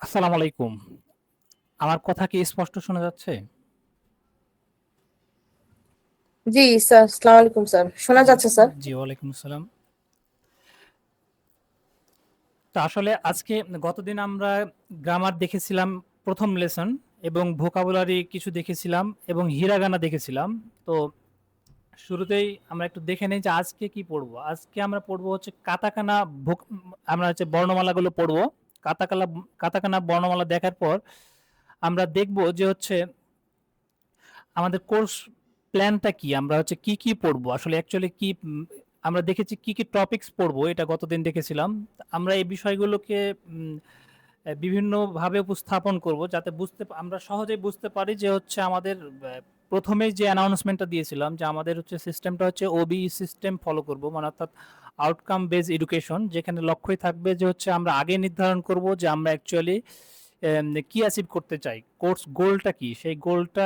আসসালামু আলাইকুম। আমার কথা কি স্পষ্ট শোনা যাচ্ছে? জি স্যার, আসসালামু আলাইকুম স্যার, শোনা যাচ্ছে স্যার। জি, ওয়ালাইকুম আসসালাম। তো আসলে আজকে গতদিন আমরা গ্রামার দেখেছিলাম ১ম লেসন এবং ভোকাবুলারি কিছু দেখেছিলাম এবং হিরাগানা দেখেছিলাম। তো শুরুতেই আমরা একটু দেখে নেই যে আজকে কি পড়বো। আজকে আমরা পড়বো হচ্ছে কাতাকানা আমরা হচ্ছে বর্ণমালাগুলো পড়বো। কাতাকালা কাতাকানা বর্ণমালা দেখার পর আমরা দেখব যে হচ্ছে আমাদের কোর্স প্ল্যানটা কি? আমরা হচ্ছে কি, কি পড়বো? আসলে অ্যাকচুয়ালি কি আমরা দেখেছি কি, কি টপিকস পড়বো এটা গতদিন দেখেছিলাম। আমরা এই বিষয়গুলোকে উম বিভিন্নভাবে উপস্থাপন করব যাতে আমরা সহজেই বুঝতে পারি যে হচ্ছে আমাদের ১ম এই যে অ্যানাউন্সমেন্টটা দিয়েছিলাম যে আমাদের হচ্ছে সিস্টেমটা হচ্ছে ওবিই সিস্টেম ফলো করব। মানে অর্থাৎ আউটকাম বেস এডুকেশন, যেখানে লক্ষ্যই থাকবে যে হচ্ছে আমরা আগে নির্ধারণ করব যে আমরা অ্যাকচুয়ালি কি অ্যাচিভ করতে চাই, কোর্স গোলটা কি, সেই গোলটা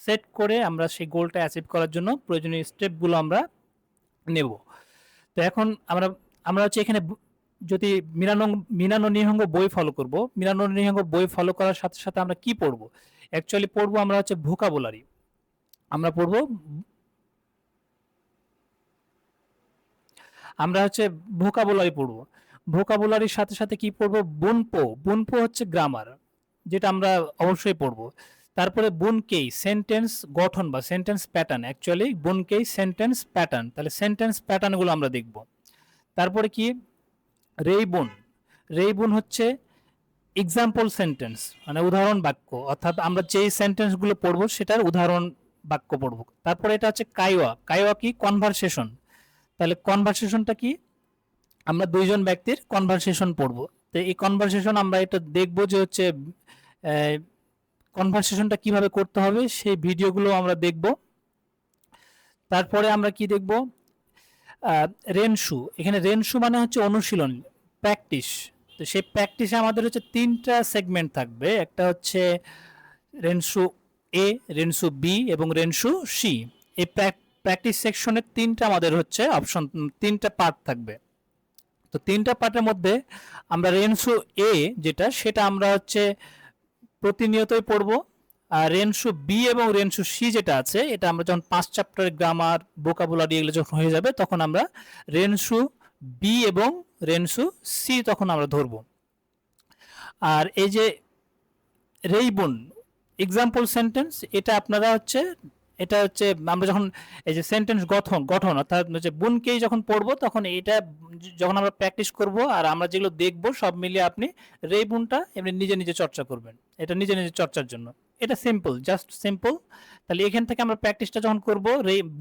সেট করে আমরা সেই গোলটা অ্যাচিভ করার জন্য প্রয়োজনীয় স্টেপগুলো আমরা নেব। তো এখন আমরা আমরা হচ্ছে এখানে যদি মিনানো নিহঙ্গ বই ফলো করব, মিনানো নিহঙ্গ বই ফলো করার সাথে সাথে আমরা কি পড়বো? অ্যাকচুয়ালি পড়বো আমরা হচ্ছে ভোকাবুলারি। আমরা পড়বো আমরা হচ্ছে ভোকাবুলারি পড়বো। ভোকাবুলারির সাথে সাথে কি পড়বো? বুনপো। বুনপো হচ্ছে গ্রামার, যেটা আমরা অবশ্যই পড়বো। তারপরে বুনকেই সেন্টেন্স গঠন বা সেন্টেন্স প্যাটার্ন, অ্যাকচুয়ালি বুনকেই সেন্টেন্স প্যাটার্ন, তাহলে সেন্টেন্স প্যাটার্নগুলো আমরা দেখব। তারপরে কি? রেইবুন। রেইবুন হচ্ছে এক্সাম্পল সেন্টেন্স, মানে উদাহরণ বাক্য, অর্থাৎ আমরা যেই সেন্টেন্সগুলো পড়বো সেটার উদাহরণ বাক্য পড়বো। তারপরে এটা হচ্ছে কাইওয়া। কাইওয়া কি? কনভারসেশন। তাহলে কনভারসেশনটা কি? আমরা দুইজন ব্যক্তির কনভারসেশন পড়বো। তো এই কনভারসেশন আমরা এটা দেখবো যে হচ্ছে কনভারসেশনটা কিভাবে করতে হবে সেই ভিডিওগুলো আমরা দেখব। তারপরে আমরা কি দেখব? রেনশু। এখানে রেনশু মানে হচ্ছে অনুশীলন, প্র্যাকটিস। তো সেই প্র্যাকটিসে আমাদের হচ্ছে ৩টা সেগমেন্ট থাকবে। একটা হচ্ছে রেনশু এ, রেনশু বি এবং রেনশু সি। এই প্র্যাকটিস সেকশনের ৩টা আমাদের হচ্ছে অপশন, ৩টা পার্ট থাকবে। তো ৩টা পার্টের মধ্যে আমরা রেনশু এ যেটা, সেটা আমরা হচ্ছে প্রতিনিয়তই পড়বো। আর রেনশু বি এবং রেনশু সি যেটা আছে, এটা আমরা যখন ৫ চ্যাপ্টারের গ্রামার, ভোকাবুলারি এগুলো যখন হয়ে যাবে তখন আমরা রেনশু বি এবং রেনশু সি তখন আমরা ধরবো। আর এই যে রেইবুন এক্সাম্পল সেন্টেন্স, এটা আপনারা হচ্ছে এটা হচ্ছে আমরা যখন এই যে সেন্টেন্স গঠন গঠন অর্থাৎ হচ্ছে বুনকেই যখন পড়বো তখন এটা যখন আমরা প্র্যাকটিস করব আর আমরা যেগুলো দেখবো সব মিলিয়ে আপনি রেইবুনটা এমনি নিজে নিজে চর্চা করবেন। এটা নিজে নিজে চর্চার জন্য এটা সিম্পল, জাস্ট সিম্পল। তাহলে এখান থেকে আমরা প্র্যাকটিসটা যখন করব,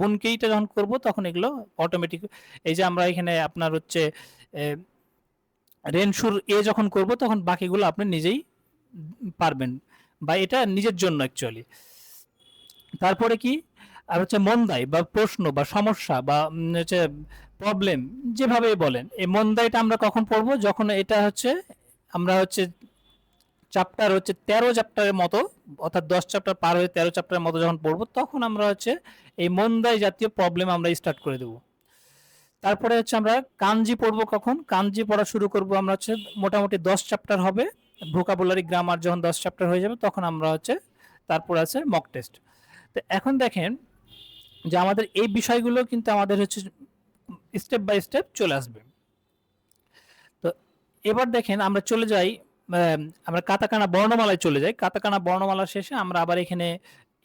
বুনকেইটা যখন করব তখন এগুলো অটোমেটিক, এই যে আমরা এখানে আপনার হচ্ছে রেনশুর এ যখন করব তখন বাকিগুলো আপনি নিজেই পারবেন, বা এটা নিজের জন্য অ্যাকচুয়ালি। তারপরে কি? আর হচ্ছে মন্দাই বা প্রশ্ন বা সমস্যা বা হচ্ছে প্রবলেম, যেভাবে বলেন, এই মন্দাইটা আমরা কখন পড়বো? যখন এটা হচ্ছে আমরা হচ্ছে চ্যাপ্টার হচ্ছে ১৩ চ্যাপ্টারের মতো, অর্থাৎ ১০ চ্যাপ্টার পার হয়ে ১৩ চ্যাপ্টারের মতো যখন পড়বো তখন আমরা হচ্ছে এই মন্দাই জাতীয় প্রবলেম আমরা স্টার্ট করে দেবো। তারপরে হচ্ছে আমরা কাঞ্জি পড়বো কখন? কাঞ্জি পড়া শুরু করবো আমরা হচ্ছে মোটামুটি ১০ চ্যাপ্টার হবে। ভোকাবুলারি গ্রামার যখন ১০ চ্যাপ্টার হয়ে যাবে তখন আমরা হচ্ছে তারপর আছে মক টেস্ট। তো এখন দেখেন যে আমাদের এই বিষয়গুলো কিন্তু আমাদের হচ্ছে স্টেপ বাই স্টেপ চলে আসবে। তো এবার দেখেন আমরা চলে যাই, আমরা কাতাকানা বর্ণমালায় চলে যাই। কাতাকানা বর্ণমালা শেষে আমরা আবার এখানে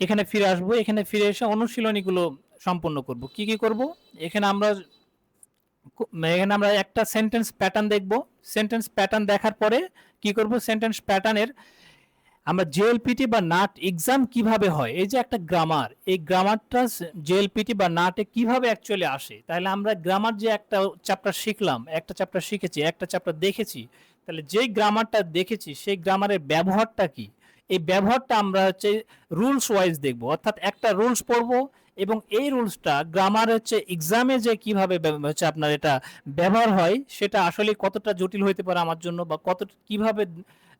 এখানে ফিরে আসবো। এখানে ফিরে এসে অনুশীলনীগুলো সম্পন্ন করব। কি কি করব? এখানে আমরা এখানে আমরা একটা সেন্টেন্স প্যাটার্ন দেখব। সেন্টেন্স প্যাটার্ন দেখার পরে কি করব? সেন্টেন্স প্যাটার্নের আমরা জেএলপিটি বা নাট এক্সাম কিভাবে হয়, এই যে একটা গ্রামার, এই গ্রামারটা জেএলপিটি বা নাটে কিভাবে অ্যাকচুয়ালি আসে, তাহলে আমরা গ্রামার যে একটা চ্যাপ্টার শিখলাম, একটা চ্যাপ্টার শিখেছি, একটা চ্যাপ্টার দেখেছি, তাহলে যেই গ্রামারটা দেখেছি সেই গ্রামারের ব্যবহারটা কি, এই ব্যবহারটা আমরা হচ্ছে রুলস ওয়াইজ দেখব। অর্থাৎ একটা রুলস পড়বো এবং এই রুলসটা গ্রামার হচ্ছে এক্সামে যে কিভাবে হচ্ছে আপনার এটা ব্যবহার হয় সেটা আসলে কতটা জটিল হইতে পারে আমার জন্য, বা কত কিভাবে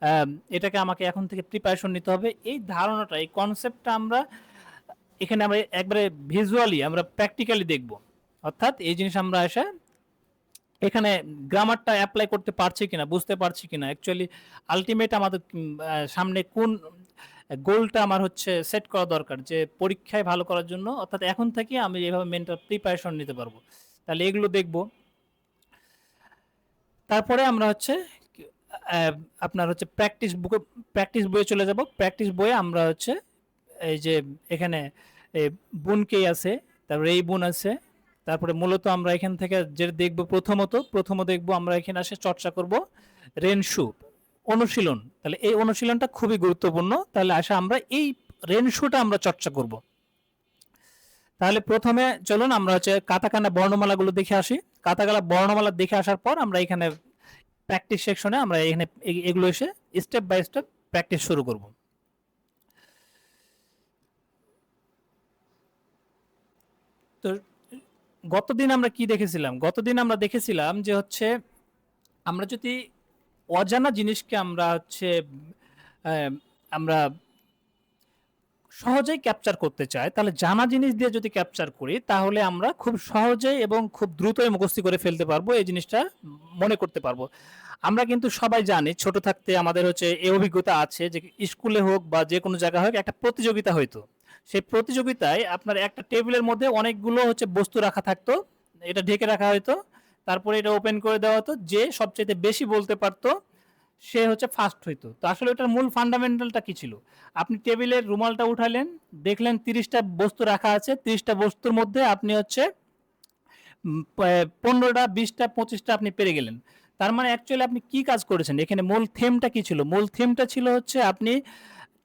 আম এটাকে আমাকে এখন থেকে প্রিপারেশন নিতে হবে। এই ধারণাটা, এই কনসেপ্টটা আমরা এখানে আমরা একবারে ভিজুয়ালি আমরা প্র্যাকটিক্যালি দেখব। অর্থাৎ এই জিনিস আমরা এসে এখানে গ্রামারটা অ্যাপ্লাই করতে পারছি কিনা, বুঝতে পারছি কিনা, অ্যাকচুয়ালি আলটিমেট আমাদের সামনে কোন গোলটা আমার হচ্ছে সেট করা দরকার, যে পরীক্ষায় ভালো করার জন্য, অর্থাৎ এখন থেকে আমি এভাবে মেন্টাল প্রিপারেশন নিতে পারবো। তাহলে এগুলো দেখব। তারপরে আমরা হচ্ছে আহ, আপনার হচ্ছে প্র্যাকটিস বইয়ে চলে যাব। প্র্যাকটিস বইয়ে আমরা হচ্ছে এই যে এখানে বুনকেই আছে, তারপরে এই বুন আছে, তারপরে মূলত আমরা এখান থেকে যে দেখব, প্রথমত দেখব আমরা এখানে আসে চর্চা করব রেনশু অনুশীলন। তাহলে এই অনুশীলনটা খুবই গুরুত্বপূর্ণ। তাহলে আসে আমরা এই রেনশুটা আমরা চর্চা করব। তাহলে প্রথমে চলুন আমরা হচ্ছে কাতাকানা বর্ণমালাগুলো দেখে আসি। কাতাকানা বর্ণমালা দেখে আসার পর আমরা এখানে প্র্যাকটিস সেকশনে আমরা এখানে এগুলো এসে স্টেপ বাই স্টেপ প্র্যাকটিস শুরু করব। তো গতদিন আমরা কি দেখেছিলাম? গতদিন আমরা দেখেছিলাম যে হচ্ছে আমরা যদি অজানা জিনিসকে আমরা হচ্ছে আহ, আমরা সহজেই ক্যাপচার করতে চাই, তাহলে জানা জিনিস দিয়ে যদি ক্যাপচার করি তাহলে আমরা খুব সহজেই এবং খুব দ্রুতই মুখস্থ করে ফেলতে পারবো, এই জিনিসটা মনে করতে পারবো। আমরা কিন্তু সবাই জানি ছোট থাকতে আমাদের হচ্ছে এই অভিজ্ঞতা আছে যে স্কুলে হোক বা যে কোনো জায়গায় হোক একটা প্রতিযোগিতা হইতো। সেই প্রতিযোগিতায় আপনার একটা টেবিলের মধ্যে অনেকগুলো হচ্ছে বস্তু রাখা থাকতো, এটা ঢেকে রাখা হতো, তারপরে এটা ওপেন করে দেওয়া হতো, যে সবচেয়ে বেশি বলতে পারতো সে হচ্ছে ফার্স্ট হইতো। তো আসলে ওটার মূল ফান্ডামেন্টালটা কি ছিল? আপনি টেবিলের রুমালটা উঠালেন, দেখলেন 30টা বস্তু রাখা আছে, 30টা বস্তুর মধ্যে আপনি হচ্ছে 15টা 20টা 25টা আপনি পেরে গেলেন। তার মানে অ্যাকচুয়ালি আপনি কি কাজ করেছেন? এখানে মূল থিমটা কি ছিল? মূল থিমটা ছিল হচ্ছে আপনি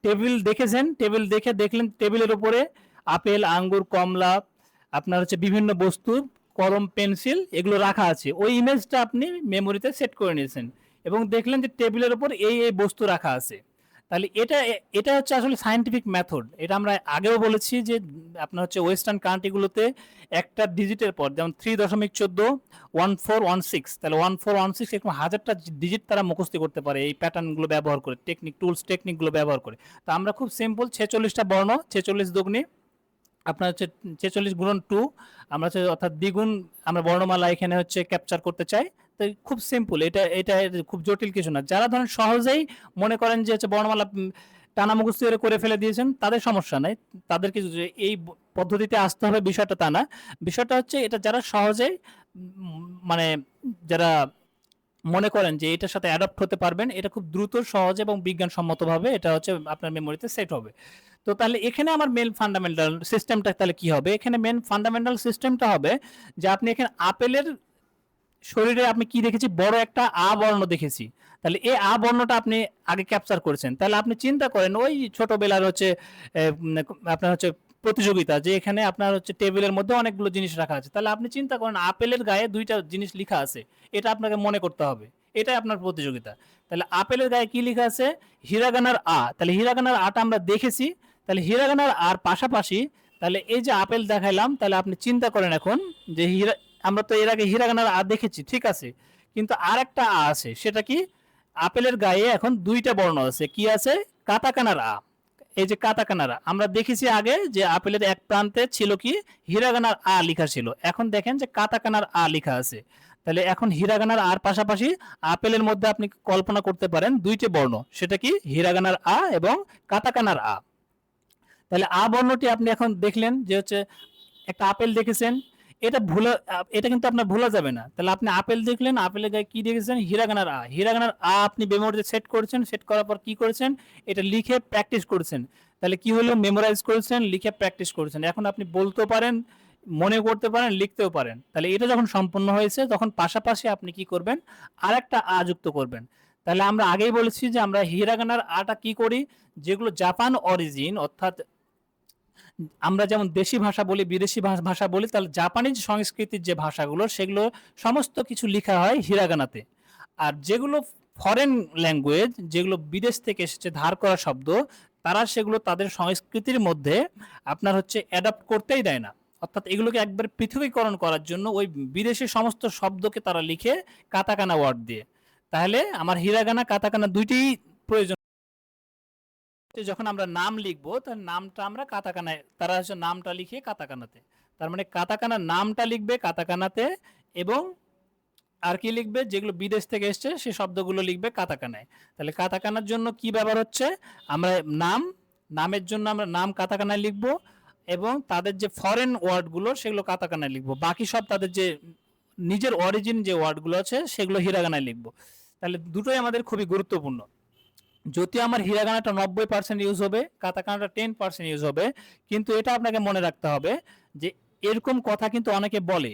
টেবিল দেখেছেন, টেবিল দেখে দেখলেন টেবিলের উপরে আপেল, আঙ্গুর, কমলা, আপনার হচ্ছে বিভিন্ন বস্তু, কলম, পেন্সিল এগুলো রাখা আছে। ওই ইমেজটা আপনি মেমোরিতে সেট করে নিয়েছেন এবং দেখলেন যে টেবিলের উপর এই বস্তু রাখা আছে। তাহলে এটা হচ্ছে আসলে সায়েন্টিফিক মেথড। এটা আমরা আগেও বলেছি যে আপনার হচ্ছে ওয়েস্টার্ন কান্ট্রিগুলোতে একটা ডিজিটের পর, যেমন 3.14, 1416, তাহলে 1416 এরকম হাজারটা ডিজিট তারা মুখস্থ করতে পারে এই প্যাটার্নগুলো ব্যবহার করে, টেকনিকগুলো ব্যবহার করে। তো আমরা খুব সিম্পল 46টা বর্ণ, 46 দুগুণে আপনার হচ্ছে 46 গুণন 2, আমরা হচ্ছে অর্থাৎ দ্বিগুণ আমরা বর্ণমালা এখানে হচ্ছে ক্যাপচার করতে চাই। তো খুব সিম্পল, এটা খুব জটিল কিছু না। যারা ধরেন সহজেই মনে করেন যে হচ্ছে বর্ণমালা টানা মুখস্থ করে ফেলে দিয়েছেন, তাদের সমস্যা নাই, তাদেরকে যে এই পদ্ধতিতে আসতে হবে বিষয়টা তা না। বিষয়টা হচ্ছে এটা যারা সহজেই মানে যারা মনে করেন যে এটার সাথে অ্যাডপ্ট হতে পারবেন, এটা খুব দ্রুত, সহজ এবং বিজ্ঞানসম্মতভাবে এটা হচ্ছে আপনার মেমোরিতে সেট হবে। তো তাহলে এখানে আমার মেন ফান্ডামেন্টাল সিস্টেমটা তাহলে কি হবে? এখানে মেন ফান্ডামেন্টাল সিস্টেমটা হবে যে আপনি এখানে আপেলের শরীরে আপনি কি দেখেছি? বড় একটা আ বর্ণ দেখেছি। তাহলে এই আ বর্ণটা আপনি আগে ক্যাপচার করেছেন। তাহলে আপনি চিন্তা করেন ওই ছোটবেলার হচ্ছে আপনার হচ্ছে প্রতিযোগিতা, যে এখানে আপনার হচ্ছে টেবিলের মধ্যে অনেকগুলো জিনিস রাখা আছে। তাহলে আপনি চিন্তা করেন আপেলের গায়ে 2টা জিনিস লিখা আছে, এটা আপনাকে মনে করতে হবে। এটাই আপনার প্রতিযোগিতা। তাহলে আপেলের গায়ে কি লিখা আছে? হিরাগানার আ। তাহলে হিরাগানার আটা আমরা দেখেছি। তাহলে হিরাগানার আর পাশাপাশি তাহলে এই যে আপেল দেখাইলাম, তাহলে আপনি চিন্তা করেন এখন যে আমরা তো এর আগে হিরাগানার আ দেখেছি, ঠিক আছে, কিন্তু আর একটা আ আছে, সেটা কি? আপেলের গায়ে এখন 2টা বর্ণ আছে, কি আছে? কাতাকানার আ। এই যে কাতাকানার আ আমরা দেখেছি আগে যে আপেলের এক প্রান্তে ছিল কি? হিরাগানার আ লেখা ছিল। এখন দেখেন যে কাতাকানার আ লেখা আছে। তাহলে এখন হিরাগানার আর পাশাপাশি আপেলের মধ্যে আপনি কল্পনা করতে পারেন 2টে বর্ণ, সেটা কি? হিরাগানার আ এবং কাতাকানার আ। তাহলে আ বর্ণটি আপনি এখন দেখলেন যে হচ্ছে একটা আপেল দেখেছেন, এটা কিন্তু আপনার ভোলা যাবে না। তাহলে আপনি আপেল দেখলেন, আপেলের গায়ে কি দেখেছেন? হিরাগানার আ। হিরাগানার আ আপনি মেমোরিতে সেট করেছেন, সেট করার পর কি করেছেন? এটা লিখে প্র্যাকটিস করেছেন। তাহলে কি হলো? মেমোরাইজ করেছেন, লিখে প্র্যাকটিস করেছেন। এখন আপনি বলতেও পারেন, মনে করতে পারেন, লিখতেও পারেন। তাহলে এটা যখন সম্পন্ন হয়েছে তখন পাশাপাশি আপনি কি করবেন? আরেকটা আ যুক্ত করবেন। তাহলে আমরা আগেই বলেছি যে আমরা হিরাগানার আটা কি করি? যেগুলো জাপান অরিজিন, অর্থাৎ আমরা যেমন দেশি ভাষা বলি, বিদেশি ভাষা বলি, তাহলে জাপানিজ সংস্কৃতির যে ভাষাগুলো সেগুলো সমস্ত কিছু লেখা হয় হিরাগানাতে। আর যেগুলো ফরেন ল্যাঙ্গুয়েজ, যেগুলো বিদেশ থেকে এসেছে ধার করা শব্দ, তারা সেগুলো তাদের সংস্কৃতির মধ্যে আপনার হচ্ছে অ্যাডাপ্ট করতেই দেয় না। অর্থাৎ এগুলোকে একবার পৃথকীকরণ করার জন্য ওই বিদেশি সমস্ত শব্দকে তারা লিখে কাতাকানা ওয়ার্ড দিয়ে। তাহলে আমার হিরাগানা কাতাকানা দুইটিই প্রয়োজন। যখন আমরা নাম লিখবো তার নামটা আমরা কাতাকানায়, তারা হচ্ছে নামটা লিখে কাতাকানাতে। তার মানে কাতাকানার নামটা লিখবে কাতাকানাতে এবং আর কি লিখবে, যেগুলো বিদেশ থেকে এসছে সেই শব্দগুলো লিখবে কাতাকানায়। তাহলে কাতাকানার জন্য কি ব্যবহার হচ্ছে, আমরা নামের জন্য আমরা নাম কাতাকানায় লিখব, এবং তাদের যে ফরেন ওয়ার্ডগুলো সেগুলো কাতাকানায় লিখব, বাকি সব তাদের যে নিজের অরিজিন যে ওয়ার্ডগুলো আছে সেগুলো হিরাগানায় লিখব। তাহলে দুটোই আমাদের খুবই গুরুত্বপূর্ণ। যদিও আমার হিরাগানাটা 90% ইউজ হবে, কাতাকানাটা 10% ইউজ হবে, কিন্তু এটা আপনাকে মনে রাখতে হবে যে এরকম কথা কিন্তু অনেকে বলে।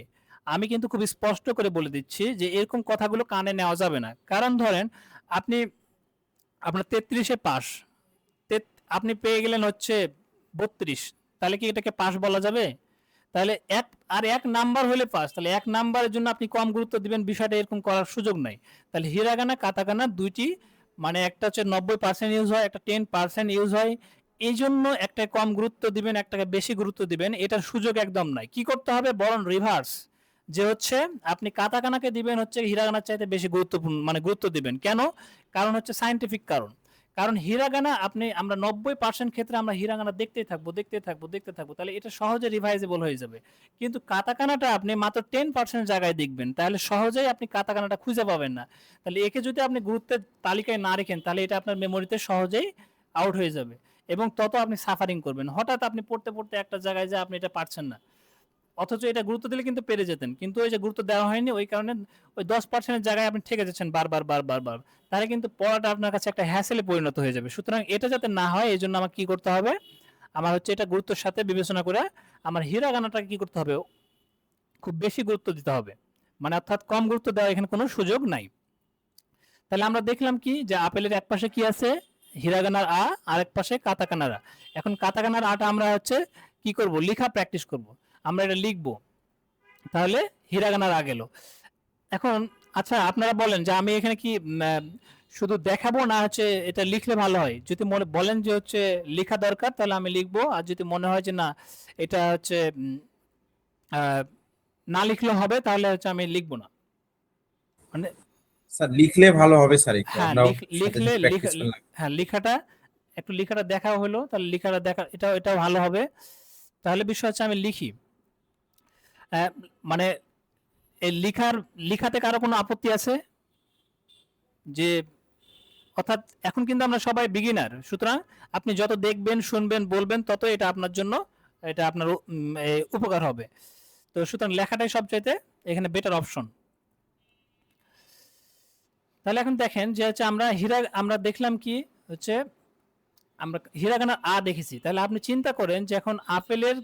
আমি কিন্তু খুব স্পষ্ট করে বলে দিচ্ছি যে এরকম কথাগুলো কানে নেওয়া যাবে না। কারণ ধরেন আপনি আপনার 33-এ পাস, আপনি পেয়ে গেলেন হচ্ছে 32, তাহলে কি এটাকে পাস বলা যাবে? তাহলে এক নাম্বার হলে পাস, তাহলে এক নাম্বারের জন্য আপনি কম গুরুত্ব দিবেন, বিষয়টা এরকম করার সুযোগ নাই। তাহলে হিরাগানা কাতাকানা দুইটি, মানে একটা হচ্ছে 90% ইউজ হয়, একটা 10% ইউজ হয়। এই জন্য একটা কম গুরুত্ব দিবেন, একটাকে বেশি গুরুত্ব দিবেন, এটার সুযোগ একদম নাই। কি করতে হবে, বরং রিভার্স, যে হচ্ছে আপনি কাতাকানাকে দিবেন হচ্ছে হিরাগানার চাইতে বেশি গুরুত্বপূর্ণ, মানে গুরুত্ব দিবেন। কেন? কারণ হচ্ছে সায়েন্টিফিক কারণ। কারণ হিরাগানা আমরা 90% ক্ষেত্রে আমরা হিরাগানা দেখতেই থাকবো, তাহলে এটা সহজে রিভাইজেবল হয়ে যাবে। কিন্তু কাতাকানাটা আপনি মাত্র 10% জায়গায় দেখবেন, তাহলে সহজেই আপনি কাতাকানাটা খুঁজে পাবেন না। তাহলে একে যদি আপনি গুরুত্বের তালিকায় না রেখেন, তাহলে এটা আপনার মেমোরিতে সহজেই আউট হয়ে যাবে, এবং তত আপনি সাফারিং করবেন। হঠাৎ আপনি পড়তে পড়তে একটা জায়গায় যে আপনি এটা পারছেন না, অথচ এটা গুরুত্ব দিলে কিন্তু পেরে যেতেন, কিন্তু ওই যে গুরুত্ব দেওয়া হয়নি, ওই কারণে ওই 10%-এর জায়গায় আপনি ঠেকে যাচ্ছেন বারবার বারবার বার, তাহলে কিন্তু পড়াটা আপনার কাছে একটা হ্যাসেলে পরিণত হয়ে যাবে। সুতরাং এটা যাতে না হয়, এই জন্য আমার কি করতে হবে, আমার হচ্ছে এটা গুরুত্বের সাথে বিবেচনা করে আমার হিরাগানাটাকে কি করতে হবে, খুব বেশি গুরুত্ব দিতে হবে, মানে অর্থাৎ কম গুরুত্ব দেওয়ার এখানে কোনো সুযোগ নাই। তাহলে আমরা দেখলাম কি, যে আপেলের এক পাশে কি আছে, হিরাগানার আ, আর এক পাশে কাতাকানার আ। এখন কাতাকানার আটা আমরা হচ্ছে কি করব, লেখা প্র্যাকটিস করব, আমরা এটা লিখবো। তাহলে হিরাগানার আ গেল। এখন আচ্ছা আপনারা বলেন যে আমি এখানে কি শুধু দেখাবো, না হচ্ছে এটা লিখলে ভালো হয়? যদি মনে বলেন যে হচ্ছে লেখা দরকার, তাহলে আমি লিখবো, আর যদি মনে হয় যে না এটা হচ্ছে আহ, না লিখলে হবে, তাহলে হচ্ছে আমি লিখবো না। মানে স্যার লিখলে ভালো হবে স্যার, একটু হ্যাঁ, আমরাও সাথে লিখলে সাথে প্র্যাকটিস করলাম। হ্যাঁ লেখাটা দেখা হলো, তাহলে লেখাটা দেখা, এটাও ভালো হবে। তাহলে বিষয় হচ্ছে আমি লিখি, আহ, মানে এই লিখাতে কারো কোনো আপত্তি আছে? যে অর্থাৎ এখন কিন্তু আমরা সবাই বিগিনার, সুতরাং আপনি যত দেখবেন, শুনবেন, বলবেন, তত এটা আপনার জন্য, এটা আপনার উপকার হবে। তো সুতরাং লেখাটাই সবচাইতে এখানে বেটার অপশন। তাহলে এখন দেখেন যে হচ্ছে আমরা দেখলাম কি হচ্ছে, আমরা হিরাগানার আ দেখেছি। তাহলে আপনি চিন্তা করেন যে এখন আপেলের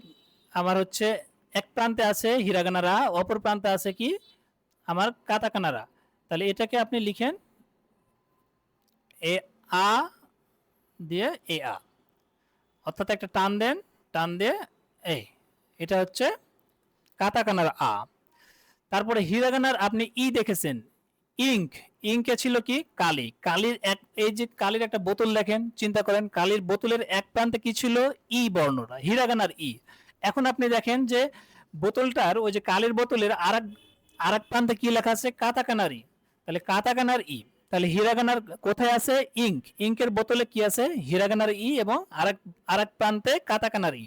আমার হচ্ছে এক প্রান্তে আছে হিরাগানার আ, অপর প্রান্তে আছে কি আমার কাতাকানার আ। তাহলে এটাকে আপনি লিখেন এ আ দিয়ে এ আ, অর্থাৎ একটা টান দেন, টান দিয়ে এই, এটা হচ্ছে কাতাকানার আ। তারপরে হিরাগানার আপনি ই দেখেছেন, ইঙ্ক, ইঙ্কে ছিল কি কালি, এই যে কালির একটা বোতল দেখেন, চিন্তা করেন কালির বোতলের এক প্রান্তে কি ছিল, ই বর্ণটা, হিরাগানার ই। এখন আপনি দেখেন যে বোতলটার ওই যে কালির বোতলের আরেক প্রান্তে কি লেখা আছে, কাতাকানার ই। তাহলে কাতাকানার ই, তাহলে হিরাগানার কোথায় আছে, ইঙ্কের বোতলে কি আছে, হিরাগানার ই, এবং আরেক প্রান্তে কাতাকানার ই।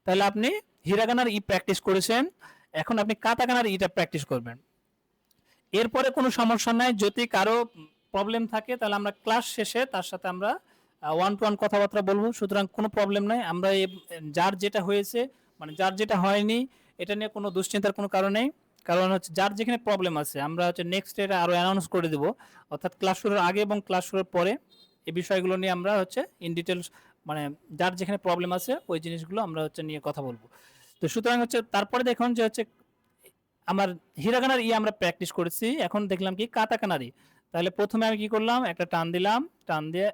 তাহলে আপনি হিরাগানার ই প্র্যাকটিস করেছেন, এখন আপনি কাতাকানার ইটা প্র্যাকটিস করবেন। এরপরে কোনো সমস্যা নাই, যদি কারো প্রবলেম থাকে তাহলে আমরা ক্লাস শেষে তার সাথে আমরা ওয়ান টু ওয়ান কথাবার্তা বলবো। সুতরাং কোনো প্রবলেম নাই, আমরা যার যেটা হয়েছে, মানে যার যেটা হয়নি, এটা নিয়ে কোনো দুশ্চিন্তার কোনো কারণ নেই। কারণ হচ্ছে যার যেখানে প্রবলেম আছে আমরা হচ্ছে নেক্সট এটা আরো অ্যানাউন্স করে দেবো, অর্থাৎ ক্লাস শুরুর আগে এবং ক্লাস শুরুর পরে এই বিষয়গুলো নিয়ে আমরা হচ্ছে ইন ডিটেলস, মানে যার যেখানে প্রবলেম আছে ওই জিনিসগুলো আমরা হচ্ছে নিয়ে কথা বলবো। তো সুতরাং হচ্ছে তারপরে দেখুন যে হচ্ছে আমার হিরাগানার ই আমরা প্র্যাকটিস করেছি, এখন দেখলাম কি কাতাকানারি। তাহলে প্রথমে আমি কি করলাম, একটা টান দিলাম, টান দিয়ে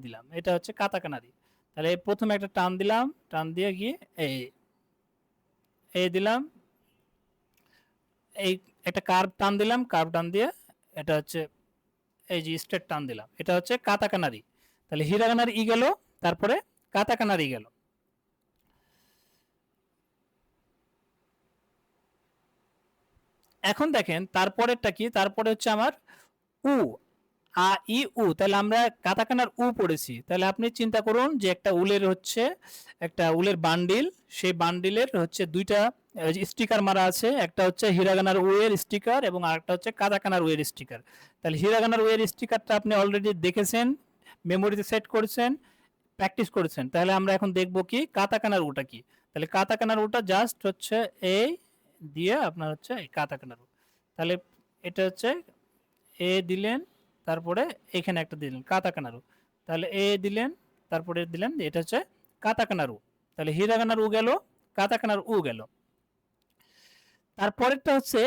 দিলাম, এটা হচ্ছে কাতাকানারি। তাহলে প্রথমে একটা টান দিলাম, টান দিয়ে গিয়ে দিলাম, এই একটা কার্ভ টান দিলাম, কার্ভ টান দিয়ে এটা হচ্ছে এই যে স্ট্রেট টান দিলাম, এটা হচ্ছে কাতাকানারি। তাহলে হিরাগানার ই গেল, তারপরে কাতাকানারি গেল। এখন দেখেন তারপরেরটা কি, তারপরে হচ্ছে আমার উ, আ ই উ, তাহলে আমরা কাতাকানার উ পড়েছি। তাহলে আপনি চিন্তা করুন যে একটা উলের বান্ডিল, সেই বান্ডিলের হচ্ছে দুইটা স্টিকার মারা আছে, একটা হচ্ছে হিরাগানার উ এর স্টিকার এবং আরেকটা হচ্ছে কাতাকানার উ এর স্টিকার। তাহলে হিরাগানার উ এর স্টিকারটা আপনি অলরেডি দেখেছেন, মেমোরিতে সেট করেছেন, প্র্যাকটিস করেছেন। তাহলে আমরা এখন দেখব কি কাতাকানার উটা কি। তাহলে কাতাকানার উটা জাস্ট হচ্ছে এই দিয়ে আপনার হচ্ছে এই কাতাকানার উ। তাহলে এটা হচ্ছে এ দিলেন, তারপরে এখানে একটা দিলেন কাতাকানারু, তাহলে এ দিলেন, তারপরে দিলেন, এটা হচ্ছে কাতাকানারু। তাহলে হিরাগানার উ গেল, কাতাকানার উ গেল। তারপরেরটা হচ্ছে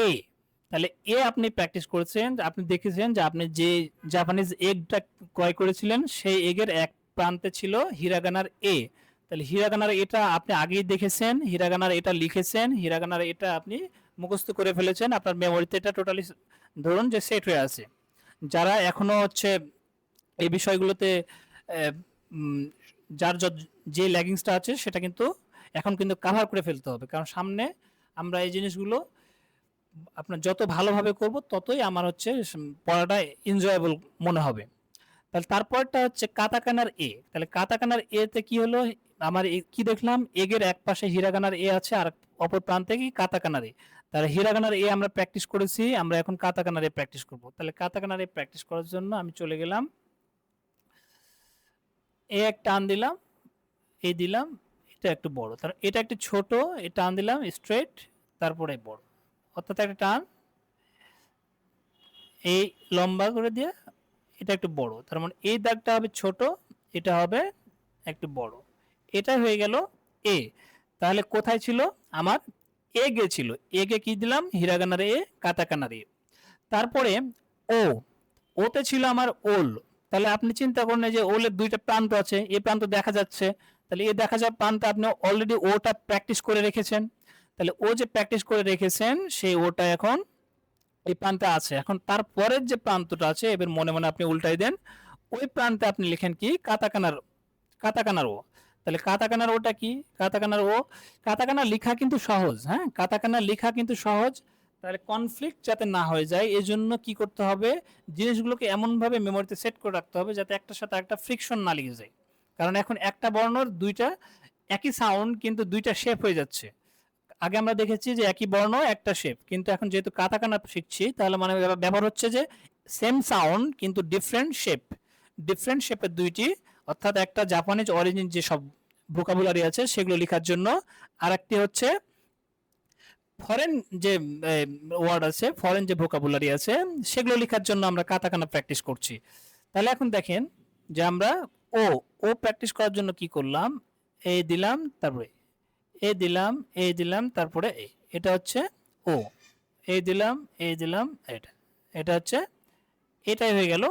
এ। তাহলে এ আপনি প্র্যাকটিস করেছেন, আপনি দেখেছেন যে আপনি যে জাপানিজ এগটা ক্রয় করেছিলেন সেই এগের এক প্রান্তে ছিল হিরাগানার এ। তাহলে হিরাগানার এটা আপনি আগেই দেখেছেন, হিরাগানার এটা লিখেছেন, হিরাগানার এটা আপনি মুখস্থ করে ফেলেছেন, আপনার মেমোরিতে এটা টোটালি ধরুন যে সেট হয়ে আছে। যারা এখনো হচ্ছে এই বিষয়গুলোতে আহ, উম, যে ল্যাগিংসটা আছে সেটা কিন্তু এখন কিন্তু কাভার করে ফেলতে হবে, কারণ সামনে আমরা এই জিনিসগুলো আপনার যত ভালোভাবে করব ততই আমার হচ্ছে পড়াটা এনজয়েবল মনে হবে। তাহলে তারপরটা হচ্ছে কাতাকানার এ। তাহলে কাতাকানার এ তে কি হলো, আমার কি দেখলাম, এগের এক পাশে হিরাগানার এ আছে আর অপর প্রান্তে কি কাতাকানার এ। তাহলে হিরাগানার এ আমরা প্র্যাকটিস করেছি, আমরা এখন কাতাকানার এ প্র্যাকটিস করব। তাহলে কাতাকানার এ প্র্যাকটিস করার জন্য আমি চলে গেলাম, এ এক টান দিলাম, এই দিলাম, এটা একটু বড়, তাহলে এটা একটু ছোট, এই টান দিলাম স্ট্রেট, তারপরে বড়, অর্থাৎ একটা টান এই লম্বা করে দিয়ে এটা একটু বড়, তার মানে এই দাগটা হবে ছোট, এটা হবে একটু বড়, এটা হয়ে গেল এ। তাহলে কোথায় ছিল আমার, এ গে ছিল, এ গে কি দিলাম, হিরাগানার এ, কাতাকানার এ। তারপরে ও, ওতে ছিল আমার ওল। তাহলে আপনি চিন্তা করুন এই যে ওলের দুইটা প্রান্ত আছে, এ প্রান্ত দেখা যাচ্ছে, তাহলে এ দেখা যাওয়া প্রান্ত আপনি অলরেডি ওটা প্র্যাকটিস করে রেখেছেন। তাহলে ও যে প্র্যাকটিস করে রেখেছেন সেই ওটা এখন এই প্রান্তে আছে। এখন তারপরের যে প্রান্তটা আছে এবার মনে মনে আপনি উল্টাই দেন, ওই প্রান্তে আপনি লিখেন কি কাতাকানার ও। তাহলে কাতাকানার ওটা কি, কাতাকানার ও, কাতাকানা লেখা কিন্তু সহজ, হ্যাঁ কাতাকানা লেখা কিন্তু সহজ। তাহলে কনফ্লিক্ট যাতে না হয়ে যায় এই জন্য কি করতে হবে, জিনিসগুলোকে এমনভাবে মেমোরিতে সেট করে রাখতে হবে যাতে একটার সাথে একটা ফ্রিকশন না লেগে যায়। কারণ এখন একটা বর্ণর দুইটা একই সাউন্ড কিন্তু দুইটা শেপ হয়ে যাচ্ছে। আগে আমরা দেখেছি যে একই বর্ণ একটা শেপ, কিন্তু এখন যেহেতু কাতাকানা শিখছি তাহলে মানে ব্যবহার হচ্ছে যে সেম সাউন্ড কিন্তু ডিফারেন্ট শেপের দুইটি, অর্থাৎ একটা জাপানিজ অরিজিন যে সব ভোকাবুলারি আছে সেগুলো লেখার জন্য, আর একটি হচ্ছে ফরেন যে ওয়ার্ড আছে, ফরেন যে ভোকাবুলারি আছে সেগুলো লেখার জন্য আমরা কাতাকানা প্র্যাকটিস করছি। তাহলে এখন দেখেন যে আমরা ও ও প্র্যাকটিস করার জন্য কি করলাম, এই দিলাম, তারপরে এ দিলাম, এই দিলাম, তারপরে এটা হচ্ছে ও, এই দিলাম, এই দিলাম, এটা এটা হচ্ছে, এটাই হয়ে গেল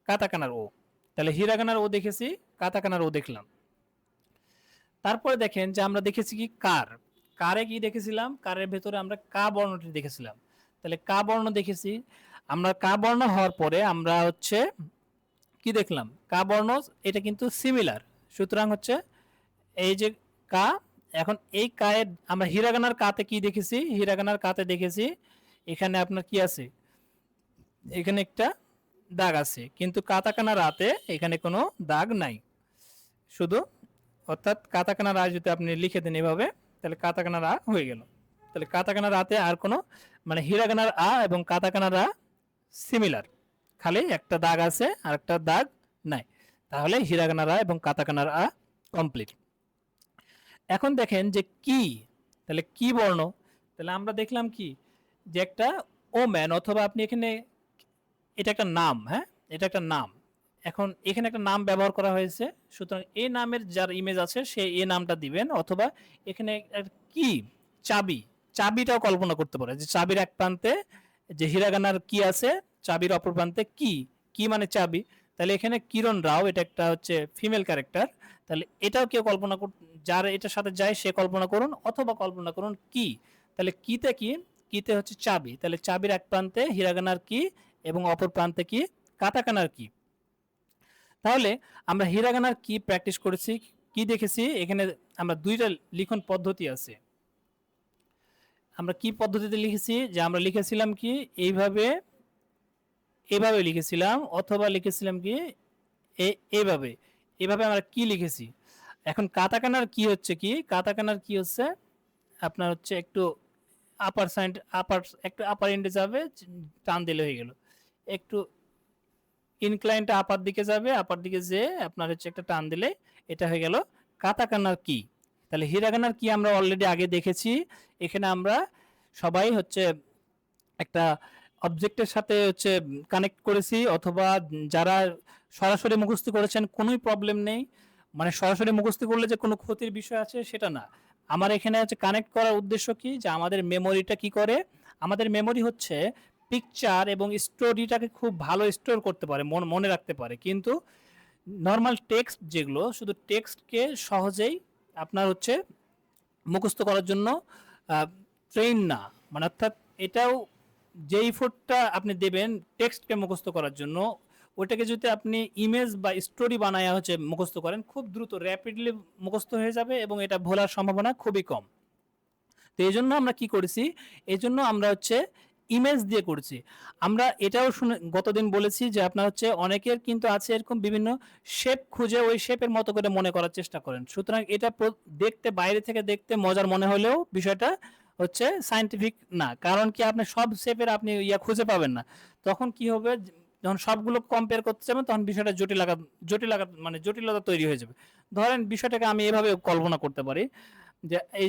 কাতাকানার ও। তাহলে হিরাগানার ও দেখেছি, কাতাকানার ও দেখলাম। তারপরে দেখেন যে আমরা দেখেছি কি কারে কি দেখেছিলাম, কারের ভেতরে আমরা কা বর্ণটি দেখেছিলাম। তাহলে কা বর্ণ দেখেছি, আমরা কা বর্ণ হওয়ার পরে আমরা হচ্ছে কি দেখলাম, কা বর্ণ এটা কিন্তু সিমিলার, সুতরাং হচ্ছে এই যে কা, এখন এই কায়ের আমরা হিরাগানার কাতে কি দেখেছি, হিরাগানার কাতে দেখেছি এখানে আপনার কি আছে, এখানে একটা দাগ আছে, কিন্তু কাতাকানা রাতে এখানে কোনো দাগ নাই, শুধু, অর্থাৎ কাতাকানা রা যদি আপনি লিখে দেন এভাবে তাহলে কাতাকানা রা হয়ে গেল। তাহলে কাতাকানা রাতে আর কোনো মানে হিরাগানার আ এবং কাতাকানা রা সিমিলার, খালি একটা দাগ আছে আর একটা দাগ নাই, তাহলে হিরাগানা রা এবং কাতাকানার আ কমপ্লিট। এখন দেখেন যে কি, তাহলে কি বর্ণ, তাহলে আমরা দেখলাম কি যে একটা ওম্যান, অথবা আপনি এখানে এটা একটা নাম, হ্যাঁ এটা একটা নাম, এখন এখানে একটা নাম ব্যবহার করা হয়েছে, সুতরাং এই নামের যার ইমেজ আছে সে এই নামটা দিবেন, অথবা এখানে কি চাবিটাও কল্পনা করতে পারে যে চাবির এক প্রান্তে যে হিরাগানার কি আছে, চাবির অপর প্রান্তে কি মানে চাবি। তাহলে এখানে কিরণ রাও এটা একটা হচ্ছে ফিমেল ক্যারেক্টার, তাহলে এটাও কেউ কল্পনা যার এটার সাথে যায় সে কল্পনা করুন, অথবা কল্পনা করুন কি, তাহলে কিতে হচ্ছে চাবি, তাহলে চাবির এক প্রান্তে হিরাগানার কি এবং অপর প্রান্তে কি কাতাকানার কি। তাহলে আমরা হিরাগানার কি প্র্যাকটিস করেছি, কি দেখেছি, এখানে আমরা দুইটা লিখন পদ্ধতি আছে। আমরা কি পদ্ধতিতে লিখেছি, যে আমরা লিখেছিলাম কি এইভাবে এভাবে লিখেছিলাম, অথবা লিখেছিলাম কি এভাবে এভাবে আমরা কি লিখেছি। এখন কাতাকানার কি হচ্ছে কি, কাতাকানার কি হচ্ছে আপনার হচ্ছে একটু আপার সাইড, একটু আপার এন্ডে যাবে, টান দিলে হয়ে গেল। একটু ইনক্লাইনটা আপার দিকে যাবে, আপার দিকে যে আপনার হচ্ছে একটা টান দিলে এটা হয়ে গেল কাতাকানার কি। তাহলে হিরাগানার কি আমরা অলরেডি আগে দেখেছি। এখানে আমরা সবাই হচ্ছে একটা অবজেক্টের সাথে হচ্ছে কানেক্ট করেছি, অথবা যারা সরাসরি মুখস্থ করেছেন কোনোই প্রবলেম নেই। মানে সরাসরি মুখস্থ করলে যে কোনো ক্ষতির বিষয় আছে সেটা না। আমার এখানে হচ্ছে কানেক্ট করার উদ্দেশ্য কি, যে আমাদের মেমোরিটা কি করে, আমাদের মেমোরি হচ্ছে পিকচার এবং স্টোরিটাকে খুব ভালো স্টোর করতে পারে, মনে রাখতে পারে। কিন্তু নর্মাল টেক্সট যেগুলো, শুধু টেক্সটকে সহজেই আপনার হচ্ছে মুখস্থ করার জন্য ট্রেন না। মানে অর্থাৎ এটাও যে ইফোর্টটা আপনি দেবেন টেক্সটকে মুখস্থ করার জন্য, ওইটাকে যদি আপনি ইমেজ বা স্টোরি বানায় হচ্ছে মুখস্থ করেন, খুব দ্রুত র্যাপিডলি মুখস্থ হয়ে যাবে এবং এটা ভোলার সম্ভাবনা খুবই কম। তো এই জন্য আমরা কি করেছি, এই জন্য আমরা হচ্ছে ইমেজ দিয়ে করছি। আমরা এটাও শুনে গতদিন বলেছি যে আপনার হচ্ছে অনেকের কিন্তু আছে এরকম বিভিন্ন শেপ খুঁজে ওই শেপের মতো করে মনে করার চেষ্টা করেন। সুতরাং এটা দেখতে, বাইরে থেকে দেখতে মজার মনে হলেও বিষয়টা হচ্ছে সায়েন্টিফিক না। কারণ কি, আপনি সব শেপের আপনি খুঁজে পাবেন না। তখন কি হবে, যখন সবগুলো কম্পেয়ার করতে যাবেন তখন বিষয়টা মানে জটিলতা তৈরি হয়ে যাবে। ধরেন বিষয়টাকে আমি এভাবে কল্পনা করতে পারি যে এই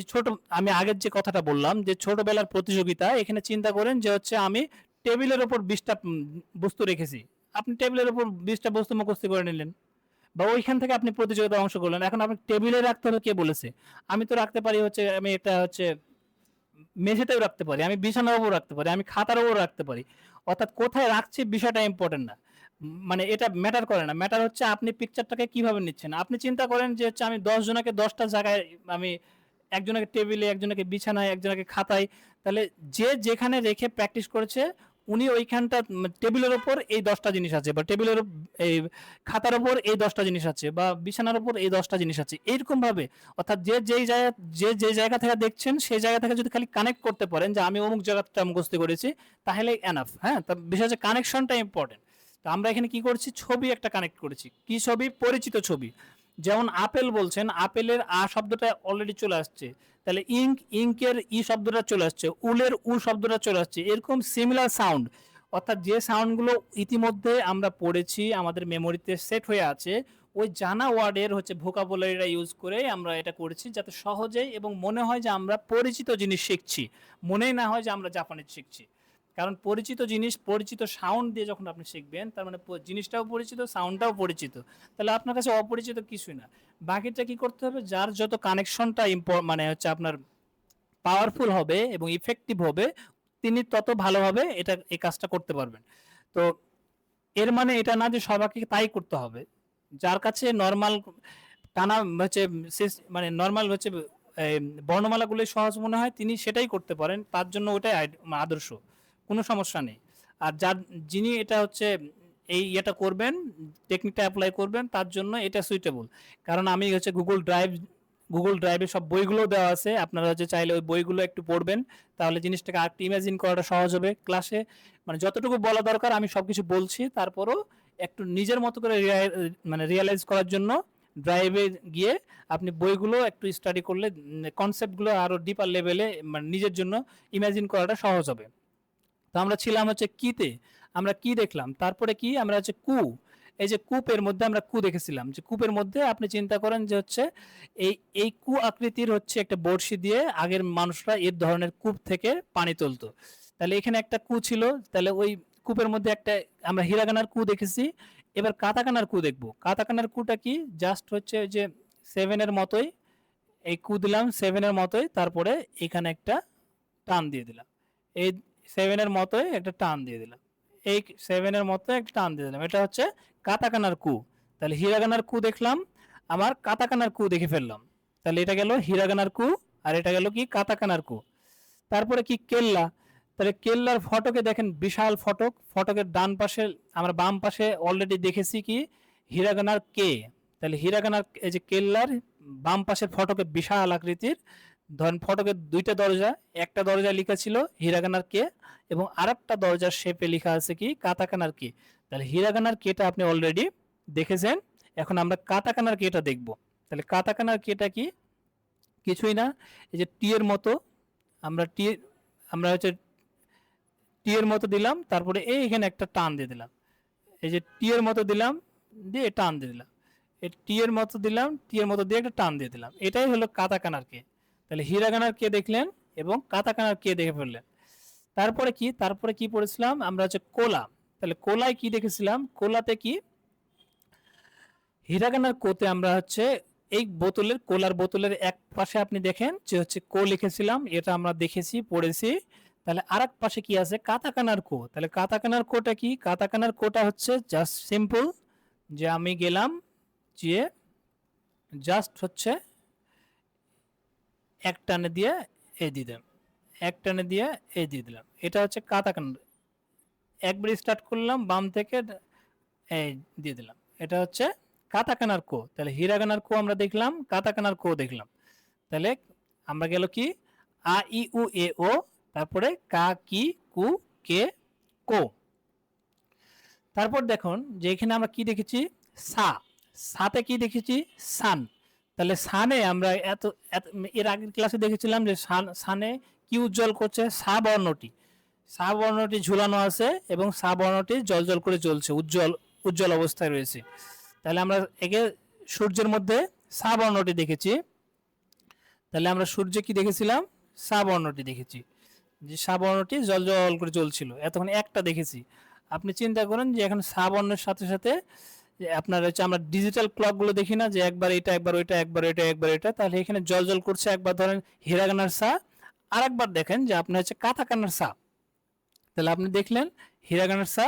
আমি আগের যে কথাটা বললাম যে ছোটবেলার প্রতিযোগিতা, এখানে চিন্তা করেন যে হচ্ছে আমি টেবিলের ওপর 20টা বস্তু রেখেছি। আপনি টেবিলের ওপর 20টা বস্তু মুখস্থ করে নিলেন, বা ওইখান থেকে আপনি প্রতিযোগিতায় অংশ করলেন। এখন আপনি টেবিলে রাখতে হবে কে বলেছে? আমি তো রাখতে পারি হচ্ছে, আমি এটা হচ্ছে মেঝেতেও রাখতে পারি, আমি বিছানার উপর রাখতে পারি, আমি খাতার উপর রাখতে পারি। অর্থাৎ কোথায় রাখছি বিষয়টা ইম্পর্টেন্ট না, মানে এটা ম্যাটার করে না। ম্যাটার হচ্ছে আপনি পিকচারটাকে কিভাবে নিচ্ছেন। আপনি চিন্তা করেন যে হচ্ছে আমি 10 জনকে 10টা জায়গায়, আমি একজনকে টেবিলে, একজনকে বিছানায়, একজনকে খাতায়, তাহলে যে যেখানে রেখে প্র্যাকটিস করেছে উনি ওইখানটা টেবিলের ওপর এই 10টা জিনিস আছে, বা টেবিলের এই খাতার ওপর এই 10টা জিনিস আছে, বা বিছানার ওপর এই 10টা জিনিস আছে, এইরকম ভাবে। অর্থাৎ যে জায়গা থেকে দেখছেন সেই জায়গা থেকে যদি খালি কানেক্ট করতে পারেন যে আমি অমুক জায়গাটা মুখস্থ করেছি, তাহলে এনাফ। হ্যাঁ, তা বিষয় হচ্ছে কানেকশনটা ইম্পর্টেন্ট। তো আমরা এখানে কি করছি, ছবি একটা কানেক্ট করেছি। কি ছবি? পরিচিত ছবি। যেমন আপেল বলছেন, আপেলের আ শব্দটা অলরেডি চলে আসছে, তাহলে ইঙ্কের ই শব্দটা চলে আসছে, উলের উ শব্দটা চলে আসছে। এরকম সিমিলার সাউন্ড, অর্থাৎ যে সাউন্ডগুলো ইতিমধ্যে আমরা পড়েছি, আমাদের মেমোরিতে সেট হয়ে আছে, ওই জানা ওয়ার্ডের হচ্ছে ভোকাবুলারিটা ইউজ করে আমরা এটা করেছি, যাতে সহজেই এবং মনে হয় যে আমরা পরিচিত জিনিস শিখছি, মনেই না হয় যে আমরা জাপানিজ শিখছি। কারণ পরিচিত জিনিস পরিচিত সাউন্ড দিয়ে যখন আপনি শিখবেন, তার মানে জিনিসটাও পরিচিত, সাউন্ডটাও পরিচিত, তাহলে আপনার কাছে অপরিচিত কিছুই না। বাকিটা কি করতে হবে, যার যত কানেকশনটা মানে হচ্ছে আপনার পাওয়ারফুল হবে এবং ইফেক্টিভ হবে, তিনি তত ভালোভাবে এই কাজটা করতে পারবেন। তো এর মানে এটা না যে সবাইকে তাই করতে হবে। যার কাছে নর্মাল টানা হচ্ছে মানে নর্মাল হচ্ছে বর্ণমালাগুলো সহজ মনে হয়, তিনি সেটাই করতে পারেন, তার জন্য ওটাই আদর্শ, কোনো সমস্যা নেই। আর যিনি এটা হচ্ছে এই ইয়েটা করবেন, টেকনিকটা অ্যাপ্লাই করবেন, তার জন্য এটা সুইটেবল। কারণ আমি হচ্ছে গুগল ড্রাইভে সব বইগুলো দেওয়া আছে, আপনারা হচ্ছে চাইলে ওই বইগুলো একটু পড়বেন, তাহলে জিনিসটাকে আরেকটু ইমাজিন করাটা সহজ হবে। ক্লাসে মানে যতটুকু বলা দরকার আমি সবকিছু বলছি, তারপরও একটু নিজের মতো করে মানে রিয়ালাইজ করার জন্য ড্রাইভে গিয়ে আপনি বইগুলো একটু স্টাডি করলে কনসেপ্টগুলো আরো ডিপার লেভেলে মানে নিজের জন্য ইমাজিন করাটা সহজ হবে। তো আমরা ছিলাম হচ্ছে কিতে, আমরা কি দেখলাম, তারপরে কি আমরা হচ্ছে এই যে কূপের মধ্যে আমরা দেখেছিলাম, যে কূপের মধ্যে আপনি চিন্তা করেন যে হচ্ছে এই আকৃতির হচ্ছে একটা বড়শি দিয়ে আগের মানুষরা এর ধরনের কূপ থেকে পানি তুলতো। তাহলে এখানে একটা ছিল, তাহলে ওই কূপের মধ্যে একটা আমরা হিরাগানার দেখেছি। এবার কাতাকানার দেখবো। কাতাকানার টা কি, জাস্ট হচ্ছে যে 7-এর মতোই, এই দিলাম 7-এর মতোই, তারপরে এখানে একটা টান দিয়ে দিলাম, এই 7-এর মতোই একটা টান দিয়ে দিলাম, এই 7-এর মতো একটা টান দিয়ে দিলাম, এটা হচ্ছে কাতাকানার তাহলে হিরাগানার দেখলাম, আমার কাতাকানার দেখে ফেললাম। তাহলে এটা গেল হিরাগানার আর এটা গেল কি কাতাকানার তারপরে কি কেল্লা। তাহলে কেল্লার ফটকে দেখেন, বিশাল ফটকের ডান পাশে, আমরা বাম পাশে অলরেডি দেখেছি কি হিরাগানার তাহলে হিরাগানার এই যে কেল্লার বাম পাশের ফটকে বিশাল আকৃতির, ধরেন ফটকের দুইটা দরজা, একটা দরজা লেখা ছিল হিরাগানার কে এবং আরেকটা দরজার শেপে লেখা আছে কি কাতাকানার কে। তাহলে হিরাগানার কেটা আপনি অলরেডি দেখেছেন, এখন আমরা কাতাকানার কেটা দেখব। তাহলে কাতাকানার কেটা কি? কিছুই না, এই যে টি এর মতো, আমরা হচ্ছে টি এর মতো দিলাম, তারপরে এখানে একটা টান দিয়ে দিলাম, এই যে টি এর মতো দিলাম, দিয়ে টান দিয়ে দিলাম, এই টি এর মতো দিলাম, টি এর মতো দিয়ে একটা টান দিয়ে দিলাম, এটাই হলো কাতাকানার কে। তাহলে হিরাগানার কে দেখলেন এবং কাতাকানার কে দেখে ফেললেন। তারপরে কি পড়েছিলাম আমরা হচ্ছে কোলা। তাহলে কোলায় কি দেখেছিলাম? কোলাতে কি হিরাগানার কোতে আমরা হচ্ছে এই বোতলের কোলার বোতলের এক পাশে আপনি দেখেন যে হচ্ছে কো লিখেছিলাম, এটা আমরা দেখেছি পড়েছি। তাহলে আরেক পাশে কি আছে? কাতাকানার কো। তাহলে কাতাকানার কোটা কি? কাতাকানার কোটা হচ্ছে জাস্ট সিম্পল, যে আমি গেলাম যে জাস্ট হচ্ছে এক টানে দিয়ে এই দিয়ে দিলাম, এক টানে দিয়ে এই দিয়ে দিলাম, এটা হচ্ছে কাতাকানার। একবার স্টার্ট করলাম বাম থেকে এই দিয়ে দিলাম, এটা হচ্ছে কাতাকানার কো। তাহলে হিরাগানার কো আমরা দেখলাম, কাতাকানার কো দেখলাম। তাহলে আমরা গেল কি আ ই উ এ ও, তারপরে কা কি কু কে কো। তারপর দেখুন যে এখানে আমরা কি দেখেছি? সা। সাতে কি দেখেছি? সান। তাহলে সানে আমরা এর আগের ক্লাসে দেখেছিলাম যে সানে কি উজ্জ্বল করছে? সা বর্ণটি। সা বর্ণটি ঝুলানো আছে এবং সা বর্ণটি জ্বলজ্বল করে জ্বলছে, উজ্জ্বল উজ্জ্বল অবস্থায় রয়েছে। তাহলে আমরা একে সূর্যের মধ্যে সা বর্ণটি দেখেছি। তাহলে আমরা সূর্যে কি দেখেছিলাম? সা বর্ণটি দেখেছি, যে সা বর্ণটি জ্বলজ্বল করে জ্বলছিল, এতক্ষণ একটা দেখেছি। আপনি চিন্তা করেন যে এখন সা বর্ণের সাথে সাথে যে আপনার হচ্ছে আমরা ডিজিটাল ক্লক গুলো দেখি না, যে একবার এটা একবার ওইটা একবার এটা একবার এটা, তাহলে এখানে জ্বলজ্বল করছে একবার ধরেন হিরাগানার সা, আর একবার দেখেন যে আপনার হচ্ছে কাতাকানার সা। তাহলে আপনি দেখলেন হিরাগানার সা,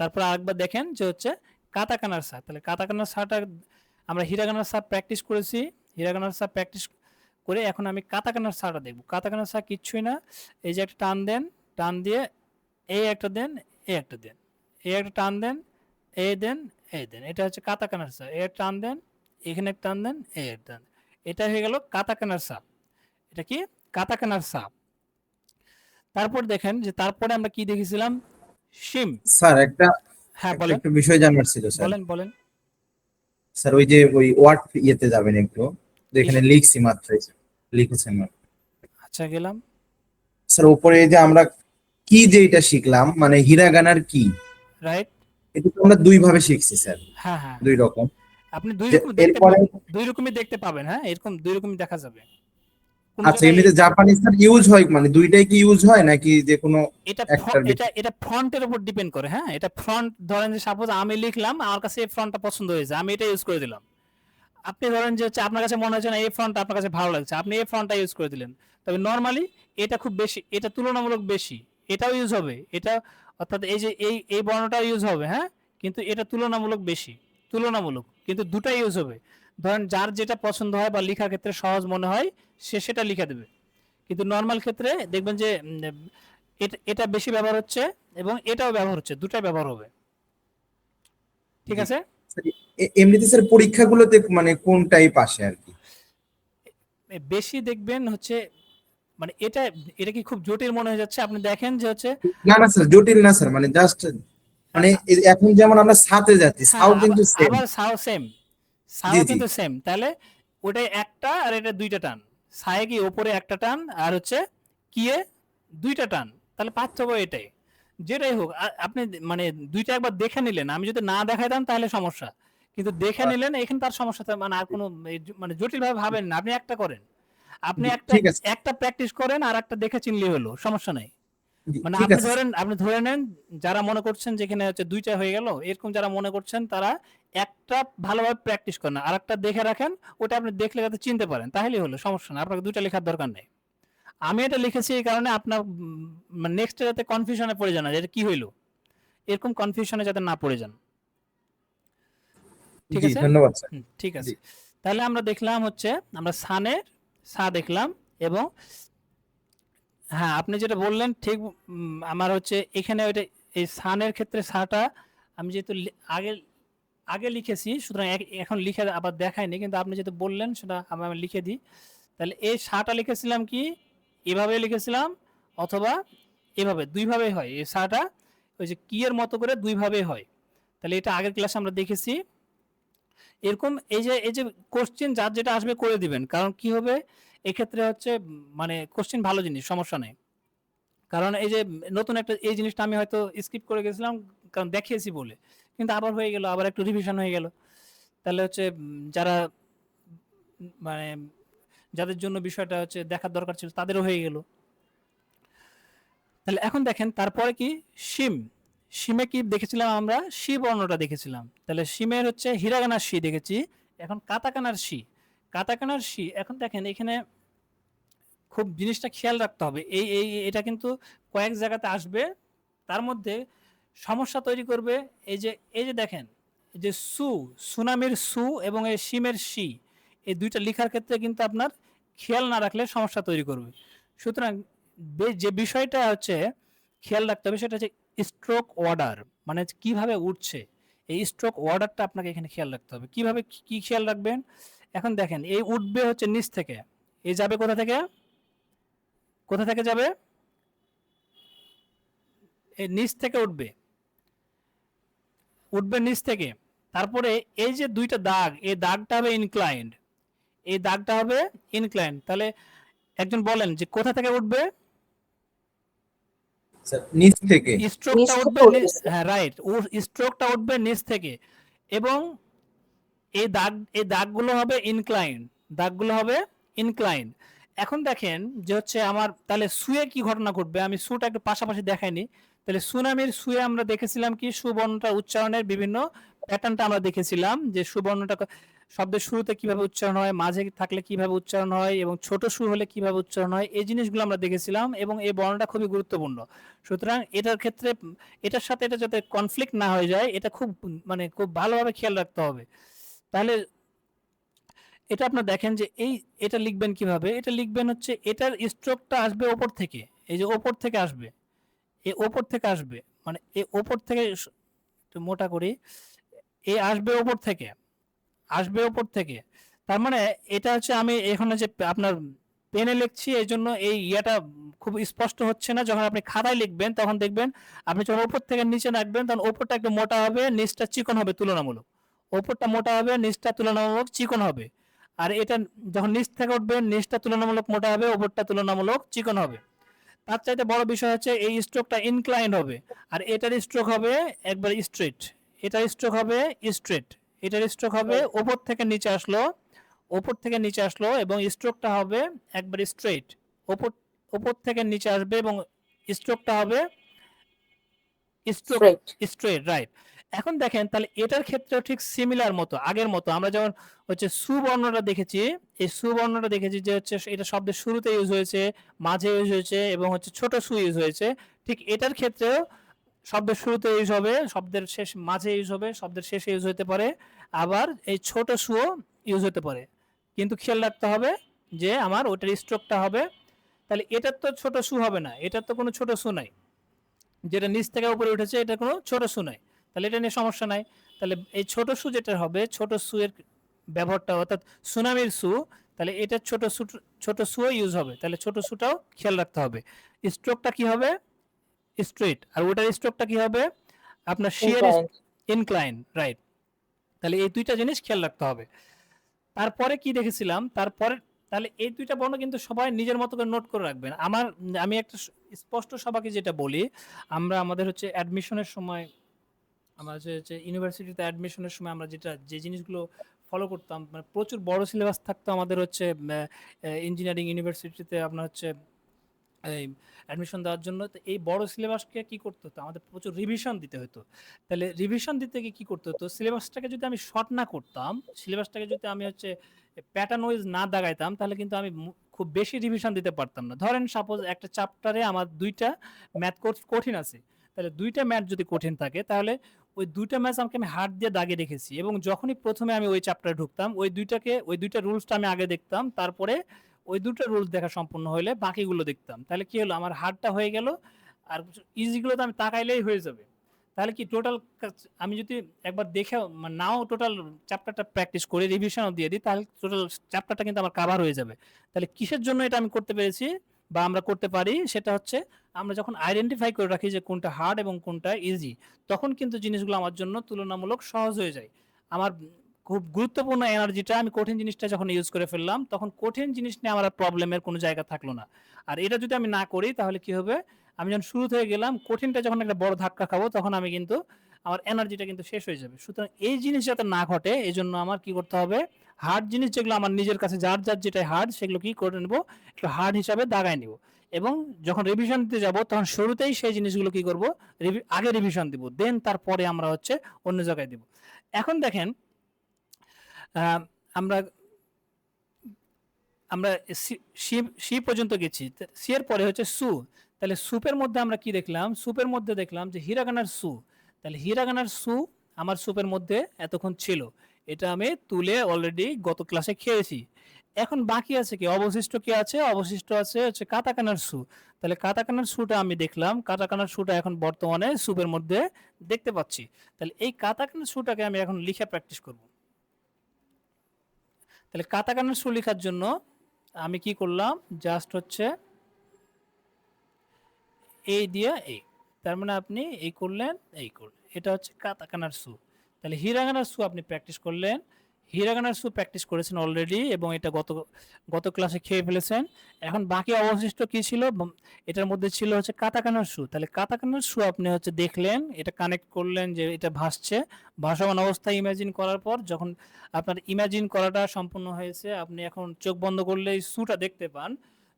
তারপর আরেকবার দেখেন যে হচ্ছে কাতাকানার সা। তাহলে কাতাকানার সাটা আমরা হিরাগানার সা প্র্যাকটিস করেছি, হিরাগানার সা প্র্যাকটিস করে এখন আমি কাতাকানার সাটা দেখব। কাতাকানার সা কিচ্ছুই না, এই যে একটা টান দেন, টান দিয়ে এই একটা দেন, এই একটা দেন, এই একটা টান দেন, এই দেন, এই দেন, এটা হচ্ছে কাতাকানার সা। এই টান দেন, এখানে একটা টান দেন, এই একটা টান, এটা হয়ে গেল কাতাকানার সা। এটা কি? কাতাকানার সা। তারপর দেখেন যে তারপরে আমরা কি দেখেছিলাম? শিম। স্যার একটা হ্যাঁ একটা বলেন, একটা বিষয় জানার ছিল স্যার। বলেন বলেন। স্যার ওই যে ওই ওয়ার্ড ইয়েতে যাবেন একটু, যেখানে কিসে? লিখছি মাত্র লিখেছেন না। আচ্ছা গেলাম। স্যার উপরে এই যে আমরা কি যে এটা শিখলাম মানে হিরাগানার কি, রাইট। এটা তো আমরা দুই ভাবে শিখছি স্যার, হ্যাঁ হ্যাঁ, দুই রকম। আপনি দুই যে রকম দেখতে এরপরে দুই রকমই দেখতে পাবেন। হ্যাঁ, এরকম দুই রকমই দেখা যাবে। কোন আচ্ছা জায়গায় এমনিতে জাপানি স্যার ইউজ হয় মানে দুইটাই কি ইউজ হয় নাকি যে কোনো একটার এটা বেশি? এটা ফন্টের উপর ডিপেন্ড করে। হ্যাঁ, এটা ফন্ট ধরেন যে সাপোজ আমি লিখলাম, আমার কাছে এই ফন্টটা পছন্দ হয়েছে, আমি এটা ইউজ করে দিলাম। আপনি ধরেন যে হচ্ছে আপনার কাছে মনে হচ্ছে না এই ফন্ট আপনার কাছে ভালো লাগছে, আপনি এই ফন্টটা ইউজ করে দিলেন। তবে নরমালি এটা খুব বেশি, এটা তুলনামূলক বেশি, এটাও ইউজ হবে, এটা অর্থাৎ এই যে এই বর্ণটাও ইউজ হবে। হ্যাঁ, কিন্তু এটা তুলনামূলক বেশি, তুলনামূলক, কিন্তু দুটাই ইউজ হবে। ধরেন যার যেটা পছন্দ হয় বা লেখার ক্ষেত্রে সহজ মনে হয় সে সেটা লিখে দেবে, কিন্তু নর্মাল ক্ষেত্রে দেখবেন যে এটা এটা বেশি ব্যবহার হচ্ছে এবং এটাও ব্যবহার হচ্ছে, দুটাই ব্যবহার হবে। ঠিক জি আছে। স্যার, এমনিতে স্যার পরীক্ষাগুলোতে মানে কোন টাইপ আসে আর কি? বেশি দেখবেন হচ্ছে মানে এটা এটা কি খুব জটিল মনে হয়ে যাচ্ছে? আপনি দেখেন যে হচ্ছে না না স্যার জটিল না স্যার, মানে জাস্ট মানে এখন যেমন আমরা সাথে যাচ্ছি, হ্যাঁ, সাও আবার কিন্তু সেম। আবার সাও সেম, জি সাও জি কিন্তু সেম। তাহলে ওটাই একটা আর এটা দুইটা টান, সায়ে কি ওপরে একটা টান আর হচ্ছে কিয়ে দুইটা টান, তাহলে পার্থক্য এটাই। যেটাই হোক আপনি মানে দুইটা একবার দেখে নিলেন, আমি যদি না দেখাইতাম তাহলে সমস্যা, কিন্তু দেখে নিলেন এখানে তার সমস্যা মানে আর কোনো মানে জটিল ভাবে ভাবেন না, আপনি একটা করেন, আপনি জি, একটা ঠিক আছে। একটা প্র্যাকটিস করেন আর একটা দেখে চিনলেই হলো, সমস্যা নাই। জি, মানে ঠিক আপনি আছে স্যার। ধরেন, আপনি ধরে নেন যারা মনে করছেন যেখানে হচ্ছে দুইটা হয়ে গেল, এরকম যারা মনে করছেন তারা একটা ভালোভাবে প্র্যাকটিস করেন আর একটা দেখে রাখেন, ওটা আপনি দেখলে যাতে চিনতে পারেন, তাহলেই হলো, সমস্যা না, আপনাকে দুইটা লেখার দরকার নেই। আমি এটা লিখেছি এই কারণে আপনার নেক্সট যাতে কনফিউশনে পড়ে যান না, যে এটা কি হইলো, এরকম কনফিউশনে যাতে না পড়ে যান। ঠিক জি আছে। ধন্যবাদ স্যার। ঠিক জি আছে। তাহলে আমরা দেখলাম হচ্ছে আমরা সানের সা দেখলাম এবং হ্যাঁ, আপনি যেটা বললেন ঠিক। আমার হচ্ছে এখানে ওইটা এই সানের ক্ষেত্রে সাটা আমি যেহেতু আগে আগে লিখেছি, সুতরাং এখন লিখে আবার দেখাইনি, কিন্তু আপনি যেহেতু বললেন সেটা আমি লিখে দিই। তাহলে এই সাটা লিখেছিলাম কি এভাবে লিখেছিলাম, অথবা এভাবে, দুইভাবেই হয় এই সাটা, ওই যে কি এর মতো করে দুইভাবেই হয়। তাহলে এটা আগের ক্লাসে আমরা দেখেছি। এরকম এই যে কোশ্চেন যার যেটা আসবে করে দিবেন, কারণ কি হবে এক্ষেত্রে হচ্ছে মানে কোশ্চেন ভালো জিনিস, সমস্যা নেই। কারণ এই যে নতুন একটা এই জিনিসটা আমি হয়তো স্কিপ করে গেছিলাম কারণ দেখিয়েছি বলে, কিন্তু আবার হয়ে গেল, আবার একটু রিভিশন হয়ে গেল। তাহলে হচ্ছে যারা মানে যাদের জন্য বিষয়টা হচ্ছে দেখার দরকার ছিল তাদেরও হয়ে গেল। তাহলে এখন দেখেন তারপরে কি শিম, শিমে কি দেখেছিলাম আমরা, শি বর্ণটা দেখেছিলাম। তাহলে শিমের হচ্ছে হিরাগানার শি দেখেছি। এখন কাতাকানার শি, কাতাকানার শি। এখন দেখেন এখানে খুব জিনিসটা খেয়াল রাখতে হবে, এটা কিন্তু কয়েক জায়গাতে আসবে, তার মধ্যে সমস্যা তৈরি করবে। এই যে দেখেন, এই যে সুনামির সু এবং এই শিমের শি, এই দুইটা লেখার ক্ষেত্রে কিন্তু আপনার খেয়াল না রাখলে সমস্যা তৈরি করবে। সুতরাং যে বিষয়টা হচ্ছে খেয়াল রাখতে হবে সেটা হচ্ছে স্ট্রোক অর্ডার, মানে কিভাবে উঠছে এই স্ট্রোক অর্ডারটা আপনাকে এখানে খেয়াল রাখতে হবে। কিভাবে কি খেয়াল রাখবেন, এখন দেখেন এই উঠবে হচ্ছে নিচ থেকে, এই যাবে কোথা থেকে, কোথা থেকে যাবে, এই নিচ থেকে উঠবে, উঠবে নিচ থেকে। তারপরে এই যে দুইটা দাগ, এই দাগটা হবে ইনক্লাইন্ড, এই দাগটা হবে ইনক্লাইন্ড। তাহলে একজন বলেন যে কোথা থেকে উঠবে, স্যার নিচ থেকে। নিচ স্ট্রোকটা থেকে উঠবে উঠতেছে। হ্যাঁ রাইট, ও স্ট্রোকটা উঠবে নিচ থেকে, এবং এই দাগগুলো হবে ইনক্লাইন্ড, দাগগুলো হবে ইনক্লাইন্ড। এখন দেখেন যে হচ্ছে আমার তাহলে সুয়ে কি ঘটনা ঘটবে, আমি সুটা একটু পাশাপাশি দেখাইনি। তাহলে সুনামির সুয়ে আমরা দেখেছিলাম কি সুবর্ণটা উচ্চারণের বিভিন্ন প্যাটার্নটা আমরা দেখেছিলাম, যে সুবর্ণটা শব্দের শুরুতে কিভাবে উচ্চারণ হয়, মাঝে থাকলে কিভাবে উচ্চারণ হয়, এবং ছোট সুর হলে কিভাবে উচ্চারণ হয়, এই জিনিসগুলো আমরা দেখেছিলাম, এবং এই বর্ণটা খুবই গুরুত্বপূর্ণ। সুতরাং এটার ক্ষেত্রে এটার সাথে এটা যাতে কনফ্লিক্ট না হয়ে যায়, এটা খুব মানে খুব ভালোভাবে খেয়াল রাখতে হবে। তাহলে এটা আপনার দেখেন যে এটা লিখবেন কিভাবে, এটা লিখবেন হচ্ছে এটার স্ট্রোকটা আসবে ওপর থেকে, এই যে ওপর থেকে আসবে, এই ওপর থেকে আসবে, মানে এই ওপর থেকে একটু মোটা করি, এই আসবে ওপর থেকে, আসবে ওপর থেকে। তার মানে এটা হচ্ছে আমি এখানে যে আপনার পেনে লিখছি এই জন্য এই ইয়েটা খুব স্পষ্ট হচ্ছে না। যখন আপনি খাতায় লিখবেন তখন দেখবেন আপনি যখন ওপর থেকে নিচে রাখবেন তখন ওপরটা একটু মোটা হবে, নিচটা চিকন হবে তুলনামূলক, ওপরটা মোটা হবে, নিচটা তুলনামূলক চিকন হবে। আর এটা যখন নিচ থেকে উঠবেন নিচটা তুলনামূলক মোটা হবে, ওপরটা তুলনামূলক চিকন হবে। তার চাইতে বড় বিষয় হচ্ছে এই স্ট্রোকটা ইনক্লাইন্ড হবে, আর এটার স্ট্রোক হবে একবার স্ট্রেট, এটার স্ট্রোক হবে স্ট্রেট, এটার স্ট্রোক হবে ওপর থেকে নিচে আসলো, ওপর থেকে নিচে আসলো, এবং স্ট্রোকটা হবে একবার স্ট্রেট, ওপর ওপর থেকে নিচে আসবে, এবং স্ট্রোকটা হবে স্ট্রোক স্ট্রেট। Straight, right. এখন দেখেন তাহলে এটার ক্ষেত্রেও ঠিক সিমিলার মতো আগের মতো আমরা যেমন হচ্ছে সুবর্ণটা দেখেছি, এই সুবর্ণটা দেখেছি যে হচ্ছে এটা শব্দের শুরুতে ইউজ হয়েছে, মাঝে ইউজ হয়েছে, এবং হচ্ছে ছোট সু ইউজ হয়েছে। ঠিক এটার ক্ষেত্রেও শব্দের শুরুতে ইউজ হবে, শব্দের শেষ মাঝে ইউজ হবে, শব্দের শেষে ইউজ হতে পারে, আবার এই ছোট সুও ইউজ হতে পারে। কিন্তু খেয়াল রাখতে হবে যে আমার ওটার স্ট্রোকটা হবে, তাহলে এটার তো ছোট সু হবে না, এটার তো কোনো ছোট সু নাই, যেটা নিচ থেকে উপরে উঠেছে এটা কোনো ছোট সু নাই, তাহলে এটা নিয়ে সমস্যা নাই। তাহলে এই ছোট সু যেটা হবে, ছোট সু এর ব্যবহারটা অর্থাৎ সুনামির সু, তাহলে এটা ছোট সুও ইউজ হবে, তাহলে ছোট সুটাও খেয়াল রাখতে হবে। স্ট্রোকটা কি হবে স্ট্রেট, আর ওটার স্ট্রোকটা কি হবে আপনার শিয়ার ইনক্লাইন্ড। Incline, right. তাহলে এই দুইটা জিনিস খেয়াল রাখতে হবে। তারপরে কি দেখেছিলাম, তারপরে তাহলে এই দুইটা বর্ণ কিন্তু সবাই নিজের মতো করে নোট করে রাখবেন। আমি একটা স্পষ্ট সবাইকে যেটা বলি, আমরা আমাদের হচ্ছে অ্যাডমিশনের সময়, আমরা হচ্ছে ইউনিভার্সিটিতে অ্যাডমিশনের সময় আমরা যে জিনিসগুলো ফলো করতাম, মানে প্রচুর বড় সিলেবাস থাকতো আমাদের হচ্ছে ইঞ্জিনিয়ারিং ইউনিভার্সিটিতে আপনার হচ্ছে এই অ্যাডমিশন দেওয়ার জন্য। তো এই বড় সিলেবাসকে কি করতে হতো, আমাদের প্রচুর রিভিশন দিতে হতো। তাহলে রিভিশন দিতে গিয়ে কি করতে হতো, সিলেবাসটাকে যদি আমি শর্ট না করতাম, সিলেবাসটাকে যদি আমি হচ্ছে প্যাটার্ন ওয়াইজ না দাগাইতাম, তাহলে কিন্তু আমি খুব বেশি রিভিশন দিতে পারতাম না। ধরেন সাপোজ একটা চ্যাপ্টারে আমার দুইটা ম্যাথ কোর্স কঠিন আছে, তাহলে দুইটা ম্যাথ যদি কঠিন থাকে তাহলে ওই দুইটা ম্যাথ আমাকে আমি হাত দিয়ে দাগিয়ে রেখেছি, এবং যখনই প্রথমে আমি ওই চ্যাপ্টারে ঢুকতাম ওই দুইটা রুলসটা আমি আগে দেখতাম, তারপরে ওই দুটো রুলস দেখা সম্পূর্ণ হলে বাকিগুলো দেখতাম। তাহলে কি হলো, আমার হার্ডটা হয়ে গেল, আর ইজিগুলো তো আমি তাকাইলেই হয়ে যাবে। তাহলে কি টোটাল আমি যদি একবার দেখে নাও টোটাল চ্যাপ্টারটা প্র্যাকটিস করে রিভিশনও দিয়ে দিই, তাহলে টোটাল চ্যাপ্টারটা কিন্তু আমার কাভার হয়ে যাবে। তাহলে কিসের জন্য এটা আমি করতে পেরেছি বা আমরা করতে পারি, সেটা হচ্ছে আমরা যখন আইডেন্টিফাই করে রাখি যে কোনটা হার্ড এবং কোনটা ইজি, তখন কিন্তু জিনিসগুলো আমার জন্য তুলনামূলক সহজ হয়ে যায়। আমার খুব গুরুত্বপূর্ণ এনার্জিটা আমি কঠিন জিনিসটা যখন ইউজ করে ফেললাম, তখন কঠিন জিনিস নিয়ে আমার প্রবলেমের কোনো জায়গা থাকলো না। আর এটা যদি আমি না করি তাহলে কি হবে, আমি যখন শুরু থেকে গেলাম কঠিনটা যখন একটা বড় ধাক্কা খাবো, তখন আমি কিন্তু আমার এনার্জিটা কিন্তু শেষ হয়ে যাবে। সুতরাং এই জিনিস যাতে না ঘটে, এই জন্য আমার কি করতে হবে, হার্ড জিনিস যেগুলো আমার নিজের কাছে যার যার যেটা হার্ড, সেগুলো কি করে নেবো, একটু হার্ড হিসাবে দাগায় নিব। এবং যখন রিভিশন দিতে যাব, তখন শুরুতেই সেই জিনিসগুলো কি করব, আগে রিভিশন দিব, দেন তারপরে আমরা হচ্ছে অন্য জায়গায় দিব। এখন দেখেন, আমরা আমরা সি পর্যন্ত গেছি, সি এর পরে হচ্ছে সু। তাহলে সুপের মধ্যে আমরা কি দেখলাম, সুপের মধ্যে দেখলাম যে হিরাগানার সু। তাহলে হিরাগানার সু আমার সুপের মধ্যে এতক্ষণ ছিল, এটা আমি তুলে অলরেডি গত ক্লাসে খেয়েছি। এখন বাকি আছে কি, অবশিষ্ট কি আছে, অবশিষ্ট আছে হচ্ছে কাতাকানার সু। তাহলে কাতাকানার সুটা আমি দেখলাম, কাতাকানার সুটা এখন বর্তমানে সুপের মধ্যে দেখতে পাচ্ছি। তাহলে এই কাতাকানার সুটাকে আমি এখন লিখে প্র্যাকটিস করব। তাহলে কাতাকানার সু লেখার জন্য আমি কি করলাম, জাস্ট হচ্ছে এই দিয়ে এই, তার মানে আপনি এই করলেন, এই করলেন, এটা হচ্ছে কাতাকানার সু। তাহলে হিরাগানার সু আপনি প্র্যাকটিস করলেন, হিরাগানার সু প্র্যাকটিস করেছেন অলরেডি, এবং এটা গত ক্লাসে খেয়ে ফেলেছেন। এখন বাকি অবশিষ্ট কি ছিল, এটার মধ্যে ছিল হচ্ছে কাতাকানার সু। তাহলে কাতাকানার সু আপনি হচ্ছে দেখলেন, এটা কানেক্ট করলেন যে এটা ভাসছে, ভাসমান অবস্থায় ইমাজিন করার পর যখন আপনার ইমাজিন করাটা সম্পূর্ণ হয়েছে, আপনি এখন চোখ বন্ধ করলে এই সুটা দেখতে পান,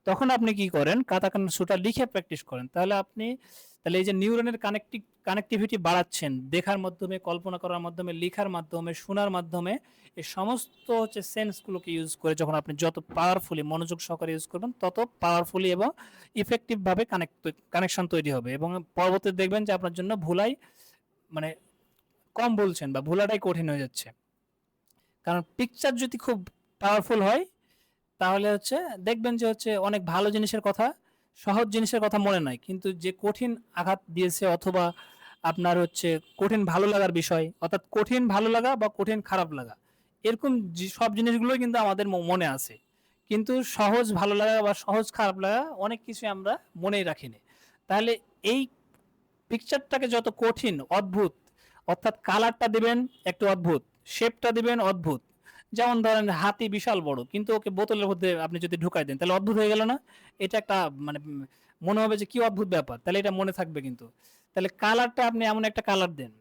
তখন আপনি কি করেন, কাতাকানার সুটা লিখে প্র্যাকটিস করেন। তাহলে এই যে নিউরনের কানেক্টিভিটি বাড়াচ্ছেন, দেখার মাধ্যমে, কল্পনা করার মাধ্যমে, লেখার মাধ্যমে, শোনার মাধ্যমে, এই সমস্ত হচ্ছে সেন্সগুলোকে ইউজ করে যখন আপনি যত পাওয়ারফুলি মনোযোগ সহকারে ইউজ করবেন, তত পাওয়ারফুলি এবং ইফেক্টিভ ভাবে কানেকশন তৈরি হবে। এবং পরবর্তীতে দেখবেন যে আপনার জন্য ভুলাই মানে কম বলছেন বা ভুলাটাই কঠিন হয়ে যাচ্ছে। কারণ পিকচার যদি খুব পাওয়ারফুল হয়, তাহলে হচ্ছে দেখবেন যে হচ্ছে অনেক ভালো জিনিসের কথা, সহজ জিনিসের কথা মনে নাই, কিন্তু যে কঠিন আঘাত দিয়েছে অথবা আপনার হচ্ছে কঠিন ভালো লাগার বিষয়, অর্থাৎ কঠিন ভালো লাগা বা কঠিন খারাপ লাগা, এরকম সব জিনিসগুলোই কিন্তু আমাদের মনে আছে। কিন্তু সহজ ভালো লাগা বা সহজ খারাপ লাগা অনেক কিছু আমরা মনেই রাখিনি। তাহলে এই পিকচারটাকে যত কঠিন, অদ্ভুত, অর্থাৎ কালারটা দিবেন একটু অদ্ভুত, শেপটা দিবেন অদ্ভুত। যেমন ধরেন হাতি বিশাল বড়, কিন্তু ওকে বোতলের মধ্যে আপনি যদি ঢুকাই দেন, তাহলে অদ্ভুত হয়ে গেল না? এটা একটা মানে মনে হবে যে কি অদ্ভুত ব্যাপার, তাহলে এটা মনে থাকবে কিন্তু। তাহলে কালারটা আপনি এমন একটা কালার দেন,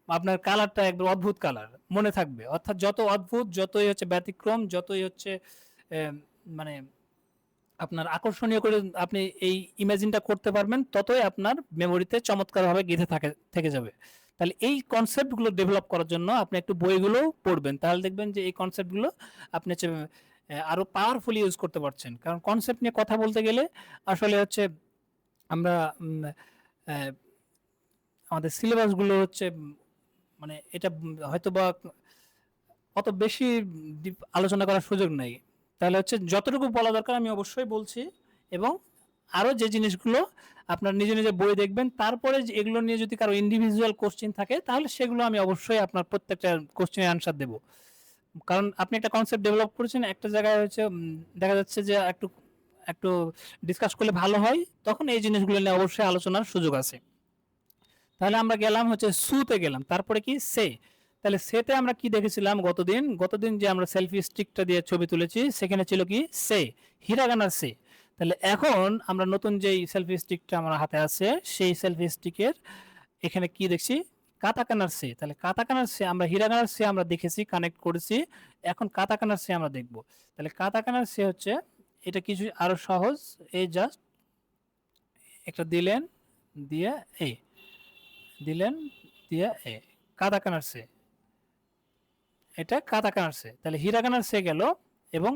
আপনার কালারটা একদম অদ্ভুত কালার মনে থাকবে। অর্থাৎ যত অদ্ভুত, যতই হচ্ছে ব্যতিক্রম, যতই হচ্ছে মানে আপনার আকর্ষণীয় করে আপনি এই ইমাজিনটা করতে পারবেন, ততই আপনার মেমোরিতে চমৎকারভাবে গেঁথে থেকে যাবে। তাহলে এই কনসেপ্টগুলো ডেভেলপ করার জন্য আপনি একটু বইগুলো পড়বেন, তাহলে দেখবেন যে এই কনসেপ্টগুলো আপনি হচ্ছে আরো পাওয়ারফুলি ইউজ করতে পারছেন। কারণ কনসেপ্ট নিয়ে কথা বলতে গেলে আসলে হচ্ছে আমরা আহ, আমাদের সিলেবাসগুলো হচ্ছে মানে এটা হয়তো বা অত বেশি আলোচনা করার সুযোগ নাই। তাহলে হচ্ছে যতটুকু বলা দরকার আমি অবশ্যই বলছি। এবং আরও যে জিনিসগুলো আপনার নিজে নিজে বই দেখবেন, তারপরে এগুলো নিয়ে যদি কারো ইন্ডিভিজুয়াল কোশ্চেন থাকে, তাহলে সেগুলো আমি অবশ্যই আপনার প্রত্যেকটা কোশ্চেনের আনসার দেবো। কারণ আপনি একটা কনসেপ্ট ডেভেলপ করেছেন, একটা জায়গায় হচ্ছে দেখা যাচ্ছে যে একটু একটু ডিসকাস করলে ভালো হয়, তখন এই জিনিসগুলো নিয়ে অবশ্যই আলোচনার সুযোগ আছে। তাহলে আমরা গেলাম হচ্ছে সুতে গেলাম, তারপরে কি সে। তাহলে সেতে আমরা কি দেখেছিলাম গতদিন যে আমরা সেলফি স্টিকটা দিয়ে ছবি তুলেছি, সেখানে ছিল কি সে, হিরাগানার সে। তাহলে এখন আমরা নতুন যেই সেলফি স্টিকটা আমার হাতে আছে, সেই সেলফি স্টিকের এখানে কি দেখছি, কাতাকানার সে। তাহলে কাতাকানার সে আমরা হিরাগানার সে আমরা দেখেছি, কানেক্ট করেছি, এখন কাতাকানার সে আমরা দেখব। তাহলে কাতাকানার সে হচ্ছে এটা কিছু আরো সহজ, এই জাস্ট একটা দিলেন, দিয়ে এই দিলেন, দিয়ে এ কাতাকানার সে, এটা কাতাকানার সে। তাহলে হিরাগানার সে গেল এবং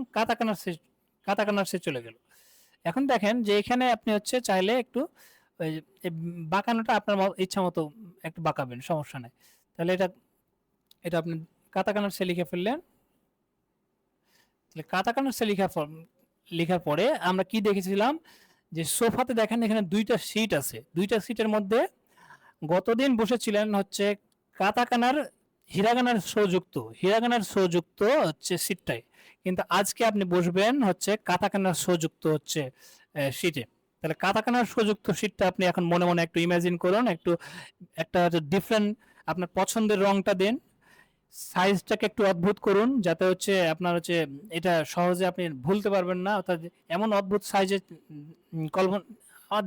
কাতাকানার সে চলে গেল। এখন দেখেন যে এখানে আপনি হচ্ছে চাইলে একটু ওই এই বাঁকানোটা আপনার ইচ্ছা মতো একটু বাঁকাবেন, সমস্যা নেই। তাহলে এটা এটা আপনি কাতাকানার সে লিখে ফেললেন। তাহলে কাতাকানার সে লেখার পরে আমরা কি দেখেছিলাম, যে সোফাতে দেখেন এখানে দুইটা সিট আছে, দুইটা সিটের মধ্যে গতদিন বসেছিলেন হচ্ছে কাতাকানার হিরাগানার সযুক্ত হচ্ছে সিটটায়, কিন্তু আজকে আপনি বসবেন হচ্ছে কাতাকানার সযুক্ত হচ্ছে সিটে। তাহলে কাতাকানার সযুক্ত সিটটা আপনি এখন মনে মনে একটু ইমাজিন করুন, একটু একটা ডিফারেন্ট আপনার পছন্দের রংটা দেন, সাইজটাকে একটু অদ্ভুত করুন যাতে হচ্ছে আপনার হচ্ছে এটা সহজে আপনি ভুলতে পারবেন না, অর্থাৎ এমন অদ্ভুত সাইজে কল্পনা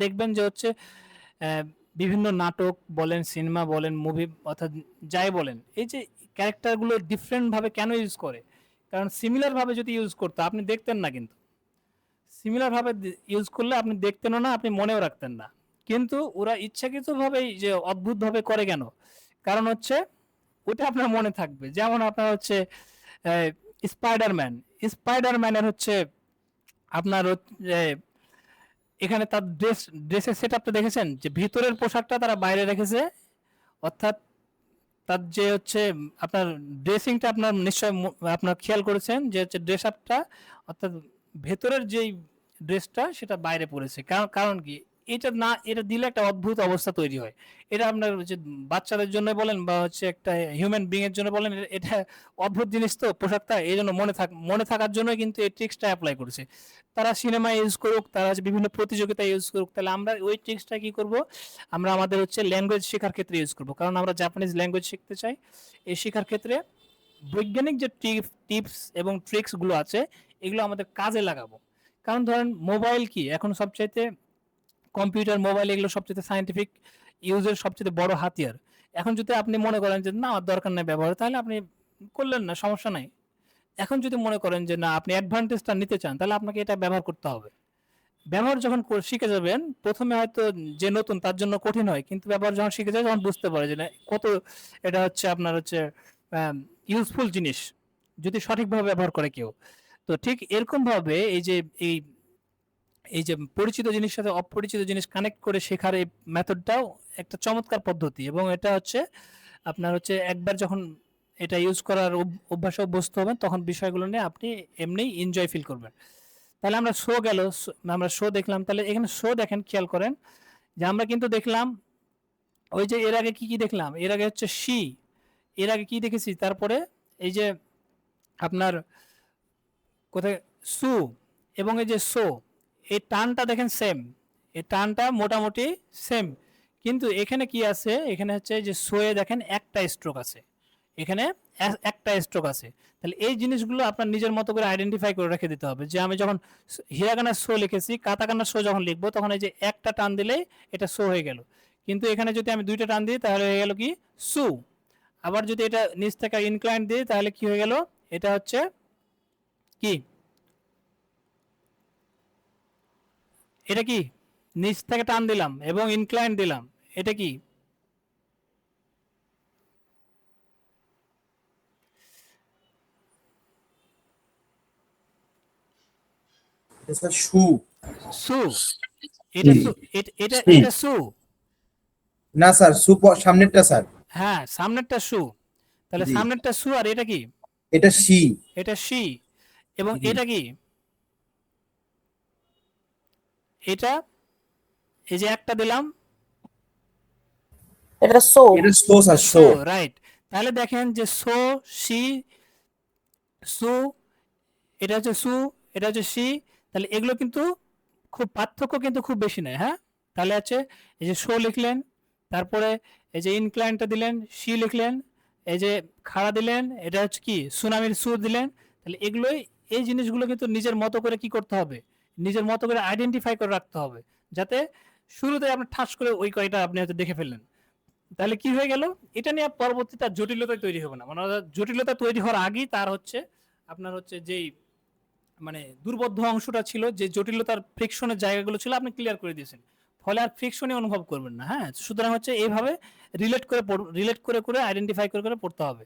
দেখবেন যে হচ্ছে আহ, বিভিন্ন নাটক বলেন, সিনেমা বলেন, মুভি অর্থাৎ যাই বলেন, এই যে ক্যারেক্টারগুলো ডিফারেন্ট ভাবে কেন ইউজ করে, কারণ সিমিলার ভাবে যদি ইউজ করতো আপনি দেখতেন না, কিন্তু সিমিলার ভাবে ইউজ করলে আপনি দেখতেনও না, আপনি মনেও রাখতেন না। কিন্তু ওরা ইচ্ছাকৃত ভাবে যে অদ্ভুত ভাবে করে কেন, কারণ হচ্ছে ওটা আপনার মনে থাকবে। যেমন আপনার হচ্ছে স্পাইডারম্যান, স্পাইডারম্যানের হচ্ছে আপনার এখানে তার ড্রেসের সেট আপটা দেখেছেন যে ভিতরের পোশাকটা তারা বাইরে রেখেছে, অর্থাৎ তার যে হচ্ছে আপনার ড্রেসিংটা আপনার নিশ্চয় আপনার খেয়াল করেছেন যে হচ্ছে ড্রেস আপটা, অর্থাৎ ভেতরের যেই ড্রেসটা সেটা বাইরে পড়েছে। কারণ কারণ কি, এটা না, এটা দিলে একটা অদ্ভুত অবস্থা তৈরি হয়। এটা আপনার হচ্ছে বাচ্চাদের জন্য বলেন বা হচ্ছে একটা হিউম্যান বিং এর জন্য বলেন, এটা অদ্ভুত জিনিস তো পোশাকটা, এই জন্য মনে থাকার জন্য কিন্তু এই ট্রিক্সটা অ্যাপ্লাই করেছে। তারা সিনেমা ইউজ করুক, তারা বিভিন্ন প্রতিযোগিতা ইউজ করুক, তাহলে আমরা ওই ট্রিক্সটা কি করব, আমরা আমাদের হচ্ছে ল্যাঙ্গুয়েজ শেখার ক্ষেত্রে ইউজ করব। কারণ আমরা জাপানিজ ল্যাঙ্গুয়েজ শিখতে চাই, এই শেখার ক্ষেত্রে বৈজ্ঞানিক যে টিপস এবং ট্রিক্স গুলো আছে এগুলো আমাদের কাজে লাগাবো। কারণ ধরেন মোবাইল কি এখন সবচাইতে, কম্পিউটার, মোবাইল এগুলো সবচেয়ে সায়েন্টিফিক ইউজের সবচেয়ে বড় হাতিয়ার। এখন যদি আপনি মনে করেন যে না আমার দরকার নেই ব্যবহার, তাহলে আপনি করলেন না, সমস্যা নাই। এখন যদি মনে করেন যে না আপনি অ্যাডভান্টেজটা নিতে চান, তাহলে আপনাকে এটা ব্যবহার করতে হবে। ব্যবহার যখন শিখে যাবেন, প্রথমে হয়তো যে নতুন তার জন্য কঠিন হয়, কিন্তু ব্যবহার যখন শিখে যায় তখন বুঝতে পারে যে না কত এটা হচ্ছে আপনার হচ্ছে ইউজফুল জিনিস, যদি সঠিকভাবে ব্যবহার করে কেউ। তো ঠিক এরকম ভাবে এই যে এই এই যে পরিচিত জিনিসের সাথে অপরিচিত জিনিস কানেক্ট করে শেখার এই মেথডটাও একটা চমৎকার পদ্ধতি, এবং এটা হচ্ছে আপনার হচ্ছে একবার যখন এটা ইউজ করার অভ্যাসে অভ্যস্ত হবেন তখন বিষয়গুলো নিয়ে আপনি এমনি এনজয় ফিল করবেন। তাহলে আমরা আমরা শো দেখলাম, তাহলে এখানে শো দেখেন, খেয়াল করেন যে আমরা কিন্তু দেখলাম ওই যে এর আগে কি কি দেখলাম, এর আগে হচ্ছে শি, এর আগে কি দেখেছি, তারপরে এই যে আপনার কোথায় সু, এবং এই যে সো, এই টানটা দেখেন সেম, এই টানটা মোটামুটি সেম, কিন্তু এখানে কি আছে, এখানে হচ্ছে যে সোয়ে দেখেন একটা স্ট্রোক আছে, এখানে একটা স্ট্রোক আছে। তাহলে এই জিনিসগুলো আপনার নিজের মতো করে আইডেন্টিফাই করে রেখে দিতে হবে, যে আমি যখন হিরাগানা শো লিখেছি, কাতাকানা শো যখন লিখবো তখন এই যে একটা টান দিলেই এটা শো হয়ে গেল, কিন্তু এখানে যদি আমি দুইটা টান দিই তাহলে হয়ে গেল কি সু। আবার যদি এটা নিচ থেকে ইনক্লাইন দিই তাহলে কি হয়ে গেল, এটা হচ্ছে কি, এটা কি নিচ থেকে টান দিলাম এবং ইনক্লাইন দিলাম, এটা কি, স্যার শু। সু, এটা জি। সু, এটা হুম। এটা সু। না স্যার সু সামনেরটা স্যার। হ্যাঁ সামনেরটা সু, তাহলে জি। সামনেরটা সু, আর এটা কি, এটা শি। এটা শি, এবং জি। এটা কি, এটা এই যে একটা দিলাম, এটা সো। এটা show sir, so, show. Right. তাহলে দেখেন যে সো, শি, সু, এটা হচ্ছে সু, এটা হচ্ছে শি, তাহলে এগুলো কিন্তু খুব পার্থক্য কিন্তু খুব বেশি নয়, হ্যাঁ। তাহলে আছে এই যে শো লিখলেন, তারপরে এই যে ইনক্লাইনটা দিলেন, শি লিখলেন, এই যে খাড়া দিলেন, এটা হচ্ছে কি সুনামির সুর দিলেন। তাহলে এগুলোই, এই জিনিসগুলো কিন্তু নিজের মতো করে কি করতে হবে, নিজের মতো করে আইডেন্টিফাই করে রাখতে হবে, যাতে শুরুতে আপনি ঠাস করে ওই কয়টা আপনি হয়তো দেখে ফেললেন, তাহলে কি হয়ে গেল, এটা নিয়ে পরবর্তীতে আর জটিলতা তৈরি হবে না, মানে জটিলতা তৈরি হওয়ার আগেই তার হচ্ছে আপনার হচ্ছে যেই মানে দুর্বোধ্য অংশটা ছিল, যে জটিলতার ফ্রিকশনের জায়গাগুলো ছিল আপনি ক্লিয়ার করে দিয়েছেন, ফলে আর ফ্রিকশনই অনুভব করবেন না। হ্যাঁ, সুতরাং হচ্ছে এইভাবে রিলেট করে করে আইডেন্টিফাই করে করে পড়তে হবে।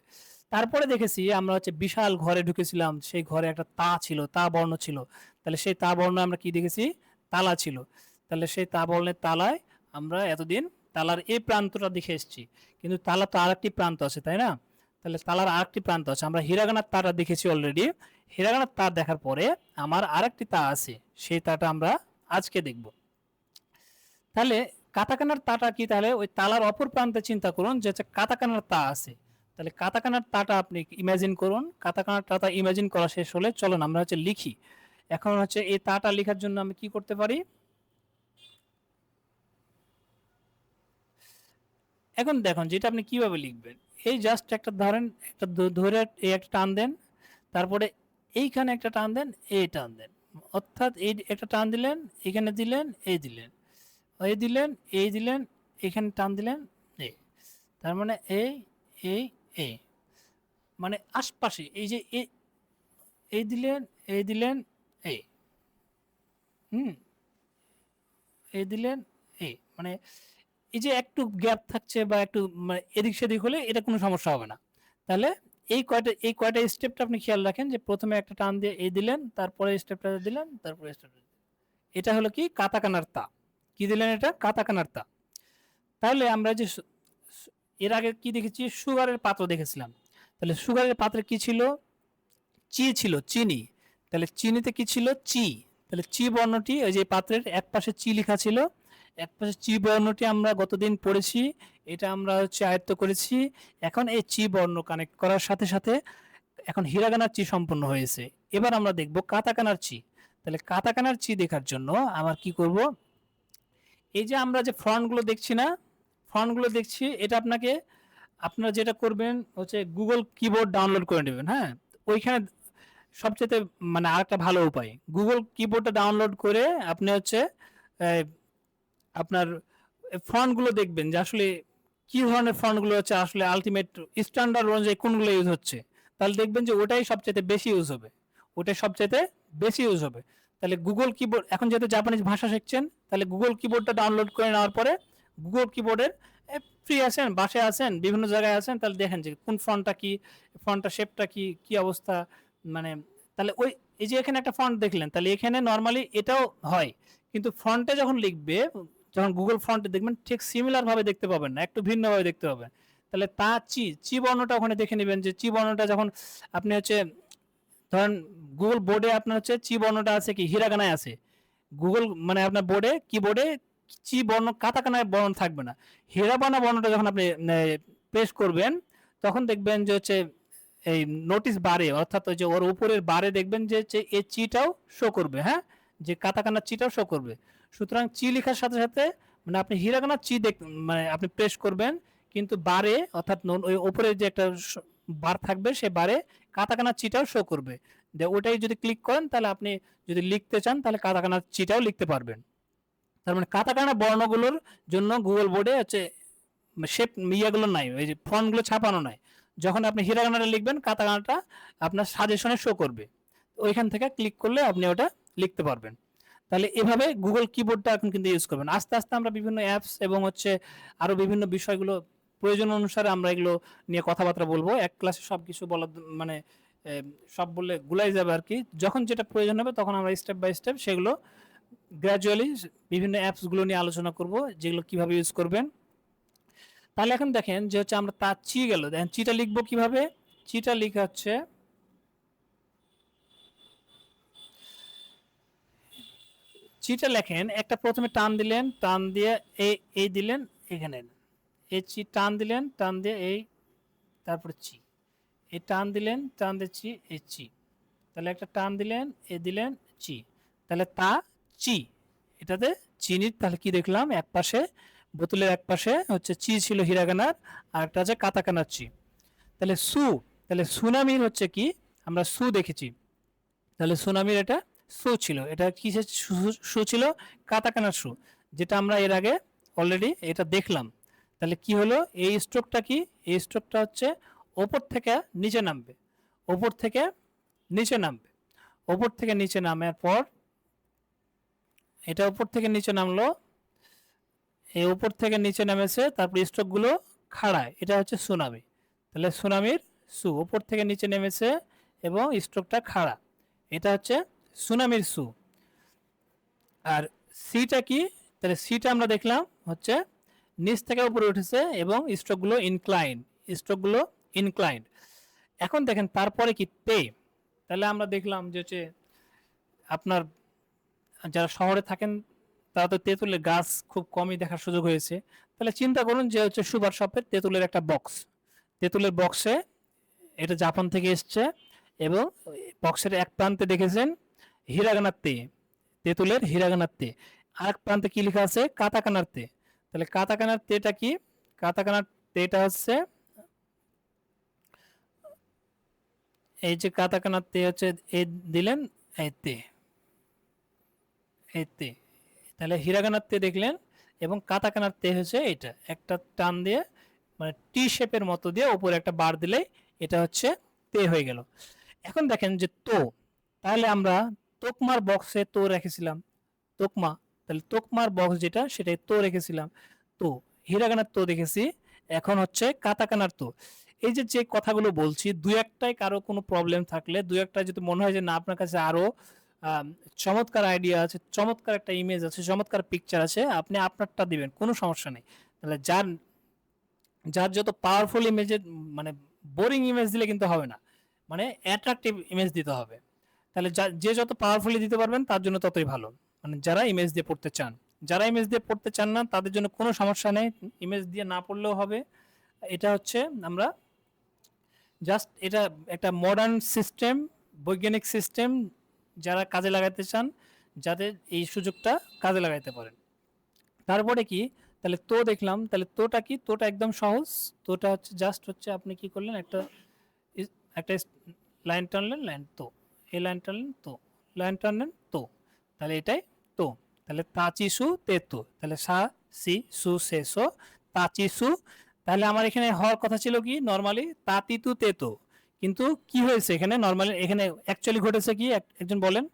তারপরে দেখেছি আমরা হচ্ছে বিশাল ঘরে ঢুকেছিলাম, সেই ঘরে একটা তা ছিল, তা বর্ণ ছিল, তাহলে সেই তা বর্ণ আমরা কি দেখেছি, তালা ছিল, তাহলে সেই তা বর্ণের তালায় আমরা এতদিন তালার এই প্রান্তটা দেখে এসেছি, কিন্তু তালা তো আরেকটি প্রান্ত আছে, তাই না, তাহলে তালার আরেকটি প্রান্ত আছে, আমরা হিরাগানার তারা দেখেছি অলরেডি, হিরাগানার তার দেখার পরে আমার আরেকটি তা আছে, সেই তাটা আমরা আজকে দেখব। তাহলে কাতাকানার তাটা কি, তাহলে ওই তালার অপর প্রান্তে চিন্তা করুন যে হচ্ছে কাতাকানার তা আছে। তাহলে কাতাকানার তাটা আপনি ইমাজিন করুন। কাতাকানার তাটা ইমাজিন করা শেষ হলে চলুন আমরা হচ্ছে লিখি। এখন হচ্ছে এই তাটা লেখার জন্য আমি কি করতে পারি? এখন দেখুন যেটা আপনি কিভাবে লিখবেন, এই জাস্ট একটা ধরেন, একটা ধরে এই একটা টান দেন, তারপরে এইখানে একটা টান দেন, এই টান দেন, অর্থাৎ এই একটা টান দিলেন, এখানে দিলেন, এই দিলেন, এই দিলেন, এই দিলেন, এখানে টান দিলেন, এই, তার মানে এই এই মানে আশপাশে এই যে এই দিলেন, এই দিলেন, এই, হুম, এই দিলেন, এই, মানে এই যে একটু গ্যাপ থাকছে বা একটু মানে এদিক সেদিক হলে এটা কোনো সমস্যা হবে না। তাহলে এই কয়টা স্টেপটা আপনি খেয়াল রাখেন যে প্রথমে একটা টান দিয়ে এই দিলেন, তারপরে স্টেপটা দিলেন, তারপরে স্টেপটা দিলেন। এটা হলো কি কাতাকানার তা। কি দিলেন? এটা কাতাকানার তা। তাহলে আমরা যে এর আগে কি দেখেছি? সুগারের পাত্র দেখেছিলাম। তাহলে সুগারের পাত্রে কি ছিল? চি ছিল, চিনি। তাহলে চিনিতে কি ছিল? চি। তাহলে চি বর্ণটি ওই যে পাত্রের এক পাশে চি লেখা ছিল, এক পাশে চি বর্ণটি আমরা গতদিন পড়েছি, এটা আমরা হচ্ছে আয়ত্ত করেছি। এখন এই চি বর্ণ কানেক্ট করার সাথে সাথে এখন হিরাগানার চি সম্পূর্ণ হয়েছে। এবার আমরা দেখব কাতাকানার চি। তাহলে কাতাকানার চি দেখার জন্য আমার কি করব? এই যে আমরা যে ফন্টগুলো দেখছি না, ফন্টগুলো দেখছি, এটা আপনারা যেটা করবেন হচ্ছে গুগল কিবোর্ড ডাউনলোড করে নেবেন। হ্যাঁ, ওইখানে সবচেয়ে মানে আরেকটা ভালো উপায়, গুগল কিবোর্ডটা ডাউনলোড করে আপনি হচ্ছে আহ, আপনার ফন্টগুলো দেখবেন যে আসলে কি ধরনের ফন্টগুলো হচ্ছে আসলে আলটিমেট স্ট্যান্ডার্ড অনুযায়ী কোনগুলো ইউজ হচ্ছে। তাহলে দেখবেন যে ওটাই সবচেয়ে বেশি ইউজ হবে, ওটাই সবচেয়ে বেশি ইউজ হবে। তাহলে গুগল কিবোর্ড, এখন যেহেতু জাপানিজ ভাষা শিখছেন, তাহলে গুগল কিবোর্ডটা ডাউনলোড করে নেওয়ার পরে গুগল কিবোর্ডের ফ্রি আছেন, বাসায় আছেন, বিভিন্ন জায়গায় আছেন, তাহলে দেখেন যে কোন ফন্টটা কি, ফন্টটা শেপটা কি, কি অবস্থা, মানে তাহলে ওই এই যে এখানে একটা ফন্ট দেখলেন, তাহলে এখানে নর্মালি এটাও হয়, কিন্তু ফন্টে যখন লিখবে, যখন গুগল ফন্টে দেখবেন ঠিক সিমিলার ভাবে দেখতে পাবেন না, একটু ভিন্নভাবে দেখতে পাবেন। তাহলে তা চি চি বর্ণটা ওখানে দেখে নেবেন যে চি বর্ণটা যখন আপনি হচ্ছে ধরেন গুগল বোর্ডে আপনার হচ্ছে চি বর্ণটা আছে কি হিরাগানায় আছে, গুগল মানে আপনার বোর্ডে কিবোর্ডে চি বর্ণ কাতাকানায় বর্ণ থাকবে না। হিরাবানা বর্ণটা যখন আপনি প্রেস করবেন, তখন দেখবেন যে হচ্ছে এই নোটিশ বারে, অর্থাৎ ওই যে ওর উপরের বারে দেখবেন যে এই চিটাও শো করবে। হ্যাঁ, যে কাতাকানার চিটাও শো করবে। সুতরাং চি লেখার সাথে সাথে মানে আপনি হিরাগানার চি মানে আপনি প্রেস করবেন, কিন্তু বারে অর্থাৎ ওই উপরে যে একটা বার থাকবে সে বারে কাতাকানার চিটাও শো করবে। যে ওটাই যদি ক্লিক করেন তাহলে আপনি যদি লিখতে চান তাহলে কাতাকানার চিটাও লিখতে পারবেন। তার মানে কাতাকানা বর্ণগুলোর জন্য গুগল বোর্ডে হচ্ছে শেপ ইয়েগুলো নাই, ওই যে ফন্টগুলো ছাপানো নাই। যখন আপনি হিরাগানাটা লিখবেন কাতাকানাটা আপনার সাজেশনে শো করবে, ওইখান থেকে ক্লিক করলে আপনি ওটা লিখতে পারবেন। তাহলে এভাবে গুগল কিবোর্ডটা এখন কিন্তু ইউজ করবেন। আস্তে আস্তে আমরা বিভিন্ন অ্যাপস এবং হচ্ছে আরো বিভিন্ন বিষয়গুলো প্রয়োজন অনুসারে আমরা এগুলো নিয়ে কথাবার্তা বলবো। এক ক্লাসে সব কিছু বলা মানে সব বললে গুলাই যাবে আর কি। যখন যেটা প্রয়োজন হবে তখন আমরা স্টেপ বাই স্টেপ সেগুলো গ্র্যাজুয়ালি বিভিন্ন অ্যাপসগুলো নিয়ে আলোচনা করব, যেগুলো কিভাবে ইউজ করবেন। তাহলে এখন দেখেন যে হচ্ছে আমরা তার চি গেল, দেখেন চিটা লিখবো কিভাবে? চিটা লিখা হচ্ছে চিটা লেখেন, একটা প্রথমে টান দিলেন, টান দিয়ে এই দিলেন, এখানে এই চি টান দিলেন, টান দিয়ে এই, তারপরে চি, এই টান দিলেন, টান দিয়ে চি, এই চি, তাহলে একটা টান দিলেন, এ দিলেন, চি, তাহলে তা চি। এটাতে চিনির তাহলে কি দেখলাম, এক পাশে বোতলের এক পাশে হচ্ছে চি ছিল হিরাগানার, আর একটা আছে কাতাকানার চি। তাহলে সু, তাহলে সুনামির হচ্ছে কি, আমরা সু দেখেছি, তাহলে সুনামির এটা সু ছিল, এটা কিসের সু ছিল? কাতাকানার সু, যেটা আমরা এর আগে অলরেডি এটা দেখলাম। তাহলে কি হলো এই স্ট্রোকটা? কি এই স্ট্রোকটা হচ্ছে ওপর থেকে নিচে নামবে, ওপর থেকে নিচে নামবে, ওপর থেকে নিচে নামার পর এটা উপর থেকে নিচে নামলো, এই উপর থেকে নিচে নেমেছে, তারপর স্ট্রোকগুলো খাড়ায়, এটা হচ্ছে সুনামি। তাহলে সুনামির সু উপর থেকে নিচে নেমেছে এবং স্ট্রোকটা খাড়া, এটা হচ্ছে সুনামির সু। আর সিটা কি? তাহলে সিটা আমরা দেখলাম হচ্ছে নিচ থেকে উপরে উঠেছে এবং স্ট্রোকগুলো ইনক্লাইন, স্ট্রোকগুলো ইনক্লাইন্ড। এখন দেখেন তারপরে কি পে, তাহলে আমরা দেখলাম যে হচ্ছে আপনার যারা শহরে থাকেন তারা তো তেঁতুলের গাছ খুব কমই দেখার সুযোগ হয়েছে। তাহলে চিন্তা করুন যে হচ্ছে সুপার শপের তেঁতুলের একটা বক্স, তেঁতুলের বক্সে এটা জাপান থেকে এসছে এবং বক্সের এক প্রান্তে দেখেছেন হিরাগানার তে, তেঁতুলের হিরাগানার তে, আরেক প্রান্তে কি লেখা আছে কাতাকানার তে। তাহলে কাতাকানার তেটা কি, কাতাকানার তেটা হচ্ছে এই যে কাতাকানার তে হচ্ছে এই দিলেন এই তে, এই তে, তাহলে হিরাগানার তে দেখলেন এবং কাতাকানার তে হচ্ছে এটা একটা টান দিয়ে মানে টি শেপের মতো দিয়ে উপরে একটা বার দিলে এটা হচ্ছে তে হয়ে গেল। এখন দেখেন যে তো, তাহলে আমরা তোকমার বক্সে তো রেখেছিলাম তোকমা, তাহলে তোকমার বক্স যেটা সেটাই তো রেখেছিলাম তো, হিরাগানার তো দেখেছি, এখন হচ্ছে কাতাকানার তো। এই যে যে কথাগুলো বলছি দুই একটাই কারো কোনো প্রবলেম থাকলে, দুই একটা যদি মনে হয় যে না আপনার কাছে আরো চমৎকার আইডিয়া আছে, চমৎকার একটা ইমেজ আছে, চমৎকার পিকচার আছে, আপনি আপনারটা দিবেন, কোনো সমস্যা নেই। তাহলে যার যার যত পাওয়ারফুল ইমেজের মানে বোরিং ইমেজ দিলে কিন্তু হবে না, মানে অ্যাট্রাকটিভ ইমেজ দিতে হবে। তাহলে যে যত পাওয়ারফুলি দিতে পারবেন তার জন্য ততই ভালো, মানে যারা ইমেজ দিয়ে পড়তে চান। যারা ইমেজ দিয়ে পড়তে চান না তাদের জন্য কোনো সমস্যা নেই, ইমেজ দিয়ে না পড়লেও হবে। এটা হচ্ছে আমরা জাস্ট এটা একটা মডার্ন সিস্টেম, বৈজ্ঞানিক সিস্টেম, যারা কাজে লাগাতে চান যাদের এই সুযোগটা কাজে লাগাইতে পারেন। তারপরে কি, তাহলে তো দেখলাম, তাহলে তোটা কি, তোটা একদম সহজ। তোটা হচ্ছে জাস্ট হচ্ছে আপনি কি করলেন একটা একটা লাইন টানলেন, লাইন তো, এই লাইন টানলেন তো, লাইন টানলেন তো, তাহলে এটাই তো। তাহলে তাচিসু তেতো, তাহলে সা সি সু সে সো তাচিসু। তাহলে আমার এখানে হওয়ার কথা ছিল কি নরমালি তাতিতু তেতো, কিন্তু কি হয়েছে এখানে নরমালি, এখানে অ্যাকচুয়ালি ঘটেছে কি একজন বলেন।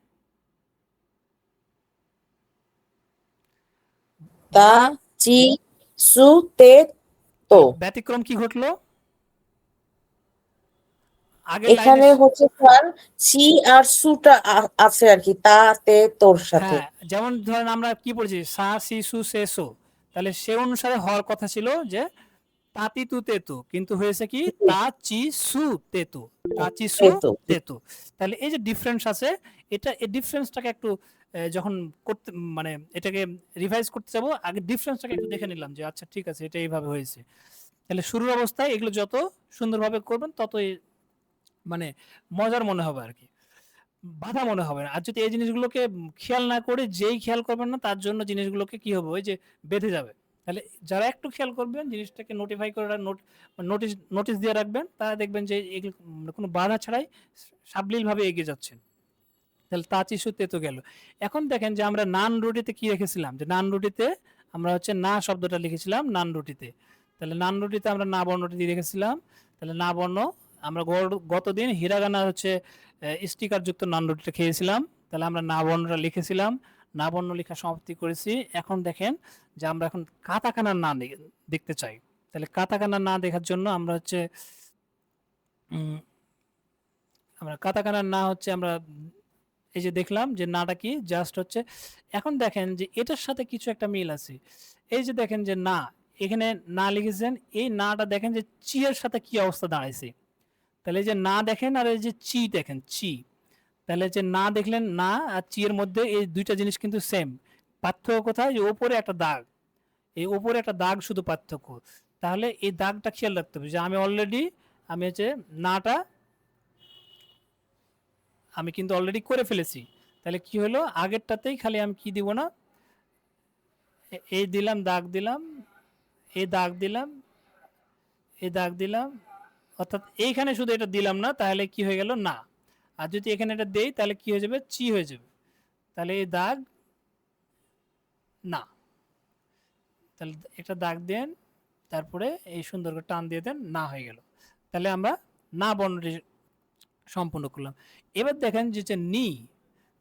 তা চি সু তে তো। ব্যতিক্রম কি ঘটলো, আগের লাইনে। এখানে হচ্ছে স্যার চি আর সুটা আছে আর কি, তা তে তোর সাথে। হ্যাঁ, যেমন ধরেন আমরা কি পড়েছি সা সি সু সে সো, তাহলে সে অনুসারে হওয়ার কথা ছিল যে তাতি তু তেতু, কিন্তু হয়েছে কি তা চি সু তেতু, তা চি সু তেতো। তেতু। তাহলে এই যে ডিফারেন্স আছে, এটা এই ডিফারেন্সটাকে একটু যখন করতে মানে এটাকে রিভাইজ করতে যাবো, আগে ডিফারেন্সটাকে একটু দেখে নিলাম যে আচ্ছা ঠিক আছে এটা এইভাবে হয়েছে। তাহলে শুরুর অবস্থায় এগুলো যত সুন্দরভাবে করবেন ততই মানে মজার মনে হবে আর কি, বাধা মনে হবে না। আর যদি এই জিনিসগুলোকে খেয়াল না করে যেই খেয়াল করবেন না তার জন্য জিনিসগুলোকে কি হবে ওই যে বেঁধে যাবে। তাহলে যারা একটু খেয়াল করবেন জিনিসটাকে নোটিফাই করে নোটিশ নোটিশ দিয়ে রাখবেন, তারা দেখবেন যে এগুলো কোনো বাধা ছাড়াই সাবলীলভাবে এগিয়ে যাচ্ছেন। তাহলে তাচিসুতে তো গেল। এখন দেখেন যে আমরা নান রুটিতে কি রেখেছিলাম, যে নান রুটিতে আমরা হচ্ছে না শব্দটা লিখেছিলাম নান রুটিতে। তাহলে নান রুটিতে আমরা না বর্ণটি দিয়ে রেখেছিলাম। তাহলে না বর্ণ আমরা গতদিন হিরাগানা হচ্ছে স্টিকার যুক্ত নান রুটিটা খেয়েছিলাম। তাহলে আমরা না বর্ণটা লিখেছিলাম, না বর্ণ লেখা সমাপ্তি করেছি। এখন দেখেন যে আমরা এখন কাতাকানার না দেখতে চাই। তাহলে কাতাকানার না দেখার জন্য আমরা হচ্ছে আমরা কাতাকানার না হচ্ছে আমরা এই যে দেখলাম যে নাটা কি জাস্ট হচ্ছে। এখন দেখেন যে এটার সাথে কিছু একটা মিল আছে। এই যে দেখেন যে না, এখানে না লিখেছেন, এই নাটা দেখেন যে চি এর সাথে কি অবস্থা দাঁড়াইছে। তাহলে এই যে না দেখেন আর এই যে চি দেখেন চি, তাহলে যে না দেখলেন না আর চি এর মধ্যে এই দুইটা জিনিস কিন্তু সেম। পার্থক্য কোথায়, যে ওপরে একটা দাগ, এই ওপরে একটা দাগ শুধু পার্থক্য। তাহলে এই দাগটা খেয়াল রাখতে হবে যে আমি অলরেডি আমি হচ্ছে নাটা আমি কিন্তু অলরেডি করে ফেলেছি। তাহলে কি হলো আগেরটাতেই খালি আমি কি দিব না, এই দিলাম দাগ দিলাম, এই দাগ দিলাম, এই দাগ দিলাম, অর্থাৎ এইখানে শুধু এটা দিলাম না, তাহলে কি হয়ে গেল না। আর যদি এখানে এটা দেই তাহলে কি হয়ে যাবে চি হয়ে যাবে। তাহলে এই দাগ না, তাহলে একটা দাগ দেন, তারপরে এই সুন্দর করে টান দিয়ে দেন, না হয়ে গেল। তাহলে আমরা না বর্ণটি সম্পূর্ণ করলাম। এবার দেখেন যে নি,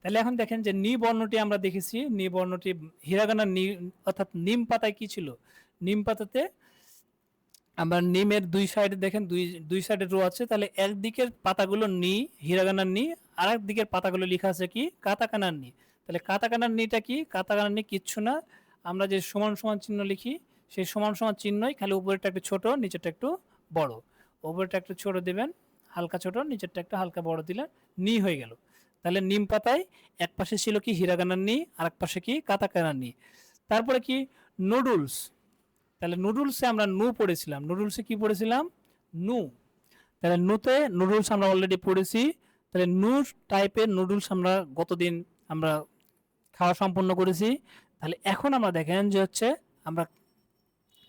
তাহলে এখন দেখেন যে নি বর্ণটি আমরা দেখেছি, নি বর্ণটি হিরাগানার নি অর্থাৎ নিম পাতায় কি ছিল, নিম পাতাতে আমরা নিমের দুই সাইডে দেখেন দুই সাইডে রো আছে, তাহলে একদিকের পাতাগুলো নি হিরাগানার নি, আর এক দিকের পাতাগুলো লেখা আছে কি কাতাকানার নি। তাহলে কাতাকানার নিটা কি, কাতাকানার নি কিচ্ছু না, আমরা যে সমান সমান চিহ্ন লিখি সেই সমান সমান চিহ্নই, খালি উপরেরটা একটু ছোট নিচেরটা একটু বড়, উপরেরটা একটু ছোট দিবেন হালকা ছোট, নিচেরটা একটু হালকা বড় দিলে নি হয়ে গেল। তাহলে নিম পাতায় এক পাশে ছিল কি হিরাগানার নি, আর এক পাশে কি কাতাকানার নি। তারপরে কি নুডলস, তাহলে নুডলসে আমরা নু পড়েছিলাম, নুডলসে কি পড়েছিলাম নু, তাহলে নুতে নুডলস আমরা অলরেডি পড়েছি। তাহলে নু টাইপের নুডলস আমরা গতদিন আমরা খাওয়া সম্পন্ন করেছি। তাহলে এখন আমরা দেখেন যে হচ্ছে আমরা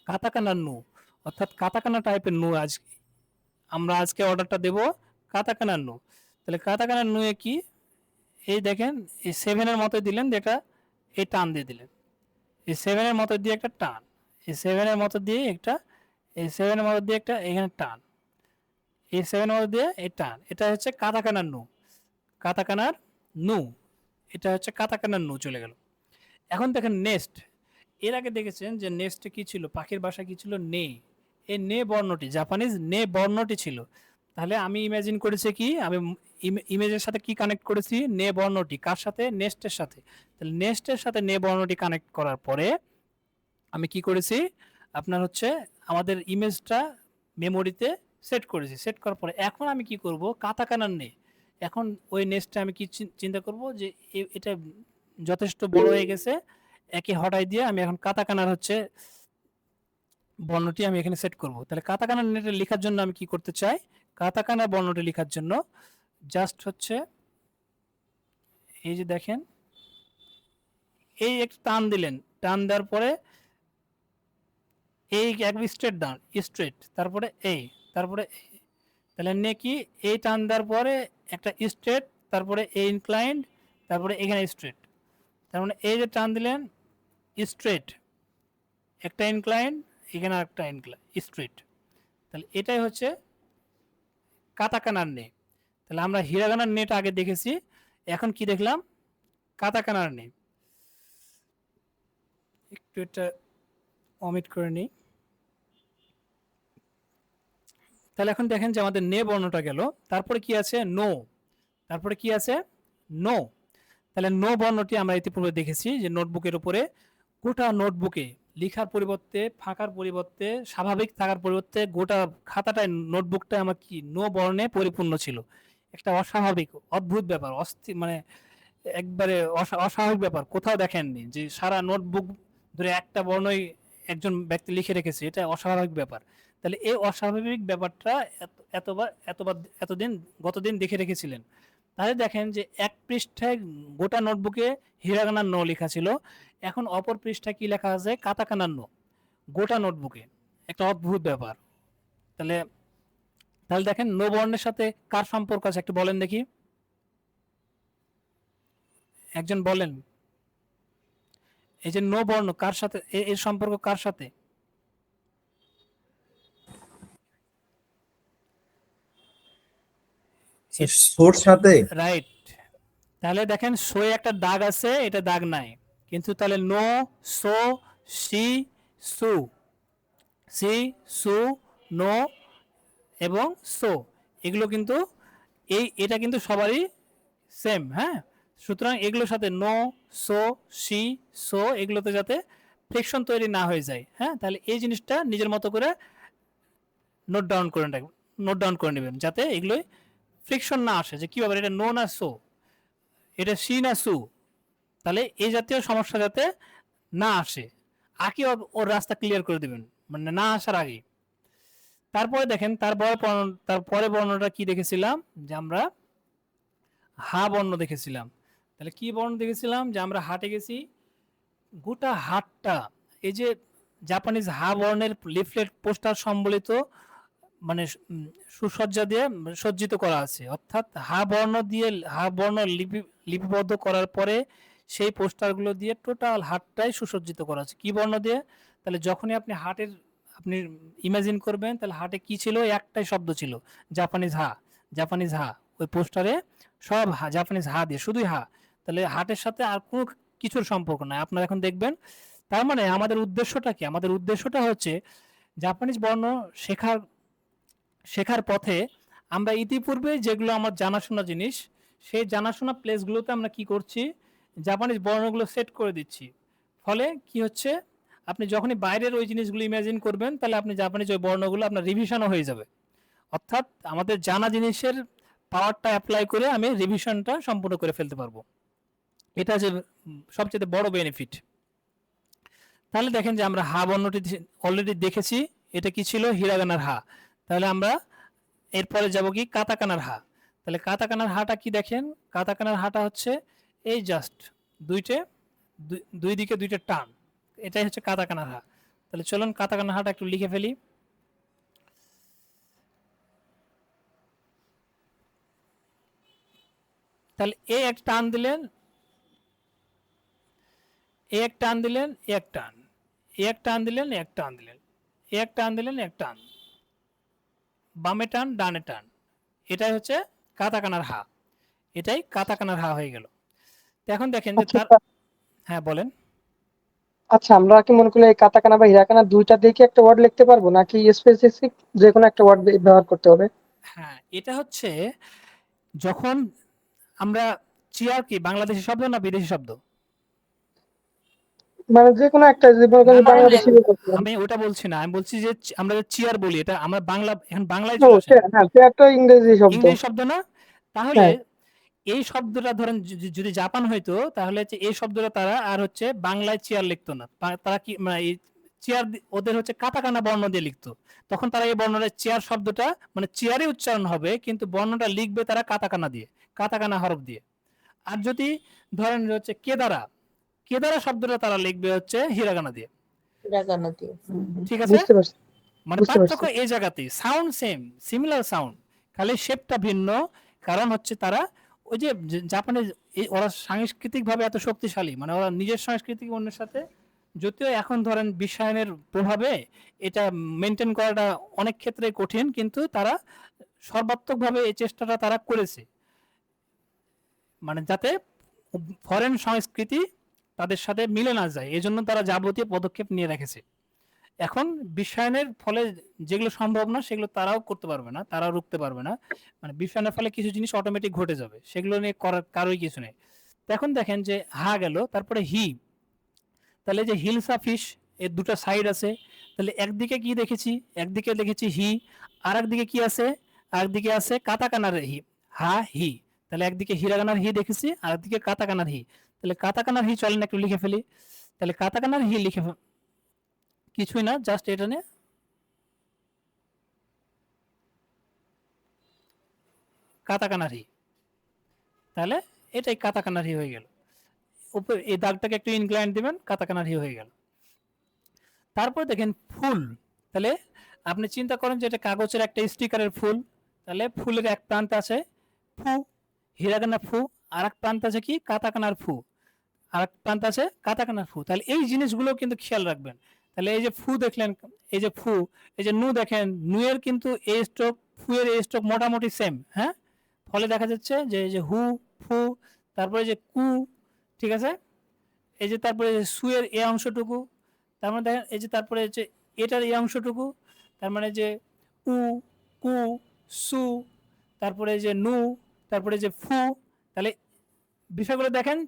কাতাকানার নু, অর্থাৎ কাতাকানা টাইপের নু আমরা আজকে অর্ডারটা দেব কাতাকানার নু। তাহলে কাতাকানার নুয়ে কি এই দেখেন এই 7 এর মতো দিলেন, যেটা এই টান দিয়ে দিলেন, এই 7 এর মতো দিয়ে একটা টান, এই 7 এর মতো দিয়ে একটা, এই 7 এর মতো দিয়ে একটা এখানে টান, এই 7 এর মতো দিয়ে এই টান, এটা হচ্ছে কাতাকানার নু, কাতাকানার নু, এটা হচ্ছে কাতাকানার নু চলে গেল। এখন দেখেন নেক্সট, এর আগে দেখেছেন যে নেক্সটে কি ছিল, পাখির ভাষা কি ছিল নে, এই নে বর্ণটি জাপানিজ নে বর্ণটি ছিল। তাহলে আমি ইমাজিন করেছি কি, আমি ইমেজের সাথে কি কানেক্ট করেছি, নে বর্ণটি, কার সাথে নেক্সটের সাথে। তাহলে নেক্সটের সাথে নে বর্ণটি কানেক্ট করার পরে আমি কি করেছি, আপনার হচ্ছে আমাদের ইমেজটা মেমোরিতে সেট করেছি, সেট করার পরে এখন আমি কি করব, কাতাকানার নে, এখন ওই নেক্সটটা আমি কি চিন্তা করব যে এটা যথেষ্ট বড় হয়ে গেছে, একে হটাই দিয়ে আমি এখন কাতাকানার হচ্ছে বর্ণটি আমি এখানে সেট করব। তাহলে কাতাকানা নেটে লেখার জন্য আমি কি করতে চাই, কাতাকানা বর্ণটি লেখার জন্য জাস্ট হচ্ছে এই যে দেখেন এই একটা টান দিলেন, টান দেওয়ার পরে এই এক স্ট্রেট ডাউন স্ট্রেট, তারপরে এই, তারপরে এই, তাহলে নে কি এই টান দেওয়ার পরে একটা স্ট্রেট, তারপরে এই ইনক্লাইন্ড, তারপরে এখানে স্ট্রেট, তার মানে এই যে টান দিলেন স্ট্রেট, একটা ইনক্লাইন্ড, এখানে একটা ইনক্লাইন্ড স্ট্রেট, তাহলে এটাই হচ্ছে কাতাকানার নে। তাহলে আমরা হিরাগানার নেট আগে দেখেছি, এখন কি দেখলাম কাতাকানার নে। একটু এটা অমিট করে নিই। তাহলে এখন দেখেন যে আমাদের নে বর্ণটা গেল, তারপরে কি আছে নো, তারপরে কি আছে নো। তাহলে নো বর্ণটি আমরা ইতিপূর্বে দেখেছি যে নোটবুকের উপরে, গোটা নোটবুকে লেখার পরিবর্তে, ফাঁকার পরিবর্তে, স্বাভাবিক থাকার পরিবর্তে গোটা খাতাটায় নোটবুকটা আমার কি নো বর্ণে পরিপূর্ণ ছিল। একটা অস্বাভাবিক অদ্ভুত ব্যাপার, মানে একবারে অস্বাভাবিক ব্যাপার, কোথাও দেখেননি যে সারা নোটবুক ধরে একটা বর্ণই একজন ব্যক্তি লিখে রেখেছে, এটা অস্বাভাবিক ব্যাপার। তাহলে এই অস্বাভাবিক ব্যাপারটা এতদিন গতদিন দেখে রেখেছিলেন। তাহলে দেখেন যে এক পৃষ্ঠায় গোটা নোটবুকে হিরাগানার নো লেখা ছিল, এখন অপর পৃষ্ঠায় কি লেখা আছে কাতাকানার নো, গোটা নোটবুকে, একটা অদ্ভুত ব্যাপার। তাহলে তাহলে দেখেন নো বর্ণের সাথে কার সম্পর্ক আছে একটু বলেন দেখি, একজন বলেন। এই যে নো বর্ণ কার সাথে, এর সম্পর্ক কার সাথে, সোর সাথে। রাইট। তাহলে দেখেন সোয়ে একটা দাগ আছে, এটা দাগ নাই, কিন্তু তাহলে নো, সো, সি, সু, সি, সু, নো এবং সো, এগুলো কিন্তু এটা কিন্তু সবারই সেম, হ্যাঁ। সুতরাং এগুলোর সাথে নো, সো, সি, সো এগুলোতে যাতে ফ্রিকশন তৈরি না হয়ে যায়, হ্যাঁ, তাহলে এই জিনিসটা নিজের মতো করে নোট ডাউন করে নেবেন, যাতে এগুলোই ফ্রিকশন না আসে, যে কি ব্যাপার এটা নো না সো, এটা সি না সু, তাহলে এই জাতীয় সমস্যা যাতে না আসে, আগে ওর রাস্তা ক্লিয়ার করে দিবেন, মানে না আসার আগে। তারপরে দেখেন তারপরে বর্ণটা কি দেখেছিলাম, যে আমরা হা বর্ণ দেখেছিলাম। তাহলে কি বর্ণ দেখেছিলাম, যে আমরা হাটে গেছি, গোটা হাটটা এই যে জাপানিজ হা বর্ণের লিফলেট পোস্টার সম্বলিত, মানে সুসজ্জা দিয়ে সজ্জিত করা আছে, অর্থাৎ হা বর্ণ লিপিবদ্ধ করার পরে সেই পোস্টারগুলো দিয়ে টোটাল হাটটাই সুসজ্জিত করা আছে কি বর্ণ দিয়ে। তাহলে যখনই আপনি ইমাজিন করবেন, তাহলে হাটে কি ছিল, একটাই শব্দ ছিল জাপানিজ হা, জাপানিজ হা, ওই পোস্টারে সব জাপানিজ হা দিয়ে, শুধুই হা। তাহলে হাটের সাথে আর কোনো কিছুর সম্পর্ক নাই, আপনারা এখন দেখবেন। তার মানে আমাদের উদ্দেশ্যটা কি, আমাদের উদ্দেশ্যটা হচ্ছে জাপানিজ বর্ণ শেখার পথে আমরা ইতিপূর্বে যেগুলো আমার জানাশোনা জিনিস, সেই জানাশোনা প্লেসগুলোতে আমরা কি করছি, জাপানিজ বর্ণগুলো সেট করে দিচ্ছি। ফলে কি হচ্ছে, আপনি যখনই বাইরের ওই জিনিসগুলো ইমাজিন করবেন, তাহলে আপনি জাপানিজ ওই বর্ণগুলো আপনার রিভিশনও হয়ে যাবে। অর্থাৎ আমাদের জানা জিনিসের পাওয়ারটা অ্যাপ্লাই করে আমি রিভিশনটা সম্পূর্ণ করে ফেলতে পারবো। এটা যে সবচেয়ে বড় বেনিফিট। তাহলে দেখেন যে আমরা হা বর্ণটি অলরেডি দেখেছি, এটা কি ছিল, হিরাগানার হা। তাহলে আমরা এরপরে যাব কি কাতাকানার হা। তাহলে কাতাকানার হাটা কি দেখেন, কাতাকানার হাটা হচ্ছে এই জাস্ট দুই দিকে দুইটা টান, এটাই হচ্ছে কাতাকানার হা। তাহলে চলুন কাতাকানার হাটা একটু লিখে ফেলি। তাহলে এ এক টান দিলেন, এক টান দিলেন, এক টান, এক টান দিলেন, এক টান দিলেন, এক টান দিলেন, এক টান, বামে টান ডানে টান, এটাই হচ্ছে কাতাকানার হা। এটাই কাতাকানার হা হয়ে গেল। তো এখন দেখেন যে তার, হ্যাঁ বলেন। আচ্ছা, আমরা কি মনে করলে এই কাতাকানা বা হিরাকানা দুইটা দেখে একটা ওয়ার্ড লিখতে পারবো, নাকি স্পেসিফিক যে কোনো একটা ওয়ার্ড ব্যবহার করতে হবে? হ্যাঁ, এটা হচ্ছে যখন আমরা চেয়ার কি বাংলাদেশি শব্দ না বিদেশি শব্দ? মানে যে কোনো একটা, যে মনে করেন না, না, বাংলাদেশি আমি ওটা বলছি না, আমি বলছি যে আমরা যে চেয়ার বলি, এটা আমরা বাংলা এখন বাংলায় চলে আসে, হ্যাঁ, চেয়ারটা ইংরেজি শব্দ। ইংরেজি শব্দ না? তাহলে হ্যাঁ। এই শব্দটা ধরেন যদি জাপান হইতো, তাহলে হচ্ছে এই শব্দটা তারা আর হচ্ছে বাংলায় চেয়ার লিখতো না, তারা কি মানে এই চেয়ার ওদের হচ্ছে কাতাকানা বর্ণ দিয়ে লিখতো। তখন তারা এই বর্ণটা চেয়ার শব্দটা মানে চেয়ারই উচ্চারণ হবে, কিন্তু বর্ণটা লিখবে তারা কাতাকানা দিয়ে, কাতাকানা হরফ দিয়ে। আর যদি ধরেন হচ্ছে কেদারা, কেদারা শব্দটা তারা লিখবে হচ্ছে হিরাগানা দিয়ে। হিরাগানা দিয়ে। ঠিক আছে, বুঝতে পারছি। মানে বুঝতে পার্থক্য পারছি। এই জায়গাতেই, সাউন্ড সেম, সিমিলার সাউন্ড, খালি শেপটা ভিন্ন। কারণ হচ্ছে তারা ওই যে জাপানের ওরা সাংস্কৃতিক ভাবে এত শক্তিশালী, মানে ওরা নিজের সংস্কৃতিকে অন্যের সাথে, যদিও এখন ধরেন বিশ্বায়নের প্রভাবে এটা মেনটেন করাটা অনেক ক্ষেত্রে কঠিন, কিন্তু তারা সর্বাত্মকভাবে এই চেষ্টাটা তারা করেছে, মানে যাতে ফরেন সংস্কৃতি তাদের সাথে মিলে না যায়, এজন্য তারা যাবতীয় পদক্ষেপ নিয়ে রেখেছে। এখন বিশ্বায়নের ফলে যেগুলো সম্ভব না সেগুলো তারাও করতে পারবে না, তারাও রুখতে পারবে না, মানে বিশ্বায়নের ফলে কিছু জিনিস অটোমেটিক ঘটে যাবে, সেগুলো নিয়ে করার কারোই কিছু নেই। তো এখন দেখেন যে হা গেল, তারপরে হি। তাহলে যে হিলসা ফিশ, এর দুটো সাইড আছে। তাহলে একদিকে কি দেখেছি, একদিকে দেখেছি হি, আর একদিকে কি আছে, আরেকদিকে আছে কাতাকানার হি, হা হি। তাহলে একদিকে হিরাগানার হি দেখেছি, আর একদিকে কাতাকানার হি। তাহলে কাতাকানার হি চলেন একটু লিখে ফেলি। তাহলে কাতাকানার হি লিখে কিছুই না, জাস্ট এটা নিয়ে কাতাকানারি, তাহলে এটাই কাতাকানারি হয়ে গেল। উপরে এই দাগটাকে একটু ইনক্লাইন দিবেন, কাতাকানারি হয়ে গেল। তারপর দেখেন ফুল। তাহলে আপনি চিন্তা করেন যে এটা কাগজের একটা স্টিকারের ফুল। তাহলে ফুলের এক প্রান্তে আছে ফু, হিরাগানা ফু, আর এক প্রান্তে আছে কি কাতাকানার ফু, আর এক প্রান্তে আছে কাতাকানার ফু। তাহলে এই জিনিসগুলো কিন্তু খেয়াল রাখবেন। তাহলে এই যে ফু দেখলেন, এই যে ফু, এই যে নু দেখেন, নু এর কিন্তু এই স্ট্রোক, ফু এর এই স্ট্রোক মোটামুটি সেম। হ্যাঁ, ফলে দেখা যাচ্ছে যে এই যে হু, ফু, তারপরে যে কু, ঠিক আছে, এই যে তারপরে সু এর এই অংশটুকু, তার মানে দেখেন এই যে তারপরে যে এটার এই অংশটুকু, তার মানে যে উ, কু, সু, তারপরে যে নু, তারপরে যে ফু। তাহলে বিষয়গুলো দেখেন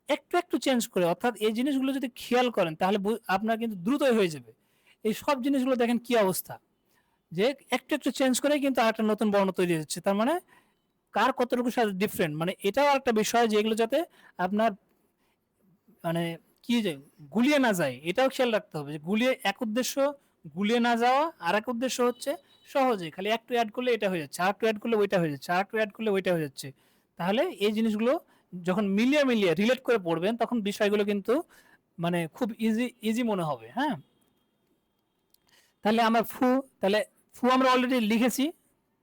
একটু একটু চেঞ্জ করে, অর্থাৎ এই জিনিসগুলো যদি খেয়াল করেন তাহলে আপনার কিন্তু দ্রুতই হয়ে যাবে। এই সব জিনিসগুলো দেখেন কি অবস্থা, যে একটু একটু চেঞ্জ করে কিন্তু আরেকটা নতুন বর্ণ তৈরি হচ্ছে। তার মানে কার কতটুকু সাথে ডিফারেন্ট, মানে এটাও একটা বিষয় যে এগুলো যাতে আপনার মানে কি যে গুলিয়ে না যায়, এটাও খেয়াল রাখতে হবে যে গুলিয়ে এক উদ্দেশ্য, গুলিয়ে না যাওয়া, আর এক উদ্দেশ্য হচ্ছে সহজে খালি একটু অ্যাড করলে এটা হয়ে যাচ্ছে, আর একটু অ্যাড করলে ওইটা হয়ে যাচ্ছে, আর একটু অ্যাড করলে ওইটা হয়ে যাচ্ছে। তাহলে এই জিনিসগুলো যখন মিলিয়ে মিলিয়ে রিলেট করে পড়বেন তখন বিষয়গুলো কিন্তু মানে খুব ইজি ইজি মনে হবে। হ্যাঁ, তাহলে আমরা ফু, তাহলে ফু আমরা অলরেডি লিখেছি,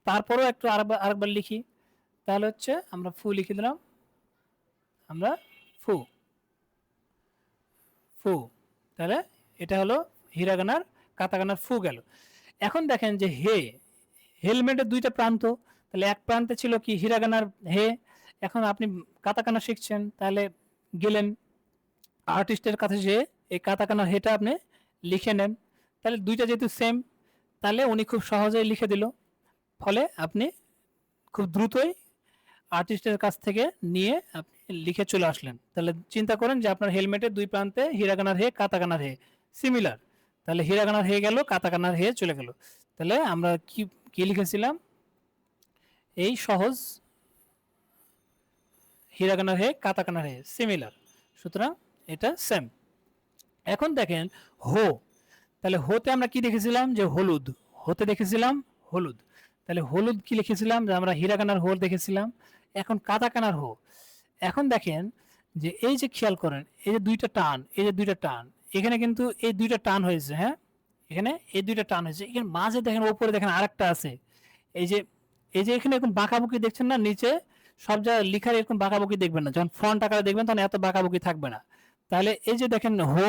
তারপরেও একটু আরেকবার লিখি। তাহলে হচ্ছে আমরা ফু লিখে দিলাম, আমরা ফু, ফু। তাহলে এটা হলো হিরাগানার কাতাকানার ফু গেল। এখন দেখেন যে হে, হেলমেটের দুইটা প্রান্ত। তাহলে এক প্রান্তে ছিল কি হিরাগানার হে, এখন আপনি কাতাকানা শিখছেন, তাহলে গেলেন আর্টিস্টের কাছে, যে এই কাতাকানার হেটা আপনি লিখে নেন। তাহলে দুইটা যেহেতু সেম, তাহলে উনি খুব সহজেই লিখে দিল, ফলে আপনি খুব দ্রুতই আর্টিস্টের কাছ থেকে নিয়ে আপনি লিখে চলে আসলেন। তাহলে চিন্তা করেন যে আপনার হেলমেটের দুই প্রান্তে হিরাগানার হে, কাতাকানার হে সিমিলার। তাহলে হিরাগানার হে গেল, কাতাকানার হে চলে গেল। তাহলে আমরা কি কি লিখেছিলাম, এই সহজ হিরাগানার হে কাতাকানার হে সিমিলার, সুতরাং এটা সেম। এখন দেখেন হো, তাহলে হোতে আমরা কি দেখেছিলাম যে হলুদ, হতে দেখেছিলাম হলুদ, তাহলে হলুদ কি লিখেছিলাম যে আমরা হিরাগানার হো দেখেছিলাম। এখন কাতাকানার হো, এখন দেখেন যে এই যে খেয়াল করেন এই যে দুইটা টান, এই যে দুইটা টান, এখানে কিন্তু এই দুইটা টান হয়েছে, হ্যাঁ এখানে এই দুইটা টান হয়েছে, এখানে মাঝে দেখেন ওপরে দেখেন আরেকটা আছে, এই যে এখানে এরকম বাঁকাবুকি দেখছেন না, নিচে সব জায়গায় লিখার এরকম বাঁকাবুকি দেখবেন না, যখন ফ্রন্ট আকারে দেখবেন তখন এত বাঁকাবুকি থাকবে না। তাহলে এই যে দেখেন হো,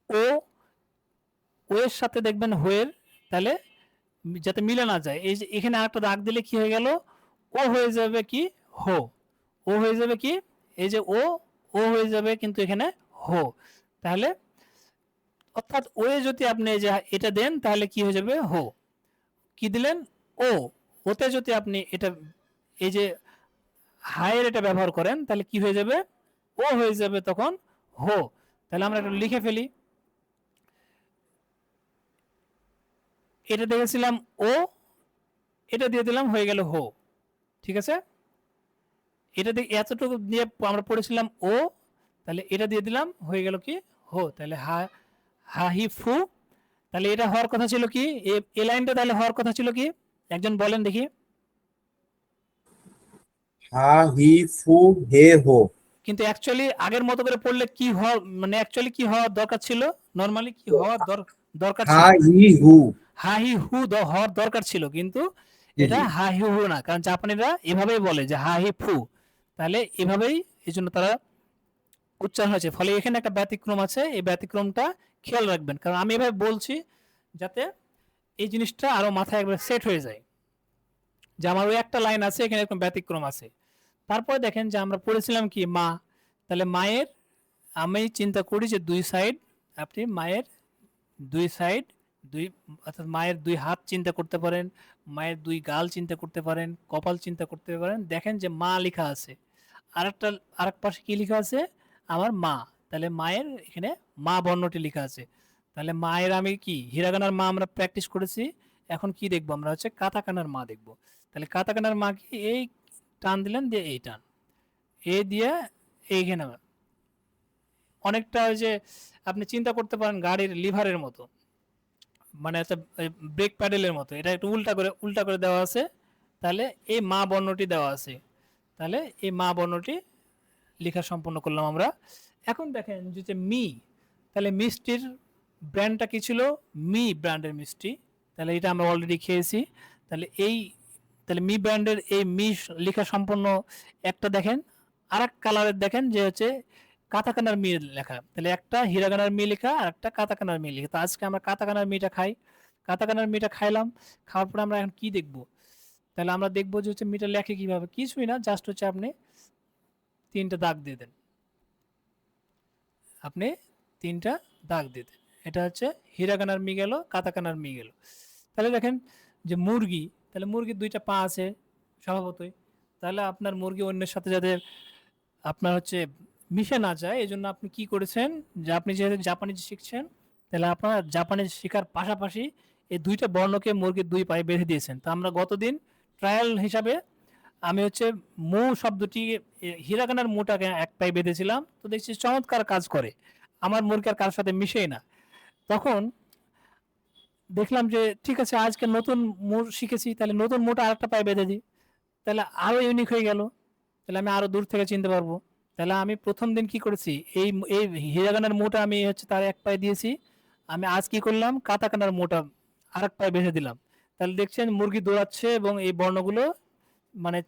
ও ও এর সাথে দেখবেন হোয়ের, তাহলে যাতে মিলে না যায়, এই যে এখানে আরেকটা দাগ দিলে কি হয়ে গেল, ও হয়ে যাবে কি হো, ও হয়ে যাবে কি এই যে ও হয়ে যাবে কিন্তু এখানে হো। তাহলে অর্থাৎ ওয়ে যদি আপনি এই যে এটা দেন তাহলে কি হয়ে যাবে হো, কি দিলেন ও, ওতে যদি আপনি এটা এই যে হায়ের এটা ব্যবহার করেন তাহলে কি হয়ে যাবে, ও হয়ে যাবে তখন হো। তাহলে আমরা এটা লিখে ফেলি, এটা দেখেছিলাম ও, এটা দিয়ে দিলাম হয়ে গেল হো, ঠিক আছে। এটা দিয়ে এতটুকু দিয়ে আমরা পড়েছিলাম ও, তাহলে এটা দিয়ে দিলাম হয়ে গেল কি হো। তাহলে হা হি ফু, তাহলে এটা হওয়ার কথা ছিল কি, এ লাইনটা তাহলে হওয়ার কথা ছিল কি, একজন বলেন দেখি। হা হি ফু হে হো। কিন্তু অ্যাকচুয়ালি আগের মতো করে পড়লে কি হওয়া, মানে অ্যাকচুয়ালি কি হওয়ার দরকার ছিল, নরমালি কি হওয়ার দরকার হা ছিল, হি হু। হা হি হু হওয়ার দরকার ছিল, কিন্তু জি এটা জি। হা হি হু না, কারণ জাপানিরা এভাবেই বলে যে হা হি ফু, তাহলে এভাবেই এই জন্য তারা উচ্চারণ হয়েছে। ফলে এখানে একটা ব্যতিক্রম আছে, এই ব্যতিক্রমটা খেয়াল রাখবেন, কারণ আমি এভাবে বলছি যাতে এই জিনিসটা আরো মাথায় একবার সেট হয়ে যায় যে আমার ওই একটা লাইন আছে এখানে এরকম ব্যতিক্রম আছে। তারপরে দেখেন যে আমরা পড়েছিলাম কি মা, তাহলে মায়ের, আমি চিন্তা করি যে দুই সাইড, আপনি মায়ের দুই সাইড, দুই অর্থাৎ মায়ের দুই হাত চিন্তা করতে পারেন, মায়ের দুই গাল চিন্তা করতে পারেন, কপাল চিন্তা করতে পারেন, দেখেন যে মা লেখা আছে, আরেক পাশে কি লেখা আছে আমার মা, তাহলে মায়ের এখানে মা বর্ণটি লেখা আছে। তাহলে মায়ের আমি কি হিরাগানার মা আমরা প্র্যাকটিস করেছি, এখন কি দেখবো আমরা হচ্ছে কাতাকানার মা দেখবো। তাহলে কাতাকানার মা কি, এই টান দিলেন দিয়ে এই টান, এ দিয়ে এইখানে অনেকটা ওই যে আপনি চিন্তা করতে পারেন গাড়ির লিভারের মতো, মানে একটা ব্রেক প্যাডেলের মতো, এটা একটু উল্টা করে দেওয়া আছে, তাহলে এই মা বর্ণটি দেওয়া আছে, তাহলে এই মা বর্ণটি লেখা সম্পন্ন করলাম আমরা। এখন দেখেন যে মি, তাহলে মিষ্টির ব্র্যান্ডটা কি ছিল, মি ব্র্যান্ডের মিষ্টি, তাহলে এটা আমরা অলরেডি খেয়েছি। তাহলে তাহলে মি ব্র্যান্ডের এই মি লেখা সম্পন্ন একটা দেখেন, আর এক কালারের দেখেন যে হচ্ছে কাতাকানার মি লেখা, তাহলে একটা হিরাগানার মি লেখা আর একটা কাতাকানার মি লেখা। তো আজকে আমরা কাতাকানার মিটা খাই, কাতাকানার মিটা খাইলাম, খাওয়ার পরে আমরা এখন কি দেখবো, তাহলে আমরা দেখবো যে হচ্ছে মিটা লেখে কিভাবে, কিছুই না, জাস্ট হচ্ছে আপনি তিনটা দাগ দিয়ে দেন, আপনি তিনটা দাগ দিয়ে দেন, এটা হচ্ছে হিরাগানার মি গেল, কাতাকানার মি গেল। তাহলে দেখেন যে মুরগি, তাহলে মুরগির দুইটা পা আছে স্বভাবতই, তাহলে আপনার মুরগি অন্যের সাথে যাদের আপনার হচ্ছে মিশে না যায়, এই জন্য আপনি কি করেছেন যে আপনি যেহেতু জাপানিজ শিখছেন, তাহলে আপনার জাপানিজ শেখার পাশাপাশি এই দুইটা বর্ণকে মুরগির দুই পায়ে বেঁধে দিয়েছেন। তো আমরা গতদিন ট্রায়াল হিসাবে আমি হচ্ছে মু শব্দটি হিরাগানার মুটাকে এক পায়ে বেঁধেছিলাম, তো দেখছি চমৎকার কাজ করে, আমার মুরগি আর কারোর সাথে মিশেই না। তখন দেখলাম যে ঠিক আছে আজকে নতুন মুর শিখেছি, তাহলে নতুন মুটা আরেকটা পায়ে বেঁধে দিই, তাহলে আরো ইউনিক হয়ে গেল, তাহলে আমি আরো দূর থেকে চিনতে পারবো। তাহলে আমি প্রথম দিন কি করেছি, এই এই হিরাগানার মুটা আমি হচ্ছে তার এক পায়ে দিয়েছি, আমি আজ কি করলাম কাতাকানার মুটা আরেক পায়ে বেঁধে দিলাম, তাহলে দেখছেন মুরগি দৌড়াচ্ছে এবং এই বর্ণগুলো মানে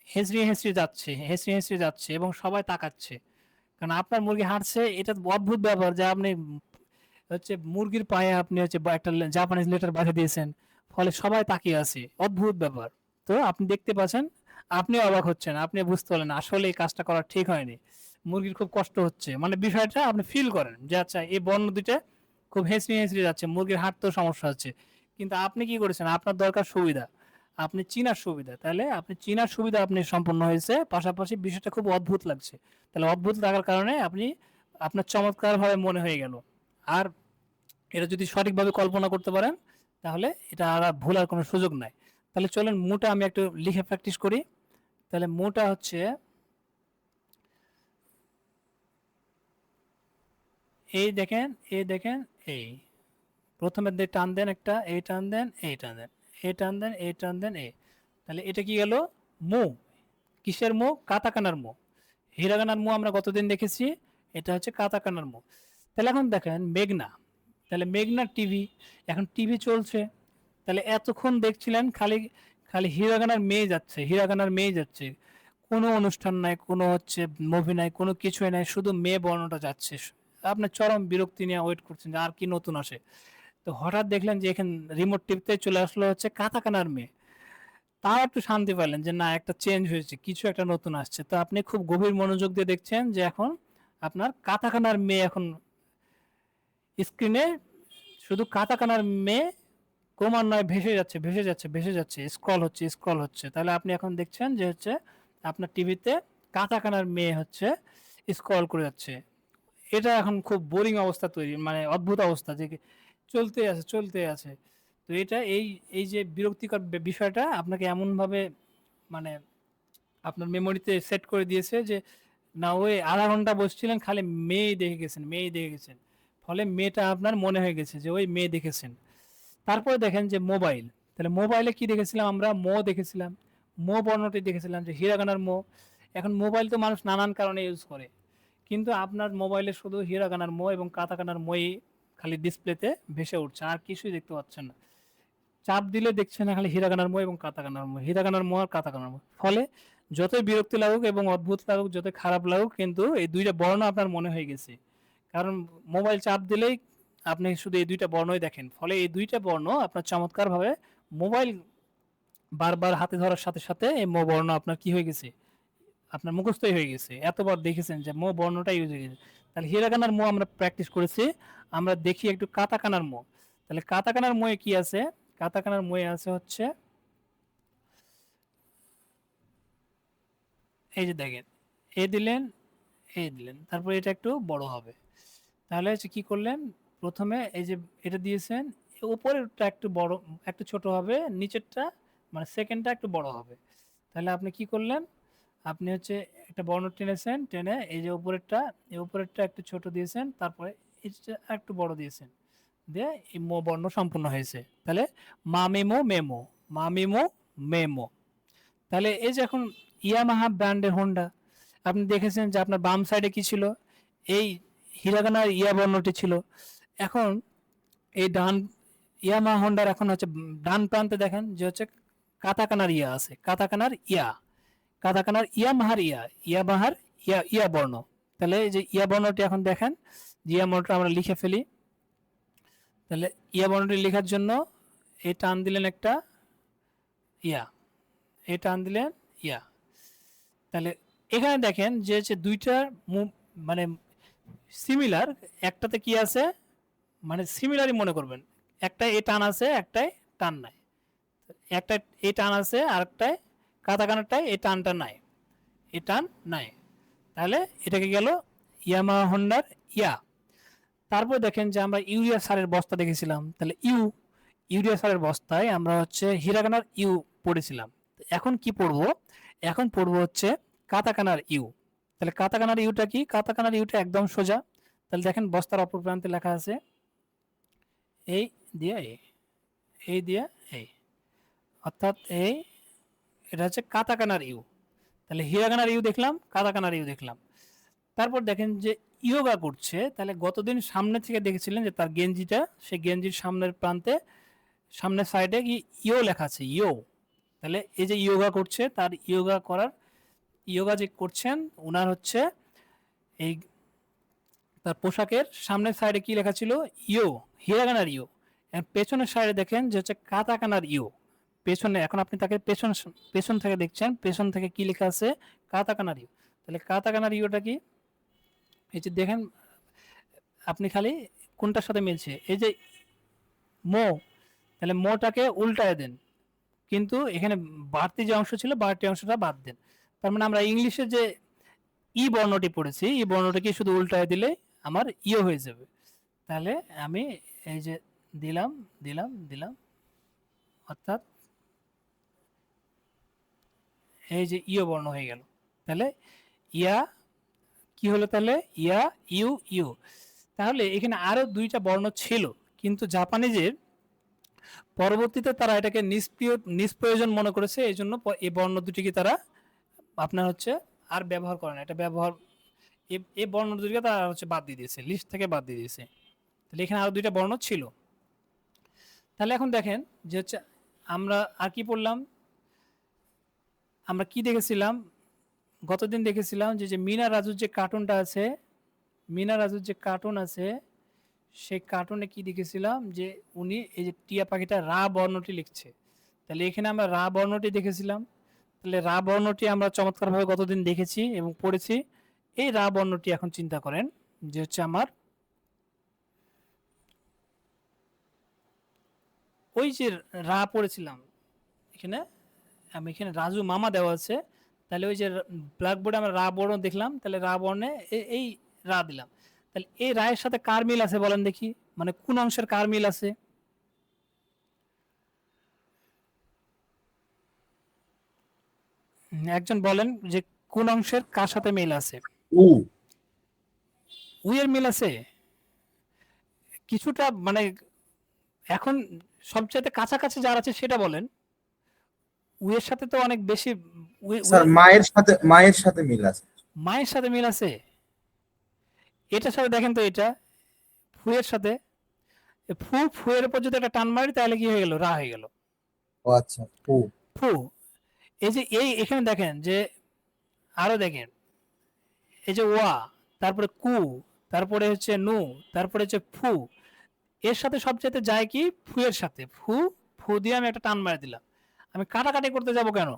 হেঁচড়িয়ে হেঁচড়িয়ে যাচ্ছে এবং সবাই তাকাচ্ছে, কারণ আপনার মুরগি হাঁটছে, এটা অদ্ভুত ব্যাপার যে আপনি হচ্ছে মুরগির পায়ে আপনি হচ্ছে একটা জাপানিজ লেটার বাঁধে দিয়েছেন, ফলে সবাই তাকিয়ে আছে, অদ্ভুত ব্যাপার। তো আপনি দেখতে পাচ্ছেন, আপনি অবাক হচ্ছেন, আপনি বুঝতে পারলেন আসলে এই কাজটা করা ঠিক হয়নি, মুরগির খুব কষ্ট হচ্ছে, মানে বিষয়টা আপনি ফিল করেন যে আচ্ছা এই বর্ণ দুইটা খুব হেঁচড়িয়ে হেঁচড়িয়ে যাচ্ছে, মুরগির হাঁটতেও সমস্যা হচ্ছে, কিন্তু আপনি কি করেছেন, আপনার দরকার সুবিধা, আপনি চিনার সুবিধা, তাহলে আপনি চিনার সুবিধা আপনি সম্পন্ন হয়েছে, পাশাপাশি বিষয়টা খুব অদ্ভুত লাগছে, তাহলে অদ্ভুত লাগার কারণে আপনি আপনার চমৎকারভাবে মনে হয়ে গেল। আর এটা যদি সঠিকভাবে কল্পনা করতে পারেন তাহলে এটা আর ভুলার কোনো সুযোগ নাই। তাহলে চলেন মুটা আমি একটু লিখে প্র্যাকটিস করি। তাহলে মুটা হচ্ছে এই দেখেন, এই দেখেন, এই প্রথমে দিয়ে টান দেন একটা, এই টান দেন, এই টান দেন, এই টান দেন, এই টান দেন, এই। তাহলে এটা কি গেল? মো। কিসের মো? কাতাকানার মো। হিরাগানার মো আমরা গতদিন দেখেছি, এটা হচ্ছে কাতাকানার মো। তাহলে এখন দেখেন মেঘনা, তাহলে মেঘনার টিভি, এখন টিভি চলছে, তাহলে এতক্ষণ দেখছিলেন খালি খালি হিরাগানার মেয়ে যাচ্ছে, হিরাগানার মেয়ে যাচ্ছে, কোনো অনুষ্ঠান নাই, কোনো হচ্ছে মুভি নাই, কোনো কিছুই নাই, শুধু মেয়ে বর্ণটা যাচ্ছে। আপনার চরম বিরক্তি নিয়ে ওয়েট করছেন যে আর কি নতুন আসে। তো হঠাৎ দেখলেন যে এখানে রিমোট টিপতে চলে আসলো হচ্ছে কাতাকানার মেয়ে। তাও একটু শান্তি পাইলেন যে না, একটা চেঞ্জ হয়েছে, কিছু একটা নতুন আসছে। তো আপনি খুব গভীর মনোযোগ দিয়ে দেখছেন যে এখন আপনার কাতাকানার মেয়ে এখন স্ক্রিনে, শুধু কাতাকানার মেয়ে ক্রমান্বয়ে ভেসে যাচ্ছে, ভেসে যাচ্ছে, ভেসে যাচ্ছে, স্ক্রল হচ্ছে, স্ক্রল হচ্ছে। তাহলে আপনি এখন দেখছেন যে হচ্ছে আপনার টিভিতে কাতাকানার মেয়ে হচ্ছে স্ক্রল করে যাচ্ছে। এটা এখন খুব বোরিং অবস্থা তৈরি, মানে অদ্ভুত অবস্থা যে চলতে আছে, চলতে আছে। তো এটা এই এই যে বিরক্তিকর বিষয়টা আপনাকে এমনভাবে মানে আপনার মেমোরিতে সেট করে দিয়েছে যে না, ওই আধা ঘন্টা বসছিলেন খালি মেয়েই দেখে গেছেন, মেয়েই দেখে গেছেন। ফলে মেয়েটা আপনার মনে হয়ে গেছে যে ওই মেয়ে দেখেছেন। তারপরে দেখেন যে মোবাইল, তাহলে মোবাইলে কি দেখেছিলাম আমরা? মো দেখেছিলাম, মো বর্ণটি দেখেছিলাম যে হিরাগানার মো। এখন মোবাইল তো মানুষ নানান কারণে ইউজ করে, কিন্তু আপনার মোবাইলে শুধু হিরাগানার মো এবং কাতাকানার মই খালি ডিসপ্লেতে ভেসে উঠছে, আর কিছুই দেখতে পাচ্ছেন না। চাপ দিলে দেখছেন না খালি হিরাগানার মো এবং কাতাকানার মো, হিরাগানার মো আর কাতাকানার মো। ফলে যতই বিরক্তি লাগুক এবং অদ্ভুত লাগুক, যতই খারাপ লাগুক, কিন্তু এই দুইটা বর্ণ আপনার মনে হয়ে গেছে। কারণ মোবাইল চাপ দিলেই আপনি শুধু এই দুইটা বর্ণই দেখেন। ফলে এই দুইটা বর্ণ আপনার চমৎকারভাবে মোবাইল বারবার হাতে ধরার সাথে সাথে এই মো বর্ণ আপনার কি হয়ে গেছে? আপনার মুখস্থই হয়ে গেছে। এতবার দেখেছেন যে মো বর্ণটা ইউজ হয়ে গেছে। তাহলে হিরাগানার মো আমরা প্র্যাকটিস করেছি। আমরা দেখি একটু কাতাকানার মো। তাহলে কাতাকানার মোয়ে কি আছে? কাতাকানার মোয়ে আছে হচ্ছে এই যে দেখেন, এ দিলেন, এই দিলেন, তারপর এটা একটু বড় হবে। তাহলে হচ্ছে কি করলেন? প্রথমে এই যে এটা দিয়েছেন, উপরেরটা একটু বড়, একটু ছোট হবে, নিচেরটা মানে সেকেন্ডটা একটু বড় হবে। তাহলে আপনি কি করলেন? আপনি হচ্ছে একটা বর্ণ টেনেছেন, টেনে এই যে উপরেরটা, এই উপরেরটা একটু ছোট দিয়েছেন, তারপরে এটা একটু বড় দিয়েছেন, দিয়ে এই মো বর্ণ সম্পূর্ণ হয়েছে। তাহলে মা মেমো মেমো, মা মেমো মেমো। তাহলে এই যে এখন ইয়ামাহা ব্র্যান্ডের হোন্ডা, আপনি দেখেছেন যে আপনার বাম সাইডে কি ছিল? এই হিরাগানার ইয়া বর্ণটি ছিল। এখন এই ডান ইয়ামাহা হোন্ডার এখন হচ্ছে ডান প্রান্তে দেখেন যে হচ্ছে কাতাকানার ইয়া আছে, কাতাকানার ইয়া, কাতাকানার ইয়ামাহার ইয়া, ইয়ামাহার ইয়া, ইয়া বর্ণ। তাহলে এই যে ইয়া বর্ণটি এখন দেখেন, যে ইয়া বর্ণটা আমরা লিখে ফেলি। তাহলে ইয়া বর্ণটি লেখার জন্য এই টান দিলেন একটা ইয়া, এই টান দিলেন ইয়া। তাহলে এখানে দেখেন যে হচ্ছে দুইটা মানে সিমিলার, একটাতে কি আছে মানে সিমিলারই মনে করবেন, একটা এ টান আছে, একটাই টান নাই। একটা এ টান আছে, আরেকটায় কাতাকানারটায় এই টানটা নাই, এ টান নাই। তাহলে এটাকে গেল ইয়ামা হোন্ডার ইয়া। তারপর দেখেন যে আমরা ইউরিয়া সারের বস্তা দেখেছিলাম, তাহলে ইউরিয়া সারের বস্তায় আমরা হচ্ছে হিরাগানার ইউ পড়েছিলাম। এখন কি পড়বো? এখন পড়বো হচ্ছে কাতাকানার ইউ। তাহলে কাতাকানার ইউটা কি? কাতাকানার ইউটা একদম সোজা। তাহলে দেখেন বস্তার অপর প্রান্তে লেখা আছে এই দিয়ে এই দিয়ে এই, অর্থাৎ এই, এটা হচ্ছে কাতাকানার ইউ। তাহলে হিরাগানার ইউ দেখলাম, কাতাকানার ইউ দেখলাম। তারপর দেখেন যে ইয়োগা করছে, তাহলে গতদিন সামনে থেকে দেখেছিলেন যে তার গেঞ্জিটা, সেই গেঞ্জির সামনের প্রান্তে, সামনের সাইডে কি ইয়ো লেখা আছে, ইয়ো। তাহলে এই যে ইয়োগা করছে, তার ইয়োগা করার, ইয়োগা যে করছেন ওনার হচ্ছে এই তার পোশাকের সামনের সাইডে কি লেখা ছিল? ইয়ো, হিরাগানার ইয়ো। পেছনের সাইডে দেখেন যে হচ্ছে কাতাকানার ইয়ো। পেছনে এখন আপনি তাকে পেছন থেকে দেখছেন, পেছন থেকে কি লেখা আছে? কাতাকানার ইয়ো। তাহলে কাতাকানার ইয়োটা কি? এই যে দেখেন, আপনি খালি কোনটার সাথে মিলছে, এই যে মো, তাহলে মোটাকে উল্টায় দেন, কিন্তু এখানে বাড়তি যে অংশ ছিল বাড়তি অংশটা বাদ দেন। তার মানে আমরা ইংলিশে যে ই বর্ণটি পড়েছি, এই বর্ণটাকে শুধু উল্টায় দিলে আমার ইও হয়ে যাবে। তাহলে আমি এই যে দিলাম দিলাম দিলাম, অর্থাৎ এই যে ইও বর্ণ হয়ে গেল। তাহলে ইয়া কি হলো? তাহলে ইয়া ইউ ইউ। তাহলে এখানে আরো দুইটা বর্ণ ছিল, কিন্তু জাপানিজের পরবর্তীতে তারা এটাকে নিষ্প্রয়োজন মনে করেছে, এই জন্য এই বর্ণ দুটিকে তারা আপনার হচ্ছে আর ব্যবহার করে না। এটা ব্যবহার এই বর্ণ দুটিকে তারা হচ্ছে বাদ দিয়ে দিয়েছে, লিস্ট থেকে বাদ দিয়ে দিয়েছে। তাহলে এখানে আরো দুইটা বর্ণ ছিল। তাহলে এখন দেখেন যে হচ্ছে আমরা আর কি পড়লাম, আমরা কি দেখেছিলাম গতদিন দেখেছিলাম যে মিনা রাজুর যে কার্টুনটা আছে, মিনা রাজুর যে কার্টুন আছে, সেই কার্টুনে কি দেখেছিলাম যে উনি এই যে টিয়া পাখিটা রা বর্ণটি লিখছে। তাহলে এখানে আমরা রা বর্ণটি দেখেছিলাম। তাহলে রা বর্ণটি আমরা চমৎকারভাবে গতদিন দেখেছি এবং পড়েছি। এই রা বর্ণটি এখন চিন্তা করেন যে হচ্ছে আমার ওই যে রা পড়েছিলাম এখানে, আমি এখানে রাজু মামা দেওয়া আছে। তাহলে ওই যে ব্ল্যাকবোর্ডে আমরা রা বর্ণ দেখলাম, তাহলে রা বর্ণে এই রা দিলাম। তাহলে এই রায়ের সাথে কার মিল আছে বলেন দেখি, মানে কোন অংশের কার মিল আছে? একজন বলেন যে কোন অংশের কার সাথে মিল আছে? উ উইয়ের মিল আছে কিছুটা, মানে এখন সবচেয়ে কাছাকাছি যার আছে সেটা বলেন। উইয়ের সাথে তো অনেক বেশি স্যার মায়ের সাথে মিল আছে। মায়ের সাথে মিল আছে। এটার সাথে দেখেন তো, এটা ফুয়ের সাথে, ফুয়ের উপর যদি একটা টান মারি তাহলে কি হয়ে গেল? রা হয়ে গেল। ও আচ্ছা, উ ফু। এই যে এখানে দেখেন যে আরো দেখেন এই যে ওয়া, তারপরে কু, তারপরে হচ্ছে নু, তারপরে হচ্ছে ফু। এর সাথে সবচেয়ে যায় কি? ফুয়ের সাথে। ফু দিয়ে আমি একটা টান মারি দিলাম। আমি কাটাকাটি করতে যাব কেন?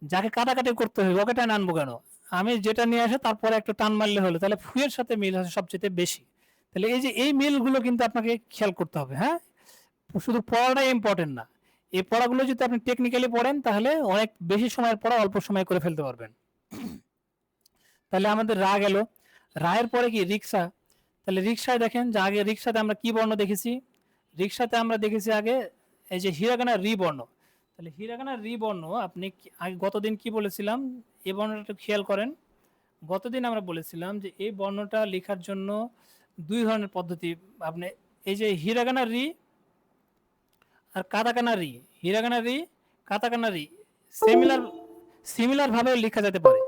যাকে কাটাকাটি করতে হবে ওকে টান আনবো কেন? আমি যেটা নিয়ে আসে তারপরে একটা টান মারলে হলো। তাহলে ফুয়ের সাথে মিল আছে সবচেয়ে বেশি। তাহলে এই যে এই মিলগুলো কিন্তু আপনাকে খেয়াল করতে হবে। হ্যাঁ, শুধু পড়াটাই ইম্পর্টেন্ট না, এই পড়াগুলো যদি আপনি টেকনিক্যালি পড়েন তাহলে অনেক বেশি সময়ের পড়া অল্প সময় করে ফেলতে পারবেন। তাহলে আমাদের রা গেল। রায়ের পরে কি? রিক্সা। তাহলে রিক্সায় দেখেন যে আগে রিক্সাতে আমরা কি বর্ণ দেখেছি? রিক্সাতে আমরা দেখেছি আগে এই যে হিরাগানা রি বর্ণ। তাহলে হিরাগানা রি বর্ণ আপনি আগে গতদিন কি বলেছিলাম? এই বর্ণটা একটু খেয়াল করেন। গতদিন আমরা বলেছিলাম যে এই বর্ণটা লেখার জন্য দুই ধরনের পদ্ধতি। আপনি এই যে হিরাগানা রি আর কাতাকানা রি, হিরাগানা রি, কাতাকানা রি সিমিলার ভাবে লেখা যেতে পারে।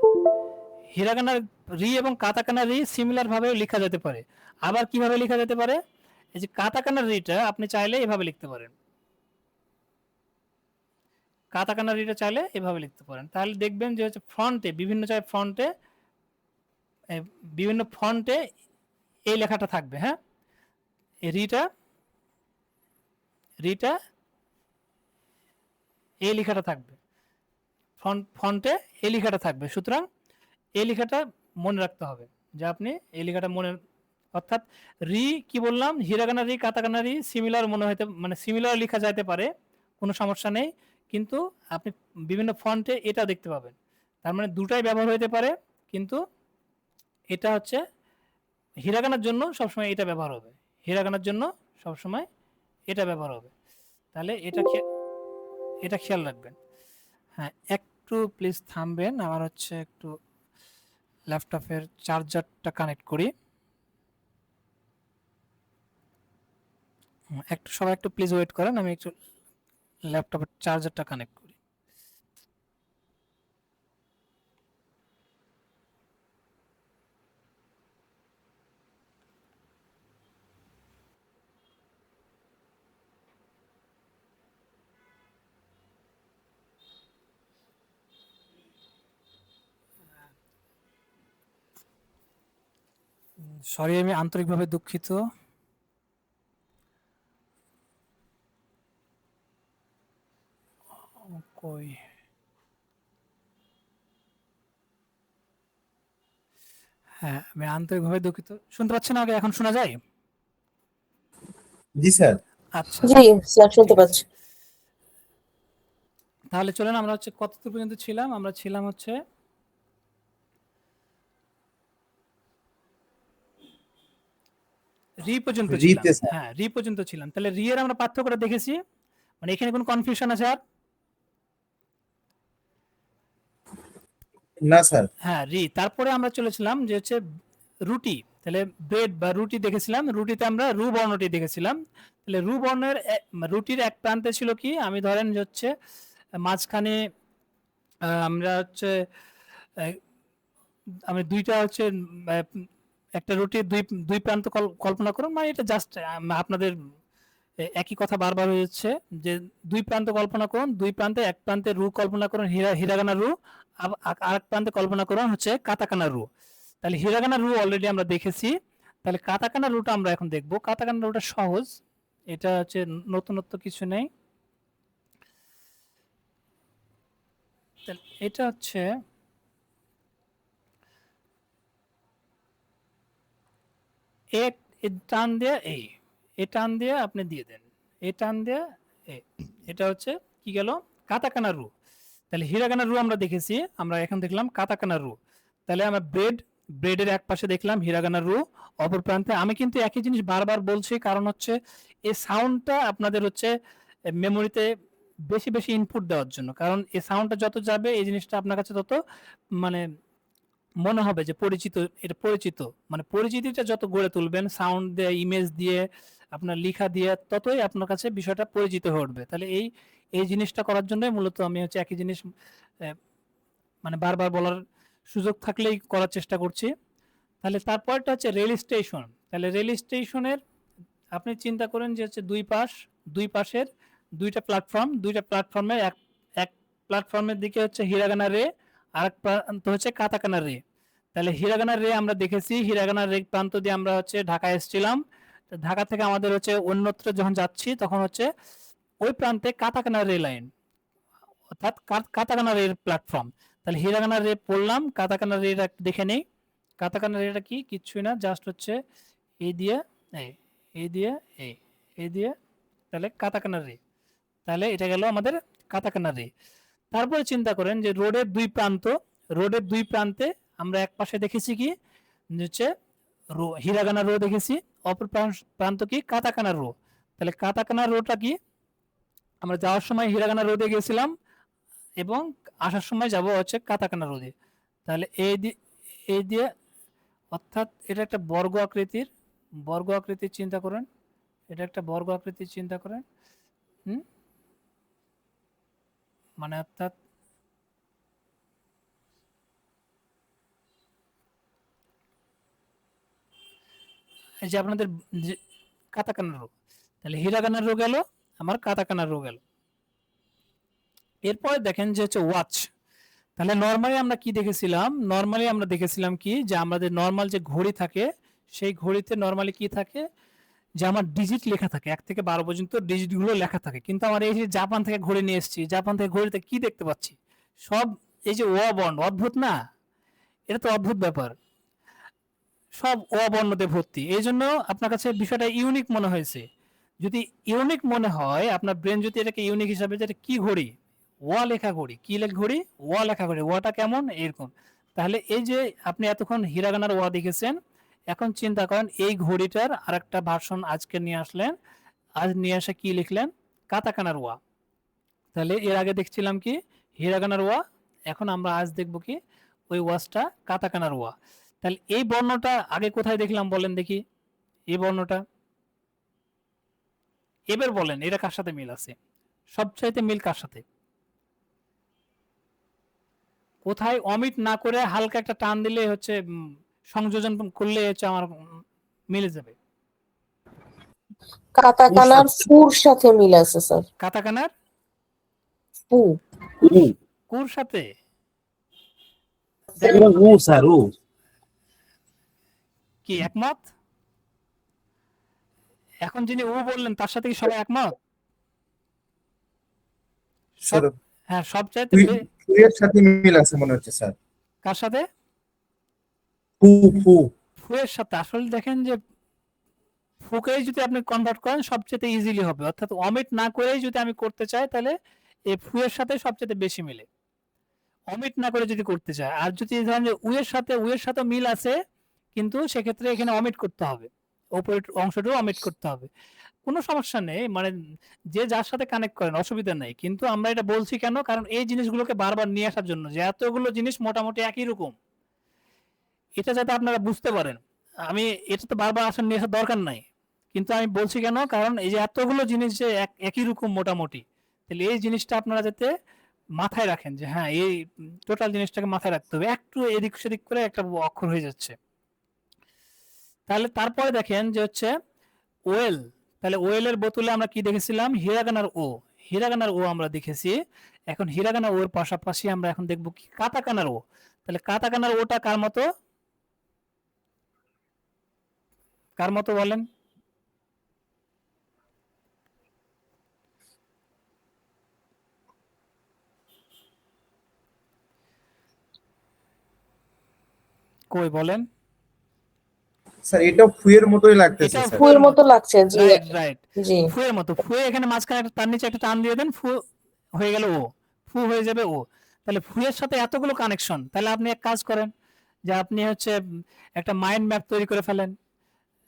হিরাগানা রি এবং কাতাকানা রি সিমিলার ভাবে লেখা যেতে পারে। আবার কিভাবে লেখা যেতে পারে? এই যে কাতাকানা রিটা আপনি চাইলে এভাবে লিখতে পারেন, কাতাকানা রিটা চাইলে এভাবে লিখতে পারেন। তাহলে দেখবেন যে হচ্ছে ফ্রন্টে বিভিন্ন ফন্টে এই লেখাটা থাকবে। হ্যাঁ, এই রিটা এই লেখাটা থাকবে, ফন্টে এই লেখাটা থাকবে। সুতরাং এই লেখাটা মনে রাখতে হবে যে আপনি এই লেখাটা অর্থাৎ রি কি বললাম, হিরাগানা রি কাতাকানা রি সিমিলার মনে হতে, মানে সিমিলার লেখা যাইতে পারে, কোনো সমস্যা নেই, কিন্তু আপনি বিভিন্ন ফন্টে এটা দেখতে পাবেন। তার মানে দুটাই ব্যবহার হতে পারে, কিন্তু এটা হচ্ছে হিরাগানার জন্য সবসময় এটা ব্যবহার হবে, হিরাগানার জন্য সবসময় এটা ব্যবহার হবে। তাহলে এটা খেয়াল রাখবেন। হ্যাঁ, একটু প্লিজ থামবেন, আমার হচ্ছে একটু ল্যাপটপের চার্জারটা কানেক্ট করি। একটু সবাই একটু প্লিজ ওয়েট করেন, আমি একটু ল্যাপটপের চার্জারটা কানেক্ট করি। সরি, আমি আন্তরিকভাবে দুঃখিত। কই হ্যাঁ, আমি আন্তরিকভাবে দুঃখিত। শুনতে পাচ্ছেন আগে? এখন শোনা যায়? জি স্যার। আচ্ছা, জি স্যার শুনতে পাচ্ছি। তাহলে চলেন আমরা হচ্ছে কতদূর পর্যন্ত ছিলাম? আমরা ছিলাম হচ্ছে রি পর্যন্ত ছিলাম। রিতে স্যার। হ্যাঁ, রি পর্যন্ত ছিলাম। তাহলে রি এর আমরা পার্থক্যটা দেখেছি, মানে এখানে কোনো কনফিউশন আছে আর? না স্যার। হ্যাঁ, রি। তারপরে আমরা চলেছিলাম যে হচ্ছে রুটি। তাহলে ব্রেড বা রুটি দেখেছিলাম, রুটিতে আমরা রু বর্ণটি দেখেছিলাম। তাহলে রু বর্ণের রুটির এক প্রান্তে ছিল কি, আমি ধরেন যে হচ্ছে মাঝখানে আমরা হচ্ছে আহ, আমি দুইটা হচ্ছে একটা রুটির দুই দুই প্রান্ত কল্পনা করুন, মানে এটা জাস্ট আপনাদের একই কথা বারবার হয়ে যাচ্ছে যে দুই প্রান্ত কল্পনা করুন, দুই প্রান্তে এক প্রান্তে রু কল্পনা করুন হিরাগানা রু, আরেক প্রান্তে কল্পনা করুন হচ্ছে কাতাকানা রু। তাহলে হিরাগানা রু অলরেডি আমরা দেখেছি, তাহলে কাতাকানা রুটা আমরা এখন দেখব। কাতাকানা রুটা সহজ, এটা হচ্ছে নতুনত্ব কিছু নেই। এটা হচ্ছে টান দিয়ে এ টান দিয়ে আপনি দিয়ে দেন, এ টান দিয়ে এটা হচ্ছে কি গেল কাতাকানা রু। তাহলে হিরাগানা রু আমরা দেখেছি, আমরা এখন দেখলাম কাতাকানা রু। তাহলে আমরা ব্রেডের এক পাশে দেখলাম হিরাগানা রু, অপর প্রান্তে আমি কিন্তু একই জিনিস বারবার বলছি, কারণ হচ্ছে এই সাউন্ডটা আপনাদের হচ্ছে মেমোরিতে বেশি বেশি ইনপুট দেওয়ার জন্য, কারণ এই সাউন্ডটা যত যাবে এই জিনিসটা আপনার কাছে তত মানে মনে হবে যে পরিচিত, এটা পরিচিত, মানে পরিচিতিটা যত গড়ে তুলবেন সাউন্ড দিয়ে, ইমেজ দিয়ে, আপনার লেখা দিয়ে, ততই আপনার কাছে বিষয়টা পরিচিত হয়ে উঠবে। তাহলে এই জিনিসটা করার জন্যই মূলত আমি হচ্ছে একই জিনিস মানে বারবার বলার সুযোগ থাকলেই করার চেষ্টা করছি। তাহলে তারপরটা হচ্ছে রেল স্টেশন। তাহলে রেল স্টেশনের আপনি চিন্তা করেন যে হচ্ছে দুই পাশের দুইটা প্ল্যাটফর্মের এক প্ল্যাটফর্মের দিকে হচ্ছে হিরাগানা রে, আর প্রান্ত হচ্ছে কাতাকানা রে। তাহলে হিরাগানা রে আমরা দেখেছি, হিরাগানা রে প্রান্ত দিয়ে আমরা হচ্ছে ঢাকা এসেছিলাম, ঢাকা থেকে আমাদের হচ্ছে অন্যত্র যখন যাচ্ছি তখন হচ্ছে ওই প্রান্তে কাতাকানা রে লাইন, অর্থাৎ কাতাকানা রের প্ল্যাটফর্ম। তাহলে হিরাগানা রে পড়লাম, কাতাকানা রে দেখে নেই। কাতাকানা রেটা কি, কিচ্ছুই না, জাস্ট হচ্ছে এই দিয়ে এই দিয়ে এই দিয়ে, তাহলে কাতাকানা রে। তাহলে এটা গেল আমাদের কাতাকানা রে। তারপরে চিন্তা করেন যে রোডের দুই প্রান্তে আমরা এক পাশে দেখেছি কি হচ্ছে হিরাগানা রো দেখেছি, অপর প্রান্ত কি কাতাকানা রো। তাহলে কাতাকানা রোটা কি, আমরা যাওয়ার সময় হিরাগানা রোদে গেছিলাম এবং আসার সময় যাব হচ্ছে কাতাকানা রোদে। তাহলে এই দিয়ে অর্থাৎ এটা একটা বর্গ আকৃতির চিন্তা করেন, এটা একটা বর্গ আকৃতির চিন্তা করেন। মানে অর্থাৎ এই যে আপনাদের কাতাকানা রো, তাহলে হিরাগানা রো গেল, আমার কাতাকানা রো গেল। এরপরে দেখেন যে হচ্ছে ওয়াচ। তাহলে নরমালি আমরা দেখেছিলাম কি যে আমাদের নরমাল যে ঘড়ি থাকে, সেই ঘড়িতে নরমালি কি থাকে যে আমার ডিজিট লেখা থাকে, 1 থেকে 12 পর্যন্ত ডিজিটগুলো লেখা থাকে। কিন্তু আমার এই যে জাপান থেকে ঘড়ি নিয়ে এসেছি, জাপান থেকে ঘড়িতে কি দেখতে পাচ্ছি, সব এই যে ও বর্ণ, অদ্ভুত না? এটা তো অদ্ভুত ব্যাপার, সব ও বর্ণতে ভর্তি। এই জন্য আপনার কাছে বিষয়টা ইউনিক মনে হয়েছে। যদি ইউনিক মনে হয় আপনার ব্রেন যদি এটাকে ইউনিক হিসাবে, যেটা কি ঘড়ি, ওয়া লেখা ঘড়ি, কি ঘড়ি, ওয়া লেখা ঘড়ি, ওয়াটা কেমন এরকম। তাহলে এই যে আপনি এতক্ষণ হিরাগানার ওয়া দেখেছেন, এখন চিন্তা করেন এই ঘড়িটার আরেকটা ভার্সন আজকে নিয়ে আসলেন, আজ নিয়ে এসে কি লিখলেন, কাতাকানার ওয়া। তাহলে এর আগে দেখছিলাম কি হিরাগানার ওয়া, এখন আমরা আজ দেখব কি ওই ওয়াজটা কাতাকানার ওয়া। তাহলে এই বর্ণটা আগে কোথায় দেখলাম বলেন দেখি, এই বর্ণটা এবার বলেন এটা কার সাথে মিল আছে, সবচাইতে মিল কার সাথে, কোথায় অমিট না করে হালকা একটা টান দিলে হচ্ছে সংযোজন করলে হচ্ছে আমার মিলে যাবে। কাতাকানার ফুর সাথে মিল আছে স্যার। কাতাকানার ফু কুর সাথে কি একমত? এখন যিনি ও বললেন তার সাথে কি সবাই একমত? হ্যাঁ, সবচাইতে ফুয়ের সাথে মিল আছে মনে হচ্ছে স্যার। কার সাথে? ফুয়ের সাথে। আসলে দেখেন যে ফুকেই যদি আপনি কনভার্ট করেন সবচেয়ে ইজিলি হবে, অর্থাৎ অমিট না করেই যদি আমি করতে চাই তাহলে এই ফুয়ের সাথে সবচেয়ে বেশি মিলে, অমিট না করে যদি করতে চাই। আর যদি ধরেন যে উয়ের সাথে মিল আছে, কিন্তু সেক্ষেত্রে এখানে অমিট করতে হবে, উপরের অংশটাও অমিট করতে হবে, কোনো সমস্যা নেই, মানে যে যার সাথে কানেক্ট করেন অসুবিধা নেই। কিন্তু আমরা এটা বলছি কেন, কারণ এই জিনিসগুলোকে বারবার নিয়ে আসার জন্য, যে এতগুলো জিনিস মোটামুটি একই রকম, এটা যাতে আপনারা বুঝতে পারেন। আমি এটা তো বারবার আসলে নিয়ে আসার দরকার নাই, কিন্তু আমি বলছি কেন, কারণ এই যে এতগুলো জিনিস যে একই রকম মোটামুটি, তাহলে এই জিনিসটা আপনারা যাতে মাথায় রাখেন যে হ্যাঁ এই টোটাল জিনিসটাকে মাথায় রাখতে হবে, একটু এদিক সেদিক করে একটা অক্ষর হয়ে যাচ্ছে। তাহলে তারপরে দেখেন যে হচ্ছে ওয়েল, তাহলে ওয়েলের বোতলে আমরা কি দেখেছিলাম, হিরাগানার ও, হিরাগানার ও আমরা দেখেছি। এখন হিরাগানা ওর পাশাপাশি আমরা এখন দেখব কি কাতাকানার ও। তাহলে কাতাকানার ওটা কার মতো, কার মতো বলেন? কই বলেন? স্যার এটাও ফুয়ের মতোই লাগতেছে এটাও স্যার। ফুয়ের মতো লাগছে, জি রাইট রাইট, জি। ফুয়ের মতো। ফুয়ে এখানে মাঝখানে তার নিচে একটা টান দিয়ে দেন, ফু হয়ে গেল ও, ফু হয়ে যাবে ও। তাহলে ফুয়ের সাথে এতগুলো কানেকশন, তাহলে আপনি এক কাজ করেন যে আপনি হচ্ছে একটা মাইন্ড ম্যাপ তৈরি করে ফেলেন।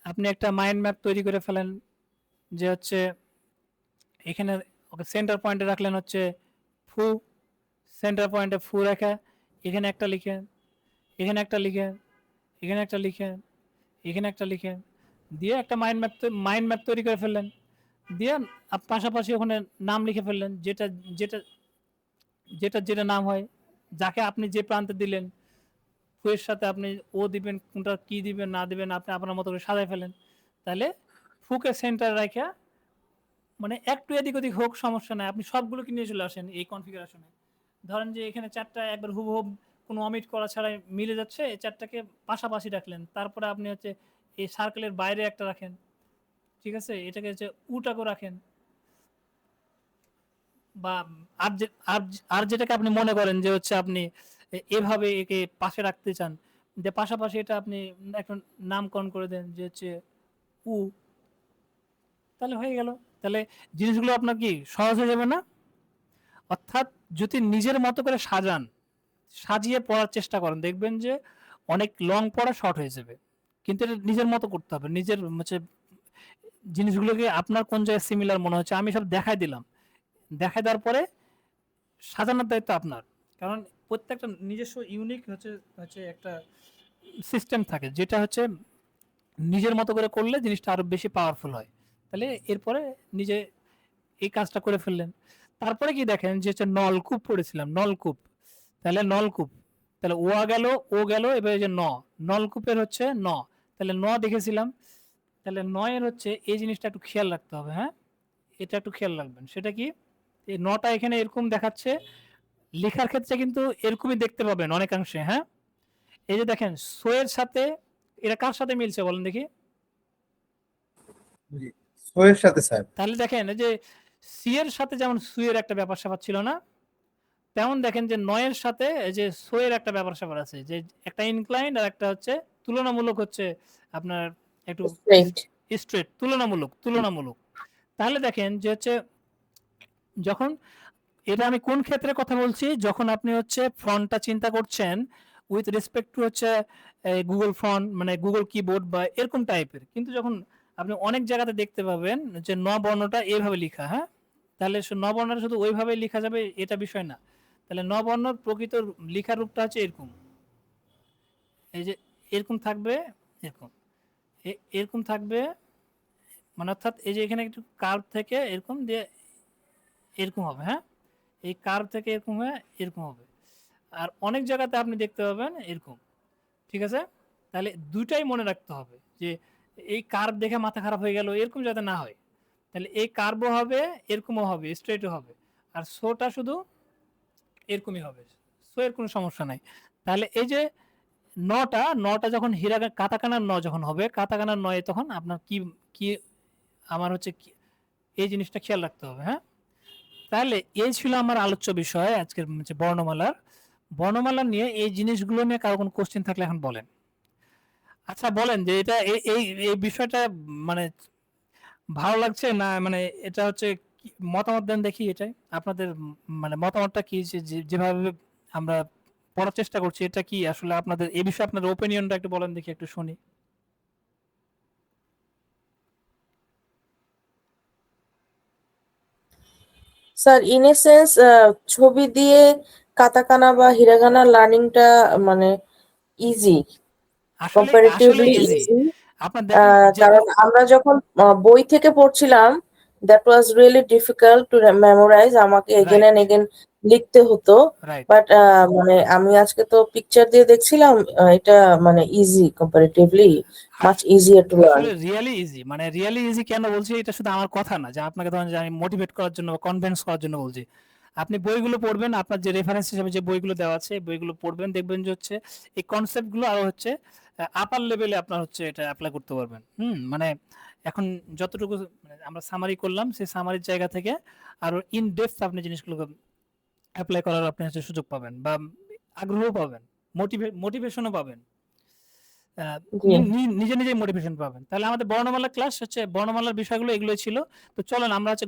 আপনি একটা মাইন্ড ম্যাপ তৈরি করে ফেলেন যে হচ্ছে এখানে ওকে সেন্টার পয়েন্টে রাখলেন হচ্ছে ফু, সেন্টার পয়েন্টে ফু রেখে এখানে একটা লিখেন, এখানে একটা লিখেন, এখানে একটা লিখেন, এখানে একটা লিখেন, দিয়ে একটা মাইন্ড ম্যাপ তৈরি করে ফেললেন। দিয়ে পাশাপাশি ওখানে নাম লিখে ফেললেন, যেটা যেটা যেটা যেটা নাম হয়, যাকে আপনি যে প্রান্তে দিলেন ফুয়ের সাথে আপনি ও দিবেন, কোনটা কি দিবেন না দিবেন আপনি আপনার মতো করে সাজায় ফেলেন। তাহলে ফুকে সেন্টার রাখা, মানে একটু এদিক ওদিক হোক সমস্যা নাই, আপনি সবগুলোকে নিয়ে চলে আসেন এই কনফিগারেশনে। ধরেন যে এখানে চারটা একবার হুবহু কোনো অমিট করা ছাড়াই মিলে যাচ্ছে, এই চারটাকে পাশাপাশি রাখলেন। তারপরে আপনি হচ্ছে এই সার্কেলের বাইরে একটা রাখেন, ঠিক আছে, এটাকে হচ্ছে উটাকে রাখেন, বা আর যে আর যেটাকে আপনি মনে করেন যে হচ্ছে আপনি এভাবে একে পাশে রাখতে চান, যে পাশাপাশি এটা আপনি একটা নামকরণ করে দেন যে হচ্ছে উ, তাহলে হয়ে গেল। তাহলে জিনিসগুলো আপনার কি সহজ হয়ে যাবে না? অর্থাৎ যদি নিজের মতো করে সাজান, সাজিয়ে পড়ার চেষ্টা করেন, দেখবেন যে অনেক লং পড়া শর্ট হয়ে যাবে। কিন্তু এটা নিজের মতো করতে হবে, নিজের হচ্ছে জিনিসগুলোকে আপনার কোন জায়গায় সিমিলার মনে হচ্ছে আমি সব দেখাই দিলাম, দেখাই দেওয়ার পরে সাজানোর দায়িত্ব আপনার। কারণ প্রত্যেকটা নিজস্ব ইউনিক হচ্ছে হচ্ছে একটা সিস্টেম থাকে, যেটা হচ্ছে নিজের মতো করে করলে জিনিসটা আরো বেশি পাওয়ারফুল হয়। তাহলে এরপরে নিজে এই কাজটা করে ফেললেন। তারপরে কি দেখেন যে হচ্ছে নলকূপ পড়েছিলাম, নলকূপ। তাহলে নলকূপ, তাহলে ও গেল, ও গেল, এবার এই যে নলকূপের হচ্ছে তাহলে দেখেছিলাম। তাহলে এর হচ্ছে এই জিনিসটা একটু খেয়াল রাখতে হবে, হ্যাঁ, এটা একটু খেয়াল রাখবেন। সেটা কি, এই টা এখানে এরকম দেখাচ্ছে, লেখার ক্ষেত্রে কিন্তু এরকমই দেখতে পাবেন অনেকাংশে, হ্যাঁ। এই যে দেখেন সো এর সাথে এটা কার সাথে মিলছে বলেন দেখি? সোয়ের সাথে স্যার। তাহলে দেখেন এই যে সি এর সাথে যেমন সুয়ের একটা ব্যাপার স্যাপার ছিল না, তেমন দেখেন যে নয়ের সাথে এই যে সো এর একটা ব্যাপার স্যাপার আছে, যে একটা ইনক্লাইন্ড আর একটা হচ্ছে তুলনামূলক হচ্ছে আপনার একটু স্ট্রেইট। স্ট্রেট, তুলনামূলক তুলনামূলক। তাহলে দেখেন যে হচ্ছে যখন, এটা আমি কোন ক্ষেত্রে কথা বলছি, যখন আপনি হচ্ছে ফন্টটা চিন্তা করছেন উইথ রেসপেক্ট টু হচ্ছে গুগল ফন্ট, মানে গুগল কিবোর্ড বা এরকম টাইপের, কিন্তু যখন আপনি অনেক জায়গাতে দেখতে পাবেন যে ন বর্ণটা এইভাবে লেখা, হ্যাঁ, তাহলে ন বর্ণটা শুধু ওইভাবে লেখা যাবে এটা বিষয় না। তাহলে ন বর্ণর প্রকৃত লেখার রূপটা হচ্ছে এরকম, এই যে এরকম থাকবে, এরকম এরকম থাকবে, মানে অর্থাৎ এই যে এখানে একটু কার্ভ থেকে এরকম দিয়ে এরকম হবে, হ্যাঁ, এই কার্ভ থেকে এরকম হয়ে এরকম হবে। আর অনেক জায়গাতে আপনি দেখতে পাবেন এরকম, ঠিক আছে। তাহলে দুইটাই মনে রাখতে হবে যে এই কার্ভ দেখে মাথা খারাপ হয়ে গেল এরকম যাতে না হয়। তাহলে এই কার্ভও হবে, এরকমও হবে, স্ট্রেটও হবে, আর শোটা শুধু এরকমই হবে, শো এর কোনো সমস্যা নাই। তাহলে এই যে নটা যখন কাতাকানার যখন হবে, কাতাকানার নয়ে তখন আপনার কি কি আমার হচ্ছে এই জিনিসটা খেয়াল রাখতে হবে, হ্যাঁ। তাহলে এই ছিল আমার আলোচ্য বিষয় আজকের হচ্ছে বর্ণমালার। বর্ণমালা নিয়ে এই জিনিসগুলো নিয়ে কারো কোনো কোশ্চেন থাকলে এখন বলেন। আচ্ছা বলেন যে এটা এই এই বিষয়টা মানে ভালো লাগছে না, মানে এটা হচ্ছে মতামত দেন দেখি, এটাই আপনাদের মানে মতামতটা কি, যেভাবে আমরা পড়ার চেষ্টা করছি এটা কি আসলে আপনাদের এই বিষয়ে আপনাদের ওপিনিয়নটা একটু বলেন দেখি, একটু শুনি। স্যার ইন এ সেন্স ছবি দিয়ে কাতাকানা বা হিরাগানা লার্নিংটা মানে ইজি। আসলে আসলে কম্পারেটিভলি ইজি। ইজি। আপনার দেখেন কারণ যেগুলো আমরা যখন বই থেকে পড়ছিলাম, that was really difficult to memorise. আমাকে এগেন রাইট, অ্যান্ড এগেন লিখতে হতো। রাইট। বাট মানে আমি আজকে তো পিকচার দিয়ে দেখছিলাম, এটা মানে easy, comparatively much us easier to learn. আসলে রিয়ালি ইজি। মানে রিয়ালি ইজি কেন বলছি, এটা শুধু আমার কথা না যে আপনাকে ধরেন যে আমি মোটিভেট করার জন্য বা কনভিন্স করার জন্য বলছি। আপনি বইগুলো পড়বেন, আপনার যে রেফারেন্স হিসেবে যে বইগুলো দেওয়া আছে, এই বইগুলো পড়বেন, দেখবেন যে হচ্ছে এই কনসেপ্টগুলো আরো হচ্ছে আপার লেভেলে আপনার হচ্ছে এটা এপ্লাই করতে পারবেন। মানে এখন যতটুকু মানে আমরা সামারি করলাম, সেই সামারির জায়গা থেকে আরো ইন ডেপথ আপনি জিনিসগুলোকে এপ্লাই করার আপনি হচ্ছে সুযোগ পাবেন বা আগ্রহ পাবেন, মোটিভেশনও পাবেন। জি। নিজে নিজেই মোটিভেশন পাবেন। তাহলে আমাদের বর্ণমালা ক্লাস হচ্ছে, বর্ণমালার বিষয়গুলো এগুলোই ছিল। তো চলেন আমরা হচ্ছে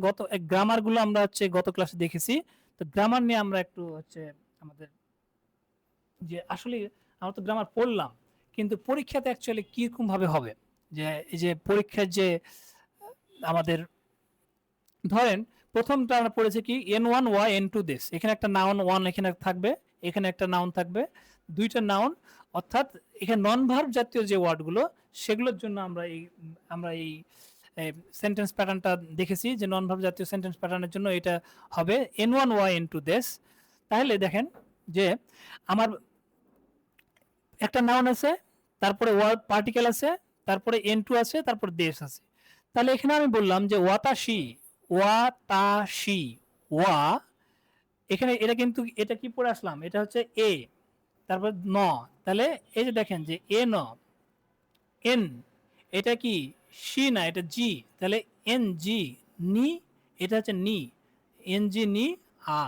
গ্রামার গুলো আমরা হচ্ছে গত ক্লাসে দেখেছি। তো গ্রামার নিয়ে আমরা একটু হচ্ছে আমাদের যে আসলে আমরা তো গ্রামার পড়লাম, কিন্তু পরীক্ষাতে অ্যাকচুয়ালি কিরকম ভাবে হবে, যে এই যে পরীক্ষার যে আমাদের ধরেন প্রথমটা আমরা পড়েছি কি N1 ওয়া N2 দিস, এখানে একটা নাউন ওয়ান এখানে থাকবে, এখানে একটা নাউন থাকবে, দুইটা নাউন, অর্থাৎ এখানে নন ভার্ব জাতীয় যে ওয়ার্ডগুলো সেগুলোর জন্য আমরা এই সেন্টেন্স প্যাটার্নটা দেখেছি যে নন ভার্ব জাতীয় সেন্টেন্স প্যাটার্নের জন্য এটা হবে N1 ওয়া N2 দিস। তাহলে দেখেন যে আমার একটা নাউন আছে, তারপরে ওয়ার্ড পার্টিকেল আছে, তারপরে N2 আছে, তারপরে দেশ আছে। তাহলে এখানে আমি বললাম যে ওয়াতাশি, ওয়াতাশি, ওয়া, এখানে এটা কিন্তু এটা কি পড়ে আসলাম, এটা হচ্ছে এ, তারপর ন, তাহলে এই যে দেখেন যে এ ন, এন, এটা কি সি না, এটা জি, তাহলে এন জি, নি, এটা হচ্ছে নি, এন জি নি আ,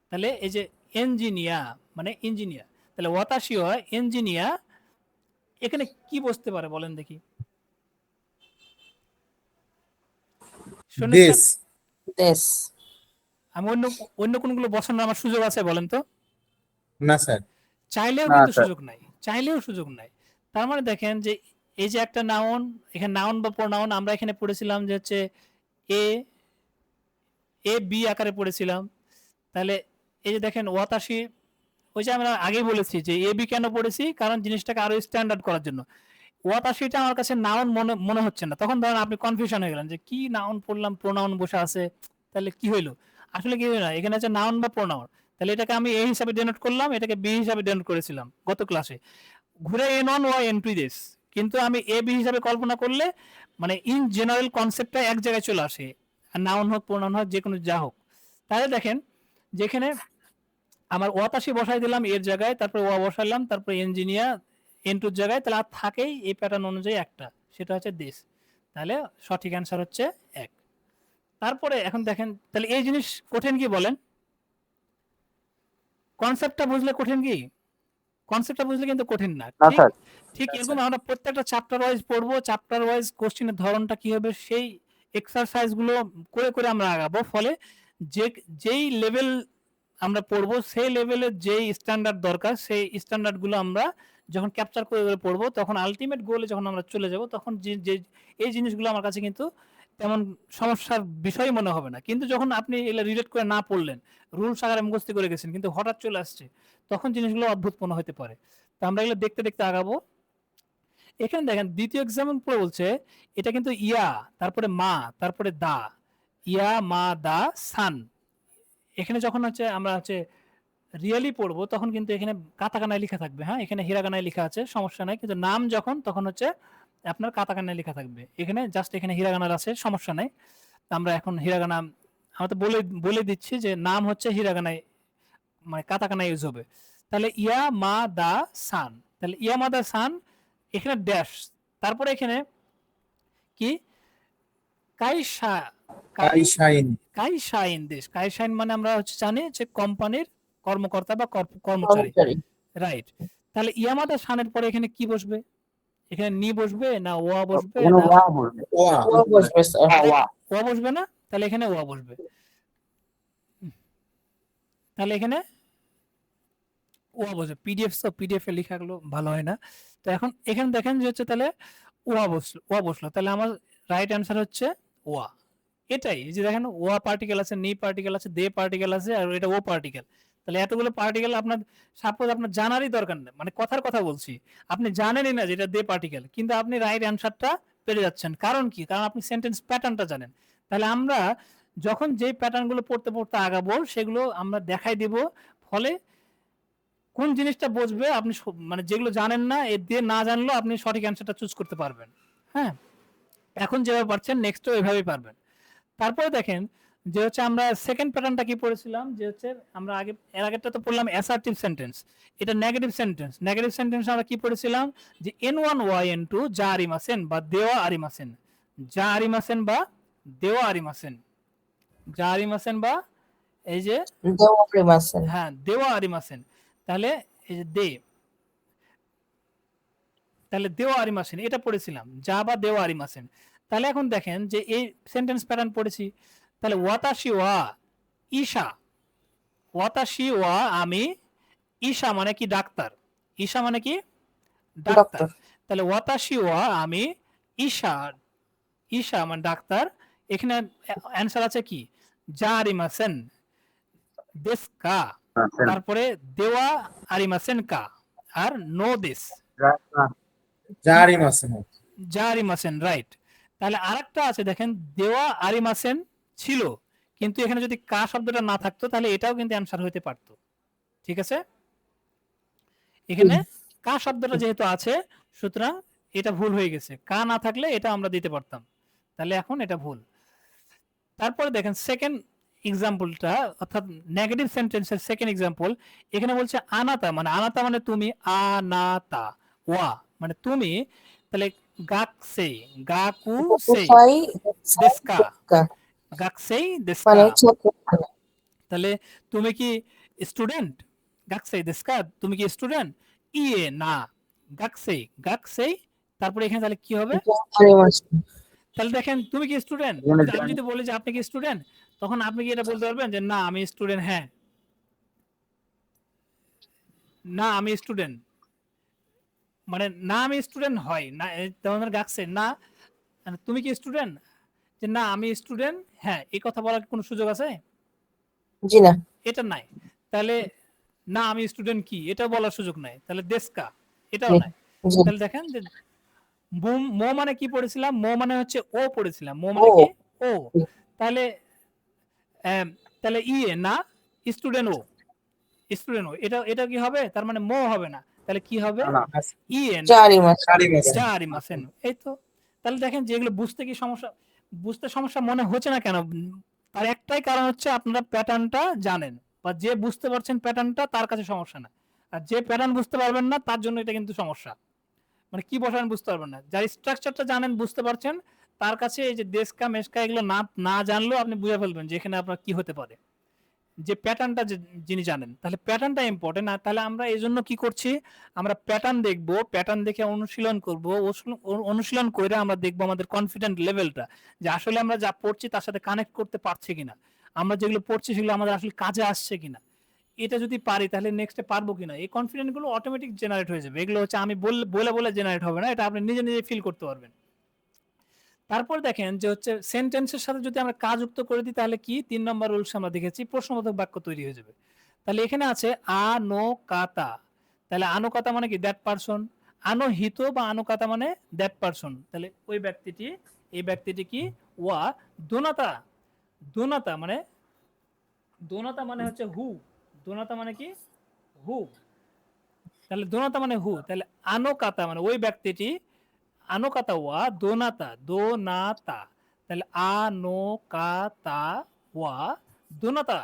তাহলে এই যে এঞ্জিনিয়া মানে ইঞ্জিনিয়ার, তাহলে ওয়াতাশি হয় এঞ্জিনিয়া। এখানে কি বসতে পারে বলেন দেখি, দেশ। শুনেছেন? দেশ। আমি অন্য অন্য কোনগুলো বসানোর আমার সুযোগ আছে বলেন তো? না স্যার। চাইলেও না কিন্তু স্যার। সুযোগ নাই, চাইলেও সুযোগ নাই। তার মানে দেখেন যে এই যে একটা নাউন, এখানে নাউন বা প্রোনাউন আমরা এখানে পড়েছিলাম যে হচ্ছে এ, এ বি আকারে পড়েছিলাম। তাহলে এই যে দেখেন ওয়াতাশি, ওই যে আমরা আগেই বলেছি যে এ বি কেন পড়েছি, কারণ জিনিসটাকে আরো স্ট্যান্ডার্ড করার জন্য। ওয়াতাশিটা আমার কাছে নাউন মনে মনে হচ্ছে না, তখন ধরেন আপনি কনফিউশন হয়ে গেলেন যে কি নাউন পড়লাম, প্রোনাউন বসে আছে, তাহলে কি হইলো? আসলে কি হলো না, এখানে হচ্ছে নাউন বা প্রোনাউন। তাহলে এটাকে আমি এ হিসাবে ডেনোট করলাম, এটাকে বি হিসাবে ডেনোট করেছিলাম গত ক্লাসে, ঘুরে N on Y N to this. কিন্তু আমি এ বি হিসাবে কল্পনা করলে মানে ইন জেনারেল কনসেপ্টটা এক জায়গায় চলে আসে, আর নাউন হোক প্রোনাউন হোক যে কোনো যা হোক। তাহলে দেখেন যেখানে আমার ওয়াতাশি বসাই দিলাম এর জায়গায়, তারপরে ওয়া বসাইলাম, তারপরে ইঞ্জিনিয়ার এনটুর জায়গায়, তাহলে আর থাকেই এই প্যাটার্ন অনুযায়ী একটা, সেটা হচ্ছে দিস। তাহলে সঠিক অ্যান্সার হচ্ছে এক। তারপরে এখন দেখেন তাহলে এই জিনিস কঠিন কি বলেন? কনসেপ্টটা বুঝলে কঠিন কি? কনসেপ্টটা বুঝলে কিন্তু কঠিন না, না ঠিক? স্যার। ঠিক না এরকম স্যার। আমরা প্রত্যেকটা চ্যাপ্টার ওয়াইজ পড়বো, চ্যাপ্টার ওয়াইজ কোশ্চেনের ধরনটা কি হবে সেই এক্সারসাইজ গুলো করে করে আমরা আগাবো। ফলে যে যেই লেভেল আমরা পড়বো সেই লেভেলের যেই স্ট্যান্ডার্ড দরকার সেই স্ট্যান্ডার্ড গুলো আমরা যখন ক্যাপচার করে করে পড়বো, তখন আলটিমেট গোলে যখন আমরা চলে যাব, তখন যে যে এই জিনিসগুলো আমার কাছে কিন্তু তেমন সমস্যার বিষয় মনে হবে না। কিন্তু যখন আপনি এগুলো রিলেট করে না পড়লেন, রুলস আকারে মুখস্থ করে গেছেন, কিন্তু হঠাৎ চলে আসছে, তখন জিনিসগুলো অদ্ভুত মনে হতে পারে। তো আমরা এগুলো দেখতে দেখতে আগাবো। এখানে দেখেন দ্বিতীয় এক্সাম্পল পরে বলছে এটা কিন্তু ইয়া, তারপরে মা, তারপরে দা, ইয়া মা দা সান। এখানে যখন হচ্ছে আমরা হচ্ছে রিয়েলি পড়বো তখন কিন্তু এখানে কাতাকানায় লেখা থাকবে, হ্যাঁ এখানে হিরাগানায় লেখা আছে সমস্যা নাই, কিন্তু নাম যখন তখন হচ্ছে আপনার কাতাকানায় লেখা থাকবে। এখানে জাস্ট এখানে হিরাগানার আছে সমস্যা নাই। তো আমরা এখন হিরাগানা আমরা তো বলে বলে দিচ্ছি যে নাম হচ্ছে হিরাগানায় মানে কাতাকানা ইউজ হবে। তাহলে ইয়া মা দা সান, তাহলে ইয়া মা দা সান, এখানে ড্যাশ, তারপরে এখানে কি কাইশা, কাই আইসাইন। কাইশাইন দেশ, কাইশাইন মানে আমরা হচ্ছে জানি যে কোম্পানির কর্মকর্তা বা কর্মচারী, কর্মচারী। রাইট? তাহলে ইয়ামাদা শানের পরে এখানে কি বসবে? এখানে নি বসবে না ওয়া বসবে এখানে না ওয়া বলবে। ওয়া। ও বসবে স্যার। হ্যাঁ, ওয়া। ওয়া বসবে না? তাহলে এখানে ওয়া বসবে। তাহলে এখানে ওয়া বসবে। পিডিএফ তো পিডিএফ এ লেখা গুলো ভালো হয় না। তো এখন এখানে দেখেন যে হচ্ছে তাহলে ওয়া বসলো। তাহলে আমার রাইট অ্যান্সার হচ্ছে ওয়া। এটাই এই যে দেখেন ওয়া পার্টিকেল আছে, নি পার্টিকেল আছে, দে পার্টিকেল আছে, আর এটা ও পার্টিকেল। তাহলে এতগুলো পার্টিকেল আপনার সাপোজ আপনার জানারই দরকার নেই, মানে কথার কথা বলছি, আপনি জানেনই না যেটা দে পার্টিকেল, কিন্তু আপনি রাইট অ্যান্সারটা পেরে যাচ্ছেন। কারণ কি? কারণ আপনি সেন্টেন্স প্যাটার্নটা জানেন। তাহলে আমরা যখন যে প্যাটার্নগুলো পড়তে পড়তে আগাবো সেগুলো আমরা দেখাই দিব, ফলে কোন জিনিসটা বুঝবে আপনি মানে যেগুলো জানেন না এর দিয়ে না জানলেও আপনি সঠিক অ্যান্সারটা চুজ করতে পারবেন। হ্যাঁ, এখন যেভাবে পারছেন নেক্সটও এভাবেই পারবেন। তারপরে দেখেন যে হচ্ছে আমরা সেকেন্ড প্যাটার্নটা কি পড়েছিলাম, যে হচ্ছে আমরা আগে এর আগেরটা তো পড়লাম অ্যাসার্টিভ সেন্টেন্স, এটা নেগেটিভ সেন্টেন্স। নেগেটিভ সেন্টেন্স আমরা কি পড়েছিলাম, যে N1 Y N2 যা আরিমাসেন বা দেওয়া আরিমাসেন, যা আরিমাসেন বা দেওয়া আরিমাসেন, যা আরিমাসেন বা এই যে দেওয়া প্রেমাসেন। হ্যাঁ দেওয়া আরিমাসেন। তাহলে এই যে তাহলে দেওয়া আরিমাসেন এটা পড়েছিলাম, যা বা দেওয়া আরিমাসেন। তাহলে এখন দেখেন যে এই সেন্টেন্স প্যাটার্ন পড়েছি, তাহলে ওয়াতাশি ওয়া ঈশা, ওয়াতাশি ওয়া আমি, ঈশা মানে কি ডাক্তার, ঈশা মানে কি ডাক্তার। ডক্টর। তাহলে ওয়াতাশি ওয়া আমি ঈশা, ঈশা মানে ডাক্তার। এখানে অ্যান্সার আছে কি যা আরিমাসেন দেশকা, তারপরে দেওয়া আরিমাসেন কা, আর নো দেশ জারিমাসেন। যা আরিমাসেন, রাইট। তাহলে আরেকটা আছে দেখেন দেওয়া আরিমাসেন ছিল, কিন্তু এখানে যদি কা শব্দটা না থাকতো তাহলে এটাও কিন্তু অ্যান্সার হতে পারতো। ঠিক আছে, এখানে কা শব্দটা যেহেতু আছে সুতরাং এটা ভুল হয়ে গেছে, কা না থাকলে এটা আমরা দিতে পারতাম, তাহলে এখন এটা ভুল। তারপরে দেখেন সেকেন্ড এক্সাম্পলটা, অর্থাৎ নেগেটিভ সেন্টেন্সের সেকেন্ড এক্সাম্পল। এখানে বলছে আনাতা, মানে আনাতা মানে তুমি, আনাতা ওয়া মানে তুমি, তাহলে গাকসেই, গাকু সেই উসাই দেস্কা, দেস্কা, গাকসেই দেস্কা, মানে ছাত্র। তাহলে তুমি কি স্টুডেন্ট, গাকসেই দেস্কা, তুমি কি স্টুডেন্ট, ইয়ে না গাকসেই, গাকসেই, তারপরে এখানে তাহলে কি হবে, আরিমাসেন। তাহলে দেখেন তুমি কি স্টুডেন্ট, আমি যদি বলি যে আপনি কি স্টুডেন্ট, তখন আপনি কি এটা বলতে পারবেন যে না আমি স্টুডেন্ট, হ্যাঁ না আমি স্টুডেন্ট, মানে না আমি স্টুডেন্ট হয় না, তোমাদের গাকছে না, মানে তুমি কি স্টুডেন্ট, যে না আমি স্টুডেন্ট, হ্যাঁ এই কথা বলার কোনো সুযোগ আছে, জি না। এটা নাই। তাহলে না আমি স্টুডেন্ট কি এটা বলার সুযোগ নাই, তাহলে দেশকা এটাও নাই। জি। তাহলে দেখেন যে মো মানে কি পড়েছিলাম, মো মানে হচ্ছে ও পড়েছিলাম, মো ও। মানে কি ও, তাহলে তাহলে ইয়ে না স্টুডেন্ট ও, স্টুডেন্ট ও, এটা এটা কি হবে, তার মানে মো হবে না, তাহলে কি হবে ইয়ে না জারিমাসেন। জারিমাসেন। যা আরিমাসেন। এই তো, তাহলে দেখেন যেগুলো বুঝতে কি সমস্যা, বুঝতে সমস্যা মনে হচ্ছে না কেন, তার একটাই কারণ হচ্ছে আপনারা প্যাটার্নটা জানেন, বা যে বুঝতে পারছেন প্যাটার্নটা তার কাছে সমস্যা না, আর যে প্যাটার্ন বুঝতে পারবেন না তার জন্য এটা কিন্তু সমস্যা। মানে কি বসাবেন বুঝতে পারবেন না, যার স্ট্রাকচারটা জানেন বুঝতে পারছেন তার কাছে এই যে দেশকা মেশকা এগুলো না না জানলেও আপনি বুঝে ফেলবেন যে এখানে আপনার কি হতে পারে, যে প্যাটার্নটা যিনি জানেন, তাহলে প্যাটার্নটা ইম্পর্টেন্ট। আর তাহলে আমরা এই জন্য কি করছি, আমরা প্যাটার্ন দেখব, প্যাটার্ন দেখে অনুশীলন করব, অনুশীলন করে আমরা দেখব আমাদের কনফিডেন্ট লেভেলটা, যে আসলে আমরা যা পড়ছি তার সাথে কানেক্ট করতে পারছি কিনা, আমরা যেগুলো পড়ছি সেগুলো আমাদের আসলে কাজে আসছে কিনা, এটা যদি পারি তাহলে নেক্সটে পারবো কিনা, এই কনফিডেন্ট গুলো অটোমেটিক জেনারেট হয়ে যাবে। এগুলো হচ্ছে আমি বলে বলে জেনারেট হবে না, এটা আপনি নিজে নিজে ফিল করতে পারবেন। তারপর দেখেন যে হচ্ছে সেন্টেন্সের সাথে যদি আমরা কাজ যুক্ত করে দিই তাহলে কি ৩ নম্বর রুলস আমরা দেখেছি, প্রশ্নবোধক বাক্য তৈরি হয়ে যাবে। তাহলে এখানে আছে আনোকাতা, তাহলে আনোকাতা মানে কি দ্যাট পারসন, আনোহিত বা আনোকাতা মানে দ্যাট পারসন, তাহলে ওই ব্যক্তিটি, এই ব্যক্তিটি কি ওয়া দোনাতা, দোনাতা মানে, দোনাতা মানে হচ্ছে হু, দোনাতা মানে কি হু, তাহলে দোনাতা মানে হু, তাহলে আনোকাতা মানে ওই ব্যক্তিটি, আনোকাতা ওয়া দোনাতা, দোনাতা, তাহলে আনোকাতা ওয়া দোনাতা,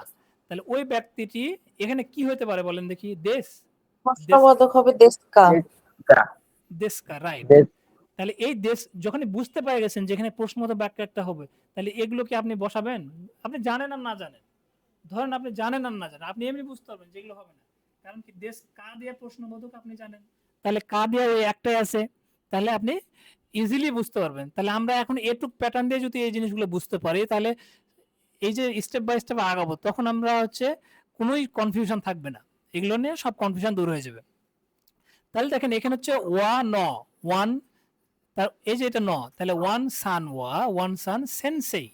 তাহলে ওই ব্যক্তিটি এখানে কি হতে পারে বলেন দেখি, দেশ, প্রশ্নবোধক হবে দেশকা। দেশকা, রাইট। তাহলে এই দেশ যখনই বুঝতে পেরে গেছেন যেখানে প্রশ্নবোধক বাক্য একটা হবে, তাহলে এগুলোকে আপনি বসাবেন, আপনি জানেন আর না জানেন, ধরেন আপনি জানেন আর না জানেন আপনি এমনি বুঝতে পারবেন যেগুলো হবে না, কারণ কি দেশ কা দিয়ে প্রশ্নবোধক আপনি জানেন, তাহলে কা দিয়ে ওই একটাই আছে, তাহলে আপনি ইজিলি বুঝতে পারবেন। তাহলে আমরা এখন এটুক প্যাটার্ন দিয়ে যদি এই জিনিসগুলো বুঝতে পারি তাহলে এই যে স্টেপ বাই স্টেপ আগাবো তখন আমরা হচ্ছে কোনোই কনফিউশন থাকবে না, এগুলো নিয়ে সব কনফিউশন দূর হয়ে যাবে। তাহলে দেখেন এখানে হচ্ছে ওয়া ন, ওয়ান, তার এই যে এটা ন, তাহলে ওয়ান সান ওয়া, ওয়ান সান সেনসেই,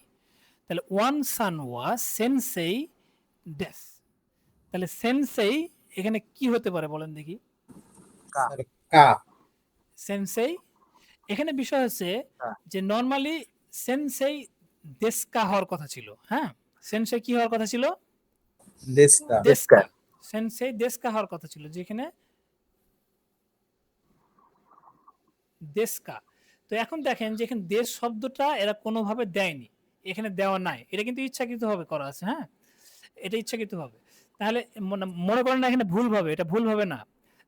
তাহলে ওয়ান সান ওয়া সেনসেই ডেস, তাহলে সেন্সেই এখানে কি হতে পারে বলেন দেখি। কা সেন্সেই এখানে বিষয় হচ্ছে যে নর্মালি সেন্সেই দেশকা হওয়ার কথা ছিল। হ্যাঁ, সেন্সেই কি হওয়ার কথা ছিল? দেশকা দেশকা। সেন্সেই দেশকা হওয়ার কথা ছিল, যেখানে দেশকা। তো এখন দেখেন যে এখানে দেশ শব্দটা এরা কোনোভাবে দেয়নি, এখানে দেওয়া নাই, এটা কিন্তু ইচ্ছাকৃতভাবে করা আছে। হ্যাঁ, এটা ইচ্ছাকৃতভাবে। তাহলে মনে করেন না এখানে ভুল ভাবে, এটা ভুল হবে না।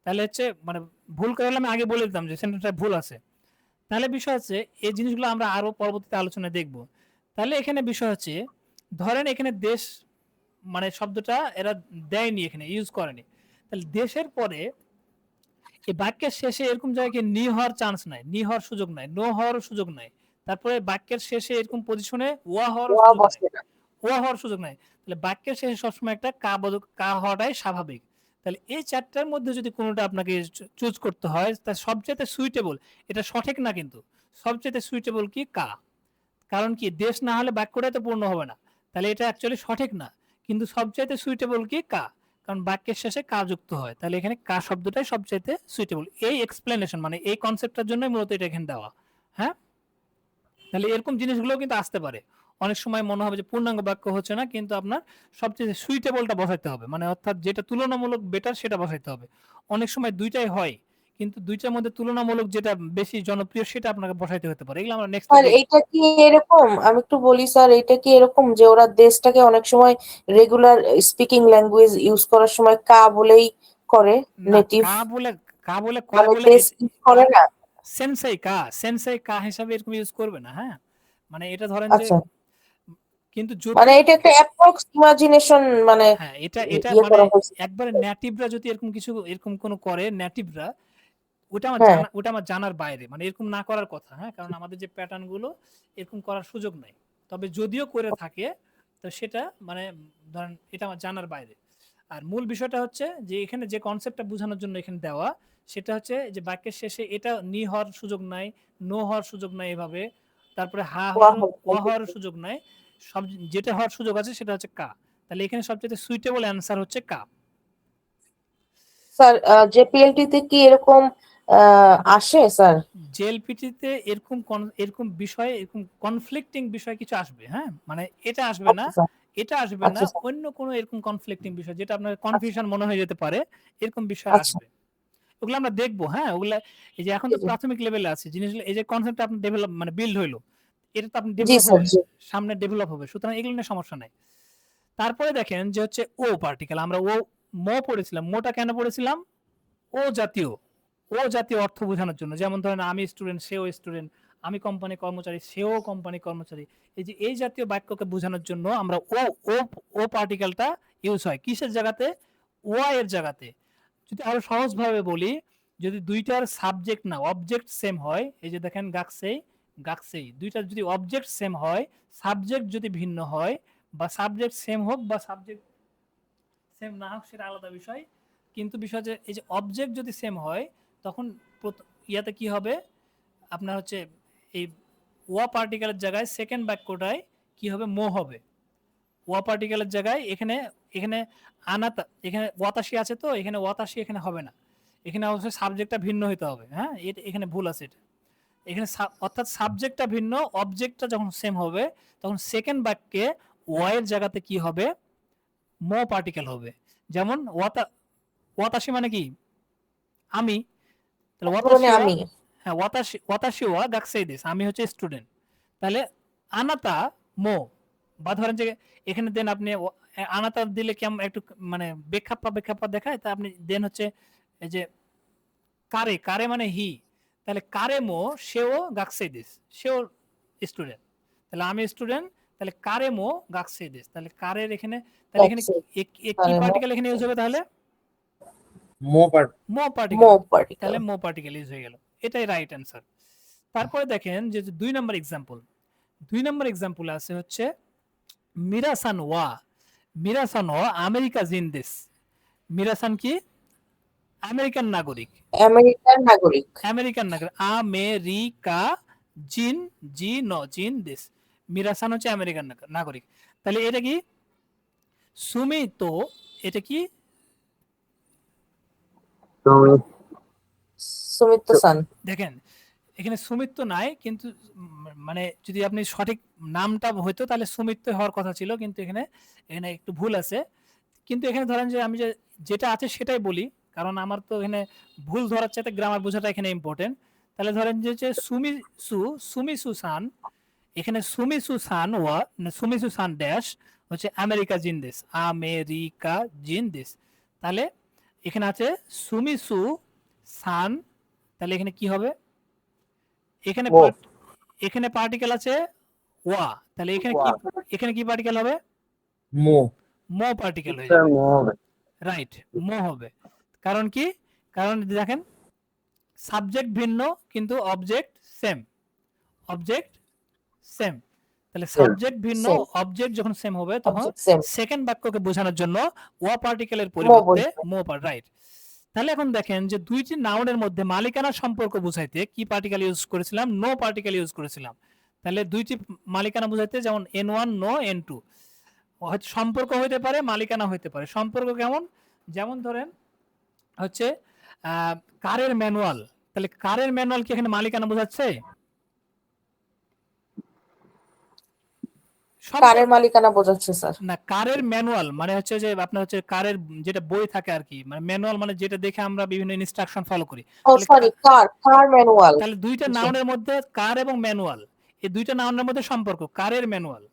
তাহলে হচ্ছে মানে ভুল করে হলে আমি আগে বলে দিতাম যে সেন্টেন্সটা ভুল আছে। তাহলে বিষয় হচ্ছে এই জিনিসগুলো আমরা আরো পরবর্তীতে আলোচনায় দেখব। তাহলে এখানে বিষয় হচ্ছে ধরেন এখানে দেশ মানে শব্দটা এরা দেয়নি, এখানে ইউজ করেনি। তাহলে দেশের পরে এই বাক্যের শেষে এরকম জায়গায় নি হওয়ার চান্স নাই, নি হওয়ার সুযোগ নাই, নো হওয়ার সুযোগ নাই। তারপরে বাক্যের শেষে এরকম পজিশনে ওয়া হওয়ার ওয়া সুযোগ নাই, বসে না। ওয়া হওয়ার সুযোগ নাই। তাহলে বাক্যের শেষে সবসময় একটা কা হওয়াটাই স্বাভাবিক। তাহলে এই চারটার মধ্যে যদি কোনোটা আপনাকে চুজ করতে হয়, তা সবচেয়ে সুইটেবল, এটা সঠিক না কিন্তু সবচেয়ে সুইটেবল কি কা। কারণ কি দেশ না হলে বাক্যটা তো পূর্ণ হবে না, তাহলে এটা অ্যাকচুয়ালি সঠিক না। কিন্তু সবচাইতে সুইটেবল কি কা, কারণ বাক্যের শেষে কা যুক্ত হয়। তাহলে এখানে কা শব্দটাই সবচাইতে সুইটেবল। এই এক্সপ্লেনেশন মানে এই কনসেপ্টটার জন্যই মূলত এটা এখানে দেওয়া। হ্যাঁ, তাহলে এরকম জিনিসগুলো কিন্তু আসতে পারে। অনেক সময় মনে হবে যে পূর্ণাঙ্গ বাক্য হচ্ছে না, কিন্তু আপনার সবচেয়ে সুইটেবলটা বসাইতে হবে, মানে অর্থাৎ যেটা তুলনামূলক বেটার সেটা বসাইতে হবে। অনেক সময় দুইটাই হয়, কিন্তু দুইটার মধ্যে তুলনামূলক যেটা বেশি জনপ্রিয় সেটা আপনাকে বসাইতে হতে পারে। এগুলো আমরা নেক্সট স্যার এইটা কি এরকম, আমি একটু বলি স্যার, এটা কি এরকম যে ওরা দেশটাকে অনেক সময় রেগুলার স্পিকিং ল্যাঙ্গুয়েজ ইউজ করার সময় কা বলেই করে, না, নেটিভ কা বলে করে মানে বলে দেশ ইউজ করে না? সেন্সাই কা হিসাবে এরকম ইউজ করবে না। হ্যাঁ, মানে এটা ধরেন যে আচ্ছা, কিন্তু মানে যদি এটা একটা অ্যাপ্রক্স ইমাজিনেশন, মানে হ্যাঁ এটা এটা ইয়ে মানে করা হয়েছে। একবারে নেটিভরা যদি এরকম কিছু এরকম কোনো করে নেটিভরা, হ্যাঁ, ওটা আমার জানার বাইরে, মানে এরকম না করার কথা। হ্যাঁ, কারণ আমাদের যে প্যাটার্ন গুলো এরকম করার সুযোগ নাই। তবে যদিও করে থাকে তো সেটা মানে ধরেন এটা আমার জানার বাইরে। আর মূল বিষয়টা হচ্ছে যে এখানে যে কনসেপ্টটা বোঝানোর জন্য এখানে দেওয়া, সেটা হচ্ছে যে বাক্যের শেষে এটা নি হওয়ার সুযোগ নাই, নো হওয়ার সুযোগ নাই এভাবে, তারপরে ওয়া ওয়া হবে। হওয়ার সুযোগ নাই, সব যেটা হওয়ার সুযোগ আছে সেটা হচ্ছে কা। তাহলে এখানে সবচেয়ে সুইটেবল অ্যান্সার হচ্ছে কা। স্যার জেপিএলটি তে কি এরকম আসে স্যার? জেএলপিটিতে এরকম এরকম বিষয়, এরকম কনফ্লিক্টিং বিষয় কিছু আসবে। হ্যাঁ, মানে এটা আসবে না, আচ্ছা স্যার, এটা আসবে না, আচ্ছা স্যার, অন্য কোনো এরকম কনফ্লিক্টিং বিষয় যেটা আপনার আচ্ছা কনফিউশন মনে হয়ে যেতে পারে, এরকম বিষয় আচ্ছা, আসবে। ওগুলো আমরা দেখবো। হ্যাঁ, ওগুলা এই যে এখন জি তো জি প্রাথমিক লেভেলে আছে জিনিসগুলো, এই যে কনসেপ্ট আপনি ডেভেলপ মানে বিল্ড হইলো, এটা তো আপনি জি ডেভেলপ স্যার, হবে, জি সামনে ডেভেলপ হবে, সুতরাং এগুলো নিয়ে সমস্যা নাই। তারপরে দেখেন যে হচ্ছে ও পার্টিকেল, আমরা ও ম পড়েছিলাম, মোটা কেন পড়েছিলাম? ও জাতীয়, ও জাতীয় অর্থ বোঝানোর জন্য। যেমন ধরেন আমি স্টুডেন্ট, সেও স্টুডেন্ট, আমি কোম্পানি কর্মচারী, সেও কোম্পানি কর্মচারী। এই যে এই জাতীয় বাক্যকে বোঝানোর জন্য আমরা ও ও ও পার্টিকেলটা ইউজ হয় কিসের জায়গাতে? ওয়া এর জায়গাতে। যদি আরো সহজভাবে বলি, যদি দুইটার সাবজেক্ট না অবজেক্ট সেম হয়, এই যে দেখেন গাকসেই গাকসেই, দুইটার যদি অবজেক্ট সেম হয়, সাবজেক্ট যদি ভিন্ন হয়, বা সাবজেক্ট সেম হোক বা সাবজেক্ট সেম না হোক সেটা আলাদা বিষয়, কিন্তু বিষয় যে এই যে অবজেক্ট যদি সেম হয়, তখন ইয়াতে কি হবে আপনার হচ্ছে এই ওয়া পার্টিকেলের জায়গায় সেকেন্ড বাক্যটায় কি হবে? মো হবে। ওয়া পার্টিকেলের জায়গায় এখানে এখানে আনাতা, এখানে ওয়াতাসি আছে, তো এখানে ওয়াতাসি এখানে হবে না, এখানে অবশ্যই সাবজেক্টটা ভিন্ন হতে হবে। হ্যাঁ, এখানে ভুল আছে এটা। এখানে অর্থাৎ সাবজেক্টটা ভিন্ন, অবজেক্টটা যখন সেম হবে, তখন সেকেন্ড বাক্যে ওয়া এর জায়গাতে কি হবে? মো পার্টিকেল হবে। যেমন ওয়াতাসি মানে কি? আমি। তাহলে তার মানে ওয়াতাসি ওয়া, আমি। হ্যাঁ ওয়াতাসি ওয়া গাকসেইদেস, আমি হচ্ছে স্টুডেন্ট। তাহলে আনাতা মো, বা ধরেন যে এখানে দেন আপনি আনাতা দিলে কেমন একটু মানে বেখাপ্পা দেখায়, তা আপনি দেন হচ্ছে এই যে কারে, কারে মানে হি, তাহলে কারে মো সেও গাকসেইদেস, সেও স্টুডেন্ট। তাহলে আমি স্টুডেন্ট, তাহলে কারে মো গাকসেইদেস, তাহলে কারের এখানে, তাহলে এখানে আচ্ছা, কি তাহলে পার্টিকেল এখানে ইউজ হবে? তাহলে মো পার্ট মো মো পার্টিকেল, পার্টিকেল। তাহলে মো পার্টিকেল ইউজ হয়ে গেল, এটাই রাইট অ্যান্সার। তারপরে দেখেন যে 2 নম্বর এক্সাম্পল, 2 নম্বর এক্সাম্পল আছে হচ্ছে মিরাসান ওয়া, মিরাসান ওয়া আমেরিকা জিনদেস। মিরাসান কি? আমেরিকান নাগরিক, আমেরিকান নাগরিক। আমেরিকান নাগরিক, আমেরিকা জিন, জি ন জিন দেশ, মিরাসান হচ্ছে আমেরিকান নাগরিক। তাহলে এটা কি? সুমি তো, এটা কি? সুমিত্র সান। দেখেন এখানে সুমিত্র নাই, কিন্তু মানে যদি আপনি সঠিক নামটা হইতো তাহলে সুমিত্র হওয়ার কথা ছিল, কিন্তু এখানে এখানে একটু ভুল আছে। কিন্তু এখানে ধরেন যে আমি যেটা আছে সেটাই বলি, কারণ আমার তো এখানে ভুল ধরার চাইতে গ্রামার বোঝাটা এখানে ইম্পর্টেন্ট। তাহলে ধরেন যে সুমিসু সান, এখানে সুমিসু সান সুমিসু সান ড্যাশ হচ্ছে আমেরিকা জিন্দেশ, আমেরিকা জিন্দেশ। তাহলে এখানে আছে সুমিসু সান, তাহলে এখানে কি হবে, এখানে ও। এখানে পার্টিকেল আছে ওয়া, তাহলে এখানে কি পার্টিকেল হবে, মো। মো পার্টিকেল হয়ে যাবে, রাইট, মো হবে। কারণ কি, কারণ দেখেন সাবজেক্ট ভিন্ন কিন্তু অবজেক্ট সেম, অবজেক্ট সেম। তাহলে সাবজেক্ট ভিন্ন, Same. অবজেক্ট যখন সেম হবে তখন Object same. সেকেন্ড বাক্যকে বোঝানোর জন্য ওয়া পার্টিকেলের মো পরিবর্তে বলতে। মো রাইট। তাহলে এখন দেখেন যে দুইটি নাউনের মধ্যে মালিকানার সম্পর্ক বোঝাইতে কি পার্টিকেল ইউজ করেছিলাম, নো পার্টিকেল ইউজ করেছিলাম। তাহলে দুইটি মালিকানা বোঝাইতে যেমন N1 নো N2, হয়তো সম্পর্ক হইতে পারে, মালিকানা হইতে পারে। সম্পর্ক কেমন, যেমন ধরেন হচ্ছে কারের ম্যানুয়াল, তাহলে কারের ম্যানুয়াল কি এখানে মালিকানা বোঝাচ্ছে? কারের মালিকানা বোঝাচ্ছে স্যার। না, কারের ম্যানুয়াল মানে হচ্ছে যে আপনার হচ্ছে কারের যেটা বই থাকে আর কি, মানে ম্যানুয়াল মানে যেটা দেখে আমরা বিভিন্ন ইনস্ট্রাকশন ফলো করি। ও সরি, কার ম্যানুয়াল। তাহলে দুইটা নাউনের মধ্যে কার এবং ম্যানুয়াল, এই দুইটা নাউনের মধ্যে সম্পর্ক, কারের ম্যানুয়াল।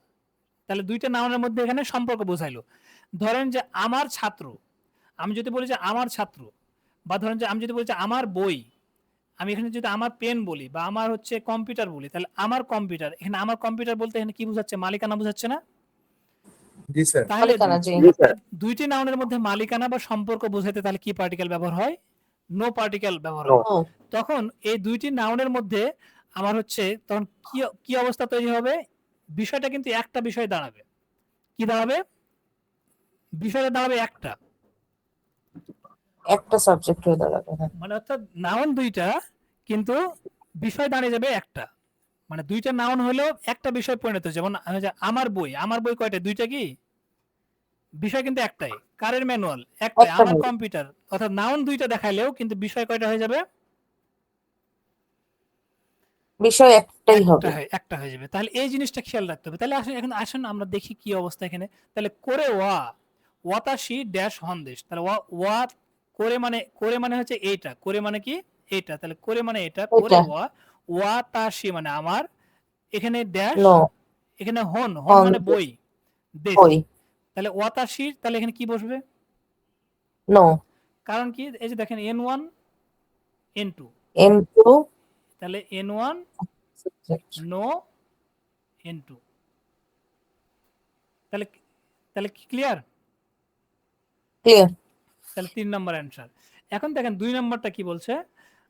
তাহলে দুইটা নাউনের মধ্যে এখানে সম্পর্ক বোঝাইলো। ধরেন যে আমার ছাত্র, আমি যদি বলি যে আমার ছাত্র, বা ধরেন যে আমি যদি বলি যে আমার বই, আমি এখানে যদি আমার পেন বলি বা আমার হচ্ছে কম্পিউটার বলি, তাহলে আমার কম্পিউটার, এখানে আমার কম্পিউটার বলতে এখানে কি বোঝাচ্ছে, মালিকানা বোঝাচ্ছে না? জি স্যার। তাহলে মালিকানা, জি। দুইটি নাউনের মধ্যে মালিকানা বা সম্পর্ক বোঝাতে তাহলে কি পার্টিকেল ব্যবহার হয়, নো পার্টিকেল ব্যবহার হয়। ও, তখন এই দুইটি নাউনের মধ্যে আমার হচ্ছে তখন কি কি অবস্থা তৈরি হবে, বিষয়টা কিন্তু একটা বিষয় দাঁড়াবে। কি দাঁড়াবে, বিষয়টা দাঁড়াবে একটা, একটা সাবজেক্ট হয়ে দাঁড়াবে। হ্যাঁ। মানে অর্থাৎ নাউন দুইটা কিন্তু বিষয় দাঁড়িয়ে যাবে একটা, মানে দুইটা নাউন হলেও একটা বিষয় পরিণত। যেমন আমার বই, আমার বই কয়টা, দুইটা কি, বিষয় কিন্তু একটাই। কারের ম্যানুয়াল একটাই, একটা আমার হয়ে- কম্পিউটার, অর্থাৎ নাউন দুইটা দেখাইলেও কিন্তু বিষয় কয়টা হয়ে যাবে, বিষয় একটাই হবে। একটা হয়ে যাবে। তাহলে এই জিনিসটা খেয়াল রাখতে হবে। তাহলে আসেন এখন আসেন আমরা দেখি কি অবস্থা এখানে। তাহলে করে ওয়াতাশি ড্যাশ হন্দেশ, তাহলে করে মানে হচ্ছে এইটা, করে মানে কি এইটা, তাহলে করে মানে এটা, করে এটা ওয়াতাশি মানে আমার, এখানে ড্যাশ, নো, এখানে হন হন মানে বই, দেশ। ওই তাহলে ওয়াতাশি, তাহলে এখানে কি বসবে, নো, কারণ কি এই যে দেখেন N1 N2, M2 তাহলে N1 সাবজেক্ট। নো N2, তাহলে তাহলে কি ক্লিয়ার? ক্লিয়ার। তাহলে 3 নম্বর অ্যান্সার। এখন দেখেন 2 নম্বরটা কি বলছে,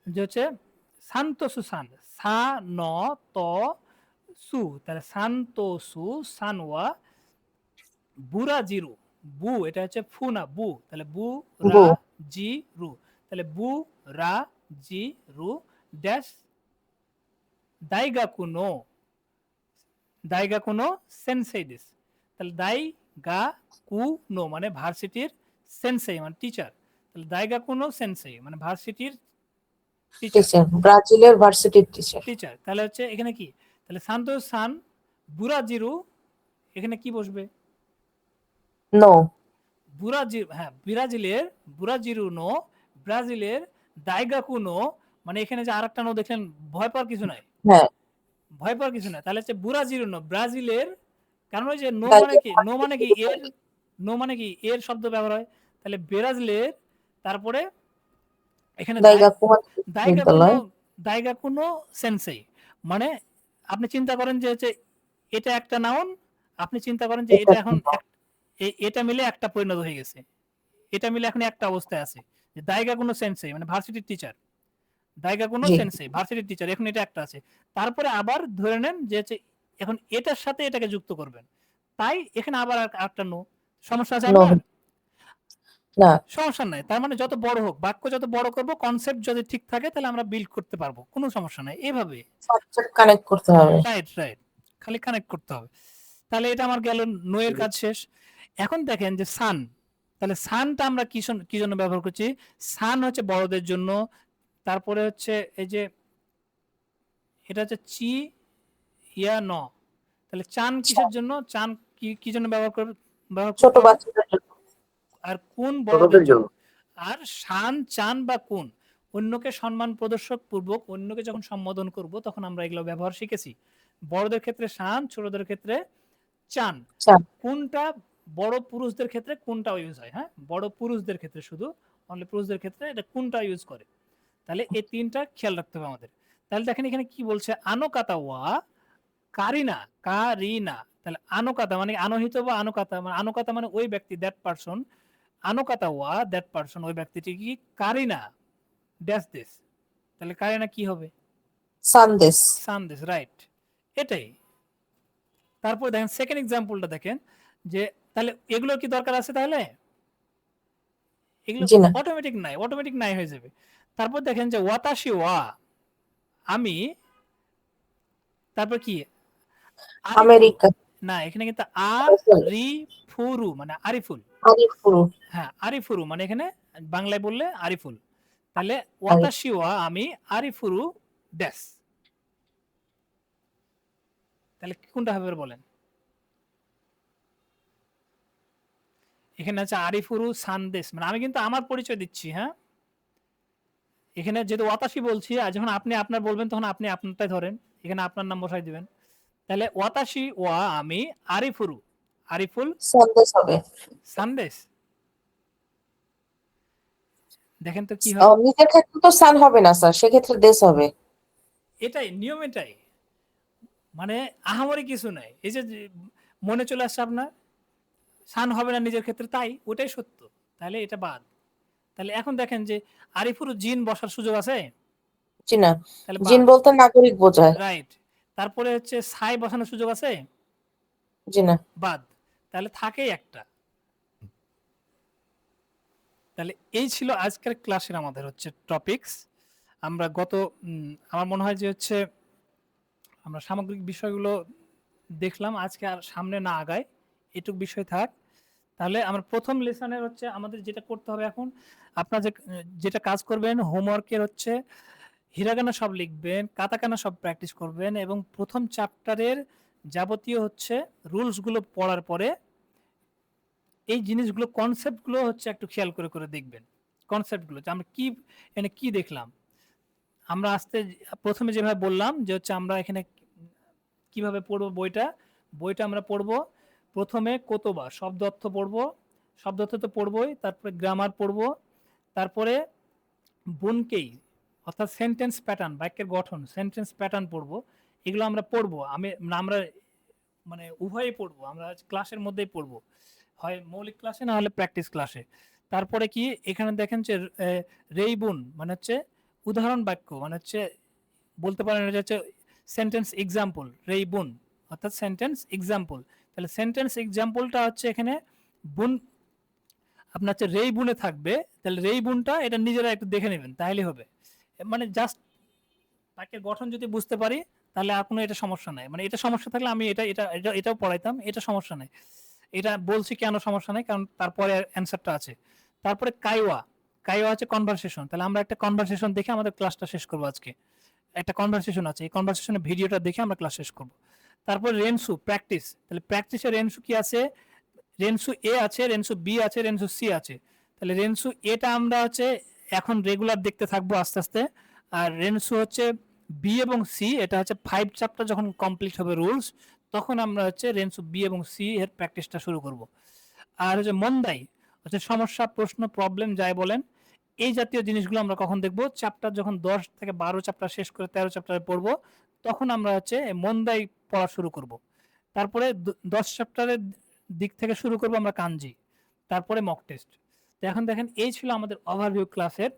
যে হচ্ছে সান্তোসু সান, সা ন ত সু, তাহলে সান্তোসু সানওয়া বুরাজিরু, বু এটা হচ্ছে ফু না বু, তাহলে বু বু। রা জি রু, তাহলে বু রা জি রু ড্যাশ দাইগাকুনো, দাইগাকুনো সেনসেই দিস। তাহলে দাইগাকুনো মানে ভার্সিটির, সেনসেই মানে টিচার, তাহলে দাইগাকুনো সেনসেই মানে ভার্সিটির টিচার, টিচার, ব্রাজিলের ভার্সিটির টিচার। টিচার। তাহলে হচ্ছে এখানে কি, তাহলে সান্তোস সান বুরাজিরু, এখানে কি বসবে, নো, হ্যাঁ ব্রাজিলের বুরাজিরু নো, ব্রাজিলের দাইগাকুনো, মানে এখানে যে আরেকটা নো দেখলেন, ভয় পাওয়ার কিছু নাই, হ্যাঁ, ভয় পাওয়ার কিছু নাই। তাহলে হচ্ছে বুরাজিরু নো, ব্রাজিলের, কারণ ওই যে নো মানে কি, নো মানে কি এর, নো মানে কি এর শব্দ ব্যবহার হয়। তাহলে ব্রাজিলের, তারপরে এখানে দাইগাকুমা দাইগাকুনো, বিদ্যালয়। দাইগাকুনো সেনসেই, মানে আপনি চিন্তা করেন যে হচ্ছে এটা একটা নাউন, আপনি চিন্তা করেন যে এটা এখন এটা মিলে একটা পরিণত হয়ে গেছে, এটা মিলে এখন একটা অবস্থায় আছে, যে দাইগাকুনো সেনসেই মানে ভার্সিটির টিচার, দাইগাকুনো জি, সেনসেই ভার্সিটির টিচার, এখন এটা একটা আছে। তারপরে আবার ধরে নেন যে হচ্ছে এখন এটার সাথে এটাকে যুক্ত করবেন, তাই এখানে আবার একটা নো। সমস্যা আছে নো, আপনার? না, সমস্যা নাই। তার মানে যত বড় হোক, বাক্য যত বড় করব, কনসেপ্ট যদি ঠিক থাকে তাহলে আমরা বিল্ড করতে পারবো, কোনো সমস্যা নাই। এভাবে সাবজেক্ট কানেক্ট করতে হবে। রাইট রাইট, খালি কানেক্ট করতে হবে। তাহলে এটা আমার গেল নো এর কাজ শেষ। এখন দেখেন যে সান, তাহলে সানটা আমরা কি জন্য ব্যবহার করছি? সান হচ্ছে বড়দের জন্য, তারপরে হচ্ছে এই যে এটা হচ্ছে চি ইয়া ন, তাহলে চান কিসের জন্য? চান কি জন্য ব্যবহার ছোট করতে হবে? বাচ্চাদের জন্য। আর কোন বড়দের ছোটদের জন্য। জন্য। আর শান, চান বা কোন, অন্যকে সম্মান প্রদর্শক পূর্বক অন্যকে যখন সম্বোধন করব তখন আমরা এগুলো ব্যবহার শিখেছি। বড়দের ক্ষেত্রে শান, ছোটদের ক্ষেত্রে চান। চান। কোনটা বড় পুরুষদের ক্ষেত্রে কোনটা ইউজ হয়? হ্যাঁ, বড় পুরুষদের ক্ষেত্রে শুধু, অনলি পুরুষদের ক্ষেত্রে এটা কোনটা ইউজ করে। তাহলে এই তিনটা খেয়াল রাখতে হবে আমাদের। তাহলে দেখেন এখানে কি বলছে, আনোকাতা ওয়া কারিনা, কারিনা। তাহলে আনোকাতা মানে আনোহিত বা আনোকাতা, মানে আনোকাতা মানে ওই ব্যক্তি, দ্যাট পারসন। আনোকাতা ওয়া দ্যাট পারসন, ওই ব্যক্তিটি কি কারিনা ড্যাশ দিস। তাহলে কারিনা কি হবে? সানদেশ। সানদেশ, রাইট, এটাই। তারপর দেখেন সেকেন্ড এক্সাম্পলটা দেখেন যে তাহলে এগুলোর কি দরকার আছে? তাহলে এগুলো জি না। অটোমেটিক নাই হয়ে যাবে। তারপর দেখেন যে ওয়াতাশি ওয়া আমি, তারপর কি আরিফুল, আমেরিকা। না এখানে কিন্তু ফুরু মানে আরিফুল। আরিফুল। হ্যাঁ, আরিফুরু মানে এখানে বাংলায় বললে আরিফুল। তাহলে আরিফ। ওয়াতাশি ওয়া আমি আরিফুরু ড্যাশ। তাহলে কোনটা হবে এবার বলেন? এখানে আছে আরিফুরু সানদেশ, মানে আমি কিন্তু আমার পরিচয় দিচ্ছি। হ্যাঁ, এখানে যেহেতু ওয়াতাশি বলছি, আর যখন আপনি আপনার বলবেন তখন আপনি আপনারটাই ধরেন, এখানে আপনার নাম বসাই দিবেন। তাহলে ওয়াতাশি ওয়া আমি আরিফুরু, আরিফুল সানদেশ হবে। সানদেশ। দেখেন তো কি হয়। নিজের ক্ষেত্রে তো সান হবে না স্যার, সেক্ষেত্রে দেশ হবে। এটাই নিয়ম, এটাই, মানে আহামরি কিছু নাই। এই যে মনে চলে আসছে আপনার সান হবে না নিজের ক্ষেত্রে, তাই ওটাই সত্য, তাহলে এটা বাদ। তাহলে এখন দেখেন যে আরিফুরু জিন বসার সুযোগ আছে? জি না। তাহলে জিন বাদ, বলতে নাগরিক বোঝায়। রাইট। তারপরে হচ্ছে সাই বসানোর সুযোগ আছে? জি না। বাদ, তাহলে থাকেই একটা। তাহলে এই ছিল আজকের ক্লাসের আমাদের হচ্ছে টপিকস। আমরা আমার মনে হয় যে হচ্ছে আমরা সামগ্রিক বিষয়গুলো দেখলাম, আজকে আর সামনে না আগায়, এটুক বিষয় থাক। তাহলে আমরা প্রথম লেসনের হচ্ছে আমাদের যেটা করতে হবে এখন, আপনার যেটা কাজ করবেন হোমওয়ার্কের হচ্ছে হিরাগানা সব লিখবেন, কাতাকানা সব প্র্যাকটিস করবেন, এবং প্রথম চ্যাপ্টারের যাবতীয় হচ্ছে রুলসগুলো পড়ার পরে এই জিনিসগুলো, কনসেপ্টগুলো হচ্ছে একটু খেয়াল করে করে দেখবেন। কনসেপ্টগুলো যে আমরা কি এখানে কি দেখলাম। আমরা প্রথমে যেভাবে বললাম যে হচ্ছে আমরা এখানে কিভাবে পড়বো বইটা আমরা পড়বো। প্রথমে কোতবা শব্দ অর্থ পড়বো, শব্দ অর্থ তো পড়বোই, তারপরে গ্রামার পড়বো, তারপরে বুনকেই অর্থাৎ সেন্টেন্স প্যাটার্ন, বাক্যের গঠন, সেন্টেন্স প্যাটার্ন পড়বো। এগুলো আমরা পড়বো, আমরা মানে উভয়ই পড়বো, আমরা ক্লাসের মধ্যেই পড়বো, হয় মৌলিক ক্লাসে না হলে প্র্যাকটিস ক্লাসে। তারপরে কি এখানে দেখেন যে রেইবুন মানে হচ্ছে উদাহরণ বাক্য, মানে হচ্ছে বলতে পারেন এটা হচ্ছে সেন্টেন্স এক্সাম্পল, রেইবুন অর্থাৎ সেন্টেন্স এক্সাম্পল। তাহলে সেন্টেন্স এক্সাম্পলটা হচ্ছে এখানে বুন আপনার হচ্ছে রেইবুনে থাকবে। তাহলে রেইবুনটা এটা নিজেরা একটু দেখে নেবেন তাহলে হবে, মানে জাস্ট বাক্যের গঠন যদি বুঝতে পারি তাহলে আর কোনো এটা সমস্যা নাই। মানে এটা সমস্যা থাকলে আমি এটাও পড়াইতাম, এটা সমস্যা নাই। এটা বলছি কেন সমস্যা নাই, কারণ তারপরে অ্যান্সারটা আছে। তারপরে কাইওয়া হচ্ছে কনভারসেশন। তাহলে আমরা একটা কনভারসেশন দেখে আমাদের ক্লাসটা শেষ করবো আজকে। একটা কনভারসেশন আছে, এই কনভারসেশনের ভিডিওটা দেখে আমরা ক্লাস শেষ করব। তারপর রেনসু প্র্যাকটিস। তাহলে প্র্যাকটিসে রেনসু কি আছে? রেনসু এ আছে, রেনসু বি আছে, রেনসু সি আছে। তাহলে রেনসু এটা আমরা হচ্ছে এখন রেগুলার দেখতে থাকবো আস্তে আস্তে। আর রেনসু হচ্ছে বি এবং সি, এটা হচ্ছে 5 চ্যাপ্টার যখন কমপ্লিট হবে রুলস, তখন আমরা হচ্ছে রেনসু বি এবং সি এর প্র্যাকটিসটা শুরু করব। আর হচ্ছে মন্দাই হচ্ছে সমস্যা, প্রশ্ন, প্রবলেম যাই বলেন, এই জাতীয় জিনিসগুলো আমরা কখন দেখব? চ্যাপ্টার যখন 10 থেকে 12 চ্যাপ্টার শেষ করে 13 চ্যাপ্টারে পড়বো, তখন আমরা হচ্ছে মন্দাই পড়া শুরু করব। তারপরে 10 চ্যাপ্টারের দিক থেকে শুরু করব আমরা কাঞ্জি, তারপরে মক টেস্ট। তো এখন দেখেন এই ছিল আমাদের ওভারভিউ ক্লাসের